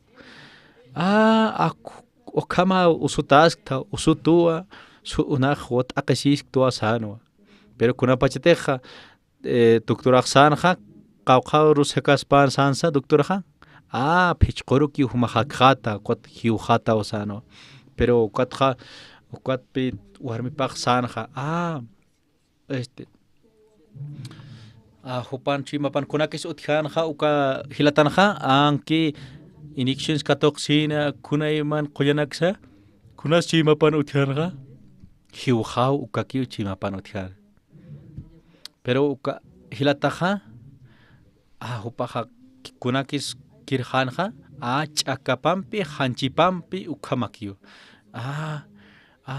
ukama usutas ta usutua su una hot akasis tua sanwa pero kuna pacheteja doctora sanja qawqa rusekas pan sansa doctora pichqoro ki humaha khata qot hiu khata osano pero qatqa ukat pi warmi paq sanja hupan chimapan kunakis uthanja uka hilatanja anki injections katoxina kunayman qoyanaksa kunas chimapan uthanja hiu khau ukaki chimapan uthanja pero uka hilataja hupaja kunakis kirjanja ch'akapampi hanchipampi ukamakio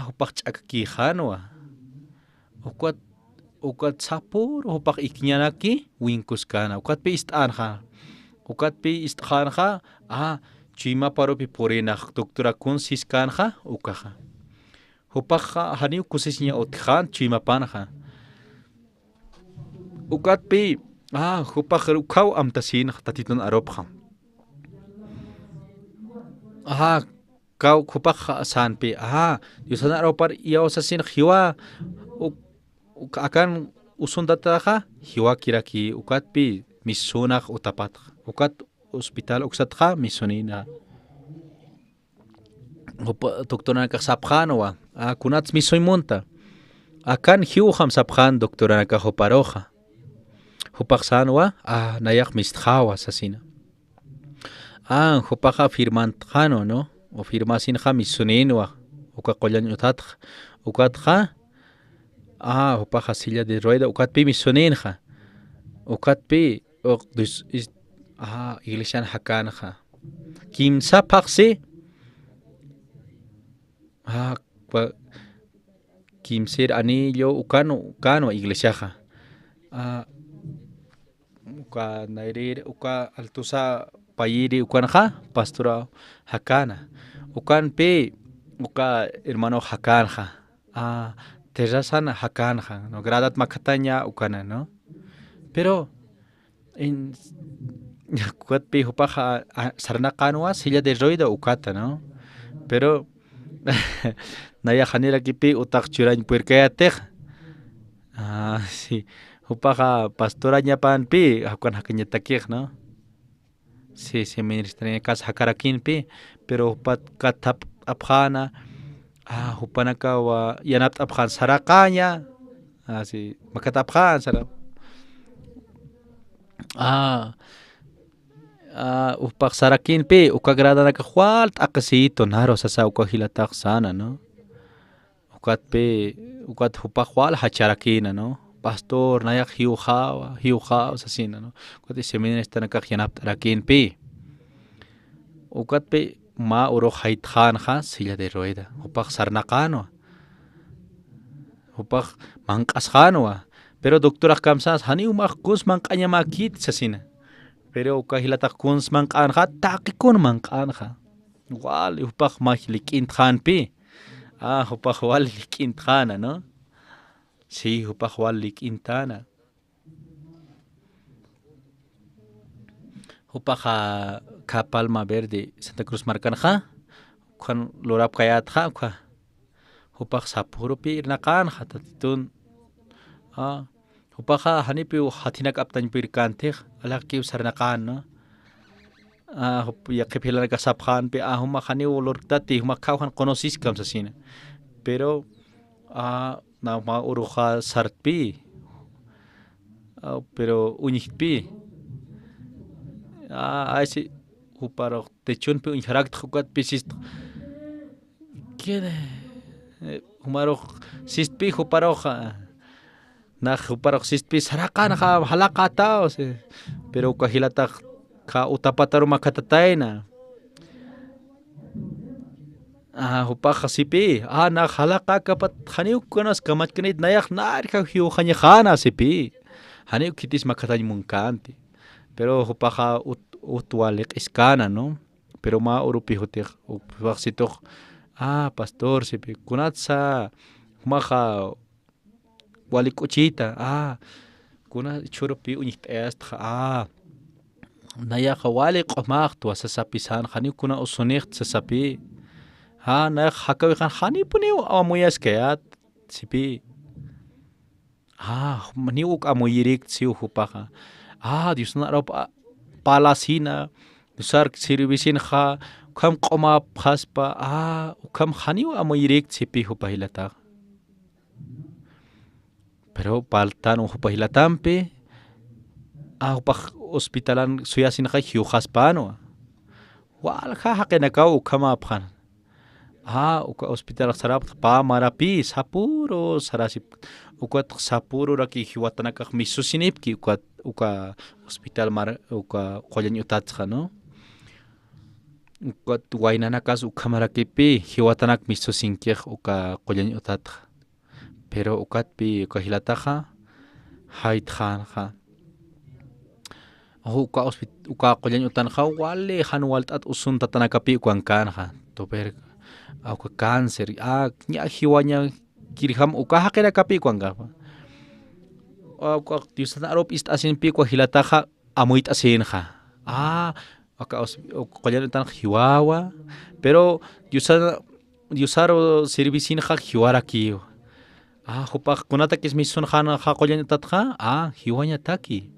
hupaj ch'akakijanwa ukat sapur hupaj ikñanaki winkuskana ukatpi ist'anja chimaparopi porinaj doctora kun siskanja ukaja hupaja haniu kusisña utjan chimapanja ukatpi hupaj ukaw amtasin tatiton aropja kaw hupaj sanpi yusan aropar yawasasin hiwa akan usundataja hiwa kiraki ukatpi misunaj utapat ukat hospital uksatja misunina doctora kasapjanwa kunats misuimunta akan hiuham sapjan doctora kahoparoja hupaksanwa nayak mistjawa sasina hupaja firmantjano, no, o firmasinja misuninwa uka qoyan utatja ukatja hupaja silla de rueda ukatpi misuninja ukatpi iglesian hakanja kimsa paqsi kimsir anillo ukano iglesiaja uka nairir uka altusa payiri ukanja pastora hakana ukanpi uka hermano hakanja terrasana hakanja no gradat makataña ukana, no, pero en kuatpi hupaja sarnakanwa silla de rueda ukata, no, pero naya janira kipi utak churañ puerkayatej sí hupaja pastora ñapanpi hakuan hakañatakej, no, sí ministra kas hakarakinpi pero hupat katap apjana hupanaka wa yanap apjan sarakaña sí makatapjan sara upak sarakinpi ukagradanaka hualt akasito naro sasa ukahilatak sana, no, ukat hupak hual hacharakina, no, pastor nayak hiujawa sasina, no, ukat seministra nakak yanap tarakinpi ukatpi ma uro haitjanja silla de rueda upak sarnakano upak mankasjanwa pero doctora kamsas hani umak kus mankañamakit sasina pero ukahilatak kuns mankanja takikun mankanja wal upak mahlik intjanpi Hupaj wali lik'intana, ¿no? Sí, hupaj wali lik'intana. Hupaja ka Palma Verde Santa Cruz Marcanja kwan lorap kayat kwa hupaj sapuro pi irnakan hatatun hupaja hanipi hatinak aptan pirkantig alaki sarnakan no ya kepilan ka saphan pe huma hani olortati huma kauhan konosis kam sasina pero na ma uruja sartpi pero uñikpi ese uparo techun pe unharak tjukat pisis quiere humaro sispi uparo na uparo sispi sarakan ha halakata pero kahilata ka utapataro makatataina hupaja sipi na halaka kapat haniu konas kamat kanit nayak nar ka hiu khanyana sipi haniu kitis makatay munkanti pero hupaja utualik iskana, ¿no? Pero ma urupi hutik upaxitok pastor sipi kunatsa humaja walikuchita kuna churupi uñitest naya wali qomaq tu sasapisan hani kuna usuniq sasapi na hakawi kan hani puni amuyas kayat sipi maniuk amuyirik siu hupaja Dios na ropa palasina usar servisin kam qoma phaspa kam haniu amoyirek sipi hupahilata pero paltan hupahilatampe upah hospitalan suyasin hiu haspano wal hakenakau kama phan uka hospital sarap pa marapi sapuro sarasip ukat sapuro raki hiwatanakak misusinipki uka hospital uka qoyan utatja, no? Ukat wainanakas ukamarakipi hiwatanak misusinkej uka qoyan utatja. Pero ukatpi ukahilataja haitjanja. Uka qoyan utanja wale hanwaltat usun tatanakapi ukankanja. Toper uka cáncer nya hiwaña kirham uka hakenakapi ukankanja. Dios na arop istasin pi kwa hilataja amuit asinja qoyan tan hiwawa pero diosaro servisinja hiwaraki hupaj kunata kismisun jana qoyan tatja hiwaña taki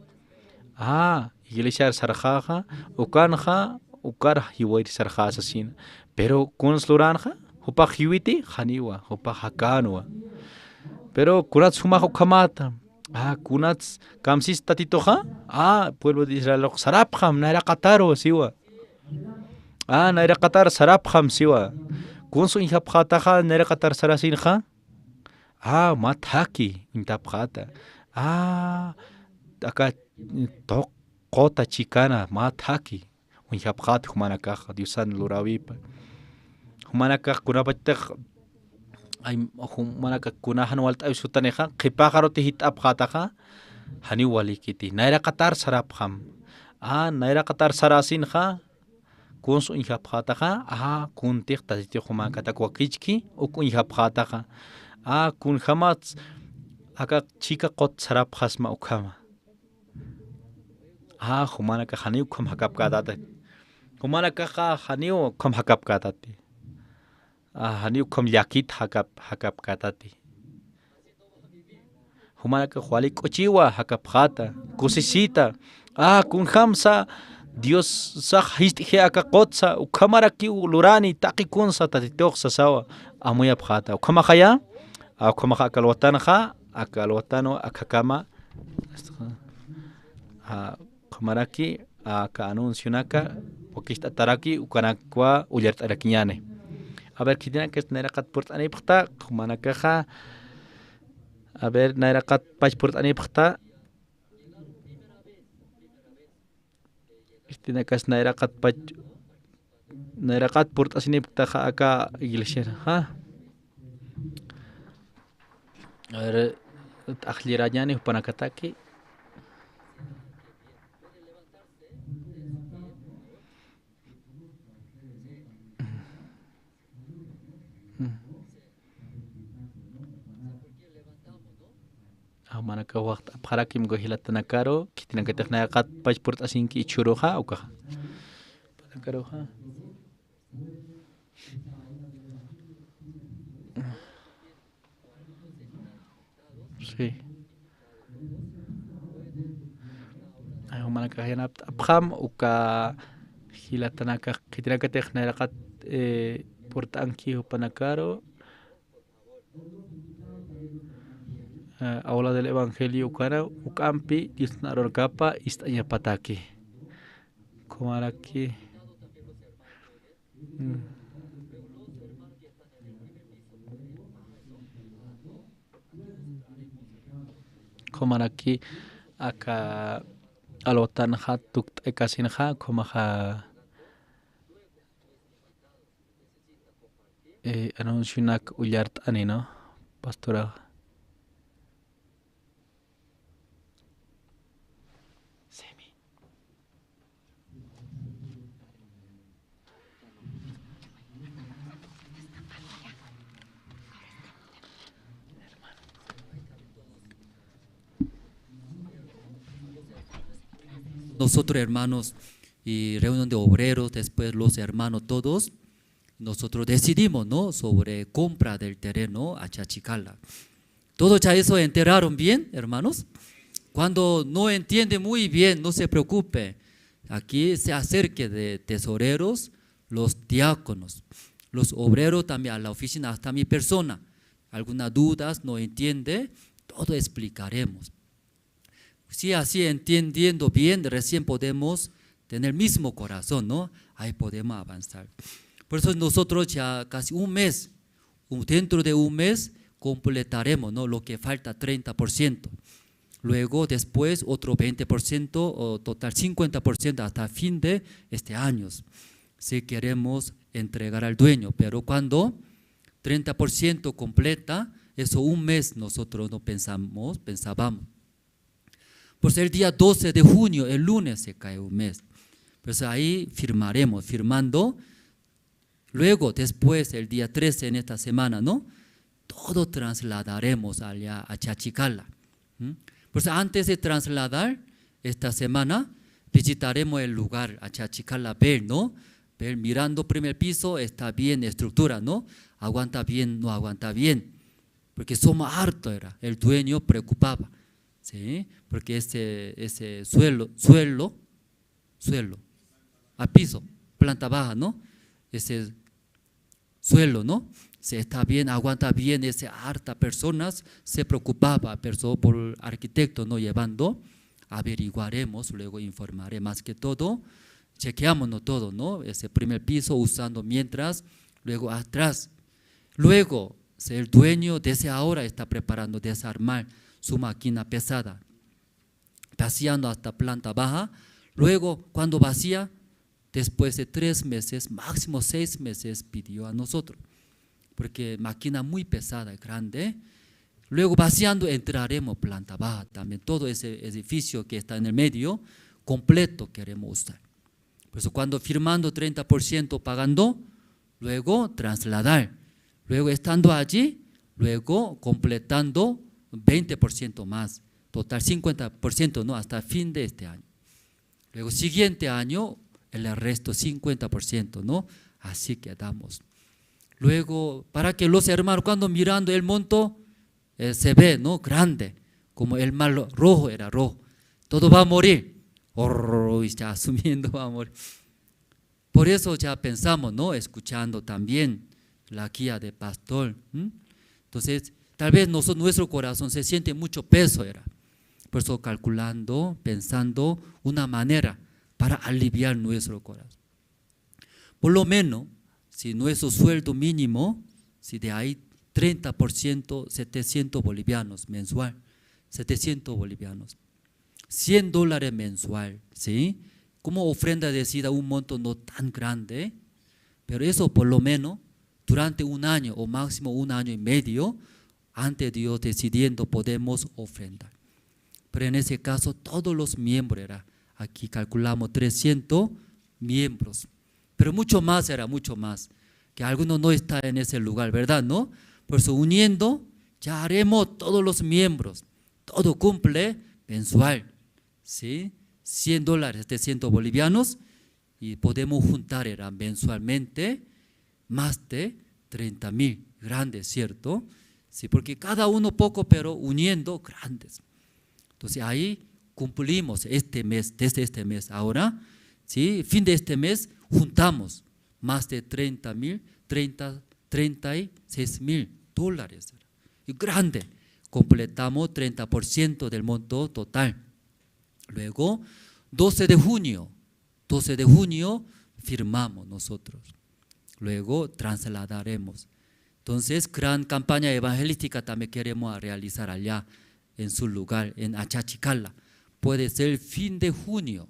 iglesia sarjaja ukanja ukar hiwait sarja asasin pero kuns luranja hupaj hiwiti janiwa hupaj hakanwa pero kunat sumajo kamata kunats kamsis tatitoja pueblo de Israel sarapjam naira qataro siwa naira qatar sarapjam siwa kunsu inhapjataja naira qatar sarasinja mathaki intapjata aka tok qota chikana mathaki inhapjat humanakaja diosan lurawipa humanakaj kunapataj ay humanaka kunahan walta usutaneja qipajaro tihitap khataja hani walikiti naira qatar sarapjam naira qatar sarasinja kunsu inhap khataja kuntij tatiti humanka takwakichki ukun inhap khataja kun jamats aka chika qot sarapjasma ukama humanaka hani ukham hakap kadata humanaka hani ukham hakap kadati hani ukham yakit hakap katati humanaka khwalik uchiwa hakap khata kusisita kun khamsa Dios sah histje aka qotsa ukhamaraki ulurani taqi kunsa tatitoqsa sawa amuya phata ukhamajaya ukhamaja akalwatanja akalwatano akakama ukhamaraki aka anuncionaka wakista taraki ukanakwa ulyart arakiñane a ver kitina que naira qat purtani phta manakaja a ver naira qat pach purtani phta kitina que naira qat pach naira qat purtasini phta aka iglesia a ver akhlirañani panakataki manaka waqt apqarakim gohilatanakaro kitinakateknaqat pachpurt asinki ichuroja ukaja panakaroja. Sí. Ay manaka yanap apqam uka hilatanaka kitinakateknaqat portanki panakaro. Aula del Evangelio ukara ukampi disnaron kapa istanya pataki. Komaraki. Komaraki aka alotan hatuk ekasinha komaha anunsiunak ullart ani, ¿no? Pastora. Nosotros hermanos y reunión de obreros, después los hermanos todos, nosotros decidimos, ¿no?, sobre compra del terreno a Chachicala. ¿Todo ya eso enteraron bien, hermanos? Cuando no entiende muy bien, no se preocupe. Aquí se acerque de tesoreros, los diáconos, los obreros también a la oficina, hasta mi persona. Algunas dudas, no entiende, todo explicaremos. Si así entendiendo bien, recién podemos tener el mismo corazón, ¿no? Ahí podemos avanzar. Por eso nosotros ya casi un mes, dentro de un mes completaremos, ¿no?, lo que falta 30%. Luego después otro 20% o total 50% hasta fin de este año. Si queremos entregar al dueño, pero cuando 30% completa, eso un mes nosotros no pensábamos. Pues el día 12 de junio, el lunes, se cae un mes. Pues ahí firmando. Luego, después, el día 13 en esta semana, ¿no?, todo trasladaremos allá a Chachicala. Pues antes de trasladar, esta semana, visitaremos el lugar a Chachicala, ¿no? Ver, mirando primer piso, está bien estructura, ¿no? Aguanta bien, no aguanta bien. Porque somos hartos, era. El dueño preocupaba. ¿Sí? Porque ese suelo, a piso, planta baja, ¿no? Ese suelo, ¿no? Si está bien, aguanta bien, ese harta personas se preocupaba, pero por el arquitecto no llevando, averiguaremos, luego informaré más que todo, chequeamos todo, ¿no? Ese primer piso usando mientras, luego atrás. Luego, si el dueño desde ahora está preparando desarmar su máquina pesada, vaciando hasta planta baja. Luego, cuando vacía, después de 3 meses, máximo 6 meses, pidió a nosotros, porque máquina muy pesada, grande. Luego, vaciando, entraremos planta baja también. Todo ese edificio que está en el medio, completo queremos usar. Por eso, cuando firmando 30% pagando, luego trasladar. Luego, estando allí, luego completando 20% más, total 50%, ¿no?, hasta fin de este año. Luego siguiente año el resto 50%, ¿no? Así quedamos. Luego, para que los hermanos cuando mirando el monto se ve, ¿no?, grande, como el mar rojo era rojo, todo va a morir, ya asumiendo va a morir. Por eso ya pensamos, ¿no?, escuchando también la guía de pastor. Entonces, tal vez nuestro corazón se siente mucho peso, era. Por eso calculando, pensando una manera para aliviar nuestro corazón. Por lo menos, si nuestro sueldo mínimo, si de ahí 30%, 700 bolivianos mensual, 700 bolivianos, $100 mensual, ¿sí? Como ofrenda decida un monto no tan grande, pero eso por lo menos durante un año o máximo 1 año y medio, ante Dios decidiendo podemos ofrendar. Pero en ese caso todos los miembros, aquí calculamos 300 miembros, pero mucho más, que algunos no están en ese lugar, ¿verdad? ¿No? Por eso uniendo ya haremos todos los miembros, todo cumple mensual, ¿sí? $100, de 100 bolivianos, y podemos juntar mensualmente más de 30,000, grandes, ¿cierto? Sí, porque cada uno poco, pero uniendo grandes. Entonces ahí cumplimos este mes, desde este mes. Ahora, ¿sí? Fin de este mes juntamos más de 36,000 dólares. Y grande, completamos 30% del monto total. Luego, 12 de junio firmamos nosotros. Luego trasladaremos. Entonces, gran campaña evangelística también queremos realizar allá en su lugar, en Achachicala. Puede ser fin de junio,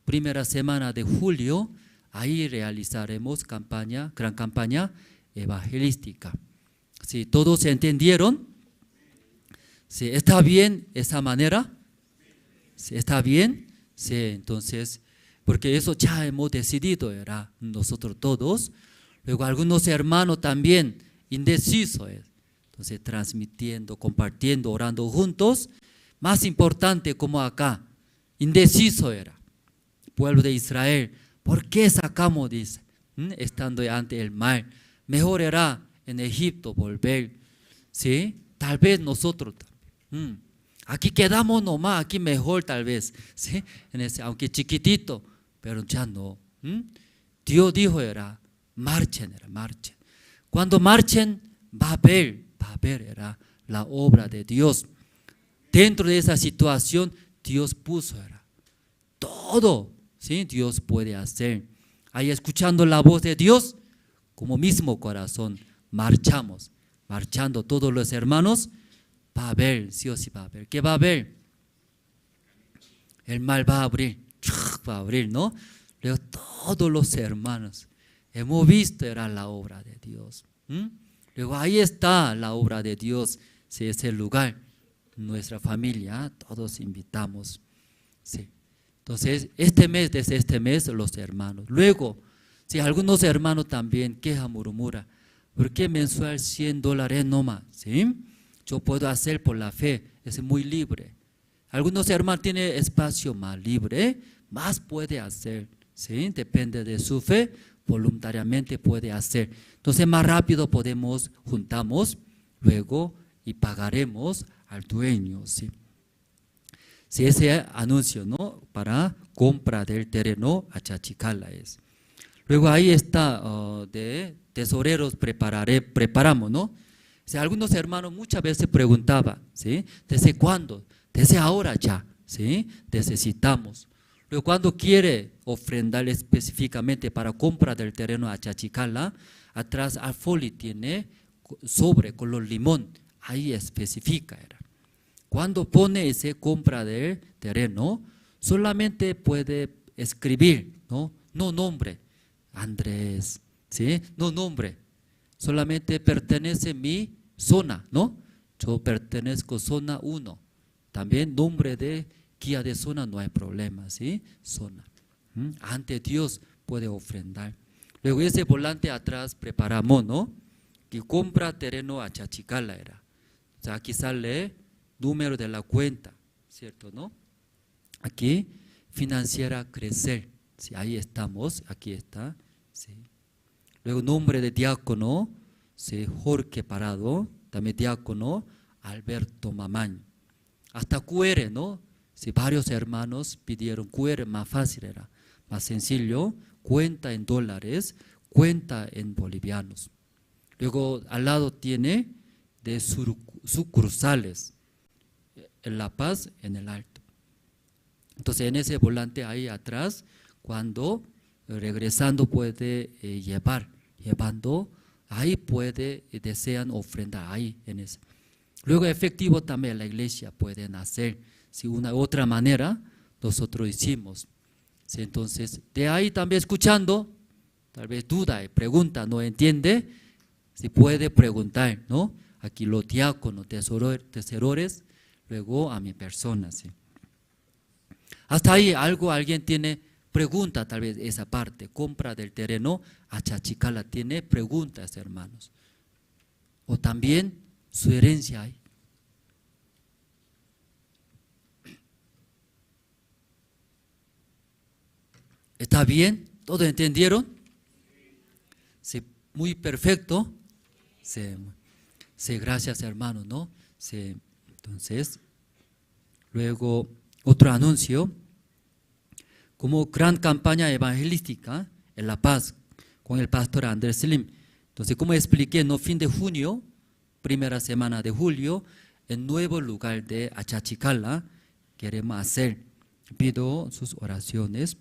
primera semana de julio, ahí realizaremos gran campaña evangelística. ¿Sí? ¿Todos entendieron? ¿Sí? ¿Está bien esa manera? ¿Sí? ¿Está bien? Sí, entonces, porque eso ya hemos decidido, era nosotros todos. Luego algunos hermanos también indecisos, entonces transmitiendo, compartiendo, orando juntos. Más importante como acá, indeciso era, pueblo de Israel, ¿por qué sacamos? Dice, estando ante el mar, mejor era en Egipto volver, ¿sí? Tal vez nosotros, aquí quedamos nomás, aquí mejor tal vez, ¿sí? Aunque chiquitito, pero ya no. Dios dijo marchen. Cuando marchen, va a ver era la obra de Dios. Dentro de esa situación, Dios puso todo, ¿sí? Dios puede hacer. Ahí escuchando la voz de Dios, como mismo corazón, marchando todos los hermanos, va a haber, sí o sí va a haber. ¿Qué va a haber? El mar va a abrir, ¿no? Luego todos los hermanos, hemos visto era la obra de Dios. Luego ahí está la obra de Dios, sí, ese lugar. Nuestra familia, todos invitamos. Sí. Entonces, desde este mes, los hermanos. Luego, si algunos hermanos también quejan, murmura, ¿por qué mensual $100 nomás? ¿Sí? Yo puedo hacer por la fe, es muy libre. Algunos hermanos tienen espacio más libre, más puede hacer, ¿sí? Depende de su fe, voluntariamente puede hacer. Entonces, más rápido juntamos, luego y pagaremos al dueño, ¿sí? Si ese anuncio, ¿no? Para compra del terreno Achachicala es. Luego ahí está de tesoreros preparamos, ¿no? Si algunos hermanos muchas veces preguntaban, ¿sí? ¿Desde cuándo? Desde ahora ya, ¿sí? Necesitamos. Luego cuando quiere ofrendar específicamente para compra del terreno Achachicala, atrás al folio tiene sobre color limón, ahí especifica. Cuando pone ese compra del terreno, solamente puede escribir, no nombre, Andrés, ¿sí? No nombre, solamente pertenece mi zona, ¿no? Yo pertenezco zona 1, también nombre de guía de zona no hay problema, ¿sí? Zona. Ante Dios puede ofrendar. Luego ese volante atrás preparamos, ¿no? Que compra terreno Achachicala era. O sea, aquí sale número de la cuenta, ¿cierto, no? Aquí, financiera crecer, ¿sí? Ahí estamos, aquí está, ¿sí? Luego nombre de diácono, ¿sí? Jorge Parado, también diácono, Alberto Mamaño. Hasta QR, ¿no? Si varios hermanos pidieron QR, más fácil era, más sencillo, cuenta en dólares, cuenta en bolivianos. Luego al lado tiene de sucursales, en La Paz, en el Alto. Entonces en ese volante ahí atrás, cuando regresando puede llevando, ahí puede, desean ofrendar, ahí en ese. Luego efectivo también la iglesia pueden hacer, si una otra manera nosotros hicimos. ¿Sí? Entonces de ahí también escuchando, tal vez duda, pregunta, no entiende, si puede preguntar, ¿no? Aquí los diáconos, tesorores, luego a mi persona, ¿sí? Hasta ahí alguien tiene pregunta, tal vez esa parte, compra del terreno Achachicala, tiene preguntas, hermanos. O también su herencia hay. ¿Está bien? ¿Todos entendieron? Sí, muy perfecto. Sí, sí, gracias hermano, ¿no? Sí, entonces, luego otro anuncio. Como gran campaña evangelística en La Paz con el pastor Andrés Slim. Entonces, como expliqué, ¿no? Fin de junio, primera semana de julio, en nuevo lugar de Achachicala, queremos hacer. Pido sus oraciones.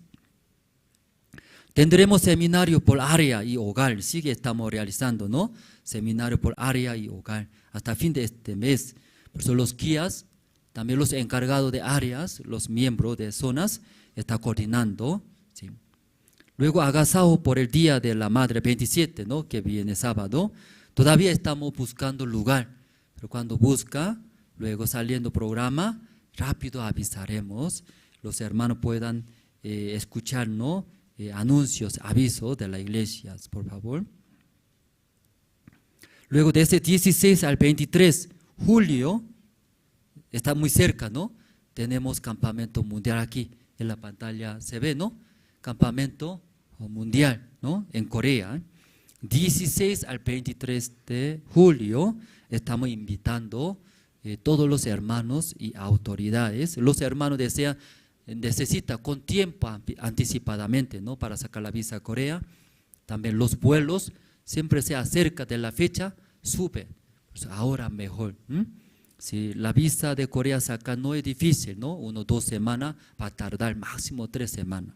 Tendremos seminario por área y hogar, sí que estamos realizando, ¿no? Seminario por área y hogar, hasta fin de este mes. Por eso los guías, también los encargados de áreas, los miembros de zonas, está coordinando, ¿sí? Luego agasajo por el Día de la Madre 27, ¿no? Que viene sábado. Todavía estamos buscando lugar, pero cuando busca, luego saliendo programa, rápido avisaremos. Los hermanos puedan escuchar, ¿no? Anuncios, avisos de la iglesia, por favor. Luego desde 16 al 23 julio, está muy cerca, ¿no? Tenemos campamento mundial aquí. En la pantalla se ve, ¿no? Campamento mundial, ¿no? En Corea. 16 al 23 de julio estamos invitando todos los hermanos y autoridades. Los hermanos necesitan con tiempo anticipadamente, ¿no? Para sacar la visa a Corea. También los vuelos siempre se acerca de la fecha, sube. Pues ahora mejor. Si la visa de Corea sacar no es difícil, ¿no? 1 o 2 semanas, va a tardar máximo 3 semanas.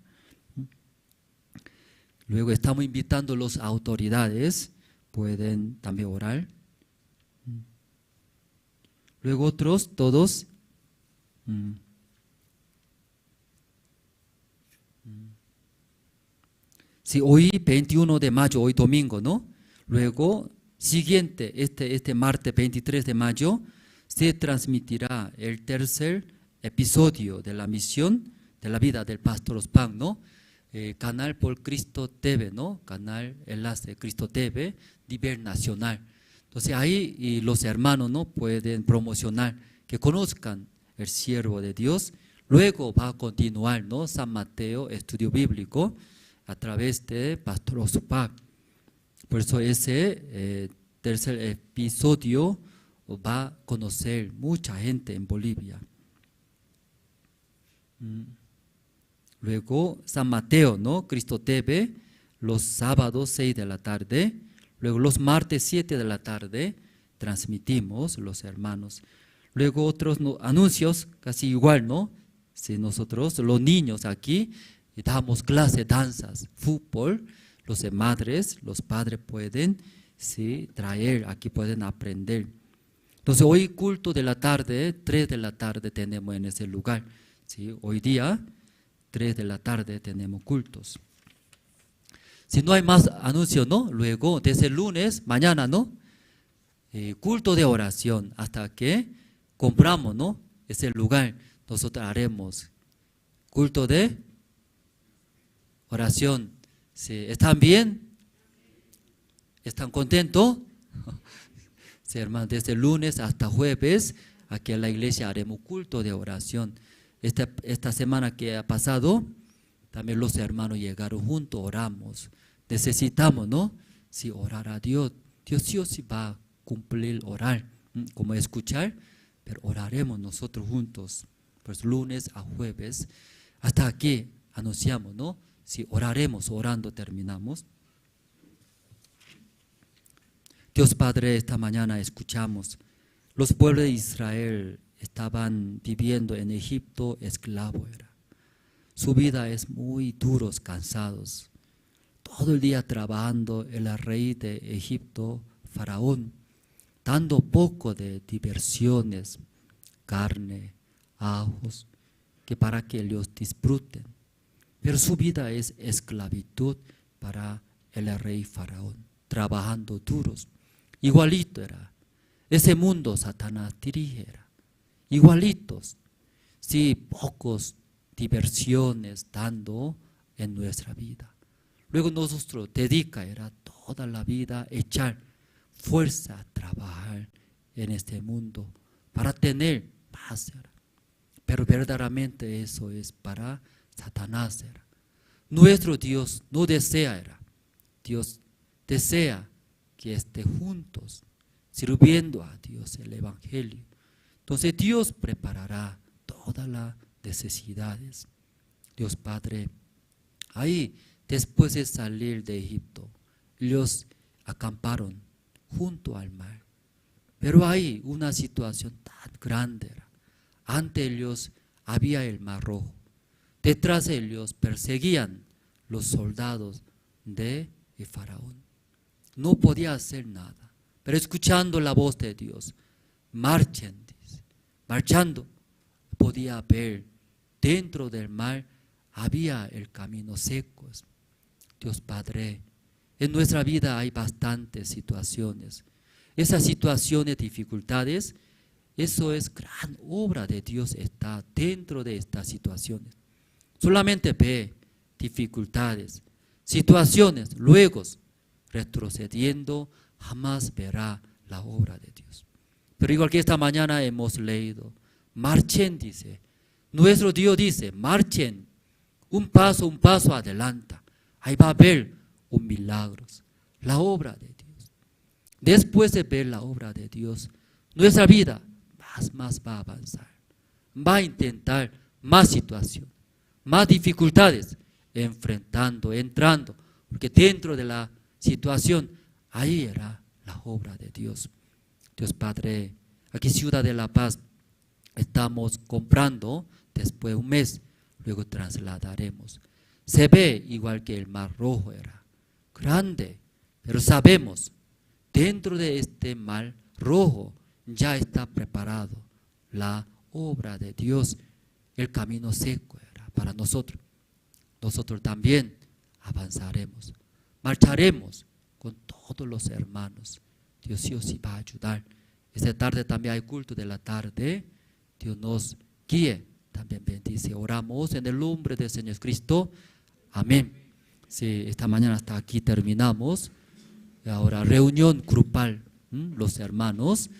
Luego estamos invitando a las autoridades, pueden también orar. Luego otros, todos. Sí, hoy 21 de mayo, hoy domingo, ¿no? Luego, siguiente, este martes 23 de mayo, se transmitirá el tercer episodio de la misión de la vida del pastor Ospang, ¿no? Canal por Cristo TV, ¿no? Canal enlace Cristo TV, nivel nacional. Entonces ahí los hermanos, ¿no? Pueden promocionar, que conozcan el siervo de Dios. Luego va a continuar, ¿no? San Mateo, estudio bíblico, a través de pastor Ospang. Por eso ese tercer episodio va a conocer mucha gente en Bolivia. Luego San Mateo, ¿no? Cristo TV, los sábados 6 de la tarde. Luego los martes 7 de la tarde transmitimos los hermanos. Luego otros anuncios, casi igual, ¿no? Si nosotros, los niños aquí, damos clases, danzas, fútbol, los madres, los padres pueden, sí, traer, aquí pueden aprender. Entonces hoy culto de la tarde, 3 de la tarde tenemos en ese lugar. ¿Sí? Hoy día, 3 de la tarde tenemos cultos. Si no hay más anuncios, ¿no? Luego, desde el lunes, mañana, ¿no? Culto de oración, hasta que compramos, ¿no? Ese lugar, nosotros haremos culto de oración. ¿Sí? ¿Están bien? ¿Están contentos? Sí, hermanos, desde el lunes hasta jueves, aquí en la iglesia haremos culto de oración. Esta semana que ha pasado, también los hermanos llegaron juntos, oramos. Necesitamos, ¿no? Sí, orar a Dios. Dios sí o sí va a cumplir orar, como escuchar, pero oraremos nosotros juntos, pues lunes a jueves. Hasta aquí anunciamos, ¿no? Sí, oraremos, orando terminamos. Dios Padre, esta mañana escuchamos, los pueblos de Israel estaban viviendo en Egipto, esclavo era. Su vida es muy duros, cansados. Todo el día trabajando el rey de Egipto, Faraón, dando poco de diversiones, carne, ajos, que para que ellos disfruten. Pero su vida es esclavitud para el rey Faraón, trabajando duros. Igualito era. Ese mundo Satanás dirigera. Igualitos. Sí, pocos diversiones dando en nuestra vida. Luego nosotros dedica era toda la vida echar fuerza a trabajar en este mundo para tener paz. Pero verdaderamente eso es para Satanás. Nuestro Dios no desea, Dios desea que estén juntos, sirviendo a Dios el Evangelio. Entonces Dios preparará todas las necesidades. Dios Padre, ahí después de salir de Egipto, ellos acamparon junto al mar. Pero hay una situación tan grande. Ante ellos había el Mar Rojo. Detrás de ellos perseguían los soldados de Faraón. No podía hacer nada, pero escuchando la voz de Dios, marchen, dice. Marchando, podía ver dentro del mar había el camino seco. Dios Padre, en nuestra vida hay bastantes situaciones. Esas situaciones, dificultades, eso es gran obra de Dios, está dentro de estas situaciones. Solamente ve dificultades, situaciones, luego retrocediendo, jamás verá la obra de Dios. Pero igual que esta mañana hemos leído, marchen, dice, nuestro Dios dice, marchen, un paso adelanta, ahí va a haber un milagro, la obra de Dios. Después de ver la obra de Dios, nuestra vida más va a avanzar, va a intentar más situación, más dificultades, enfrentando, entrando, porque dentro de la situación, ahí era la obra de Dios. Dios Padre, aquí Ciudad de La Paz, estamos comprando después de un mes, luego trasladaremos. Se ve igual que el Mar Rojo era grande, pero sabemos, dentro de este Mar Rojo ya está preparado la obra de Dios, el camino seco era para nosotros. Nosotros también avanzaremos, marcharemos con todos los hermanos. Dios sí os va a ayudar. Esta tarde también hay culto de la tarde. Dios nos guíe, también bendice. Oramos en el nombre del Señor Jesucristo. Amén. Sí, esta mañana hasta aquí terminamos. Ahora reunión grupal, los hermanos.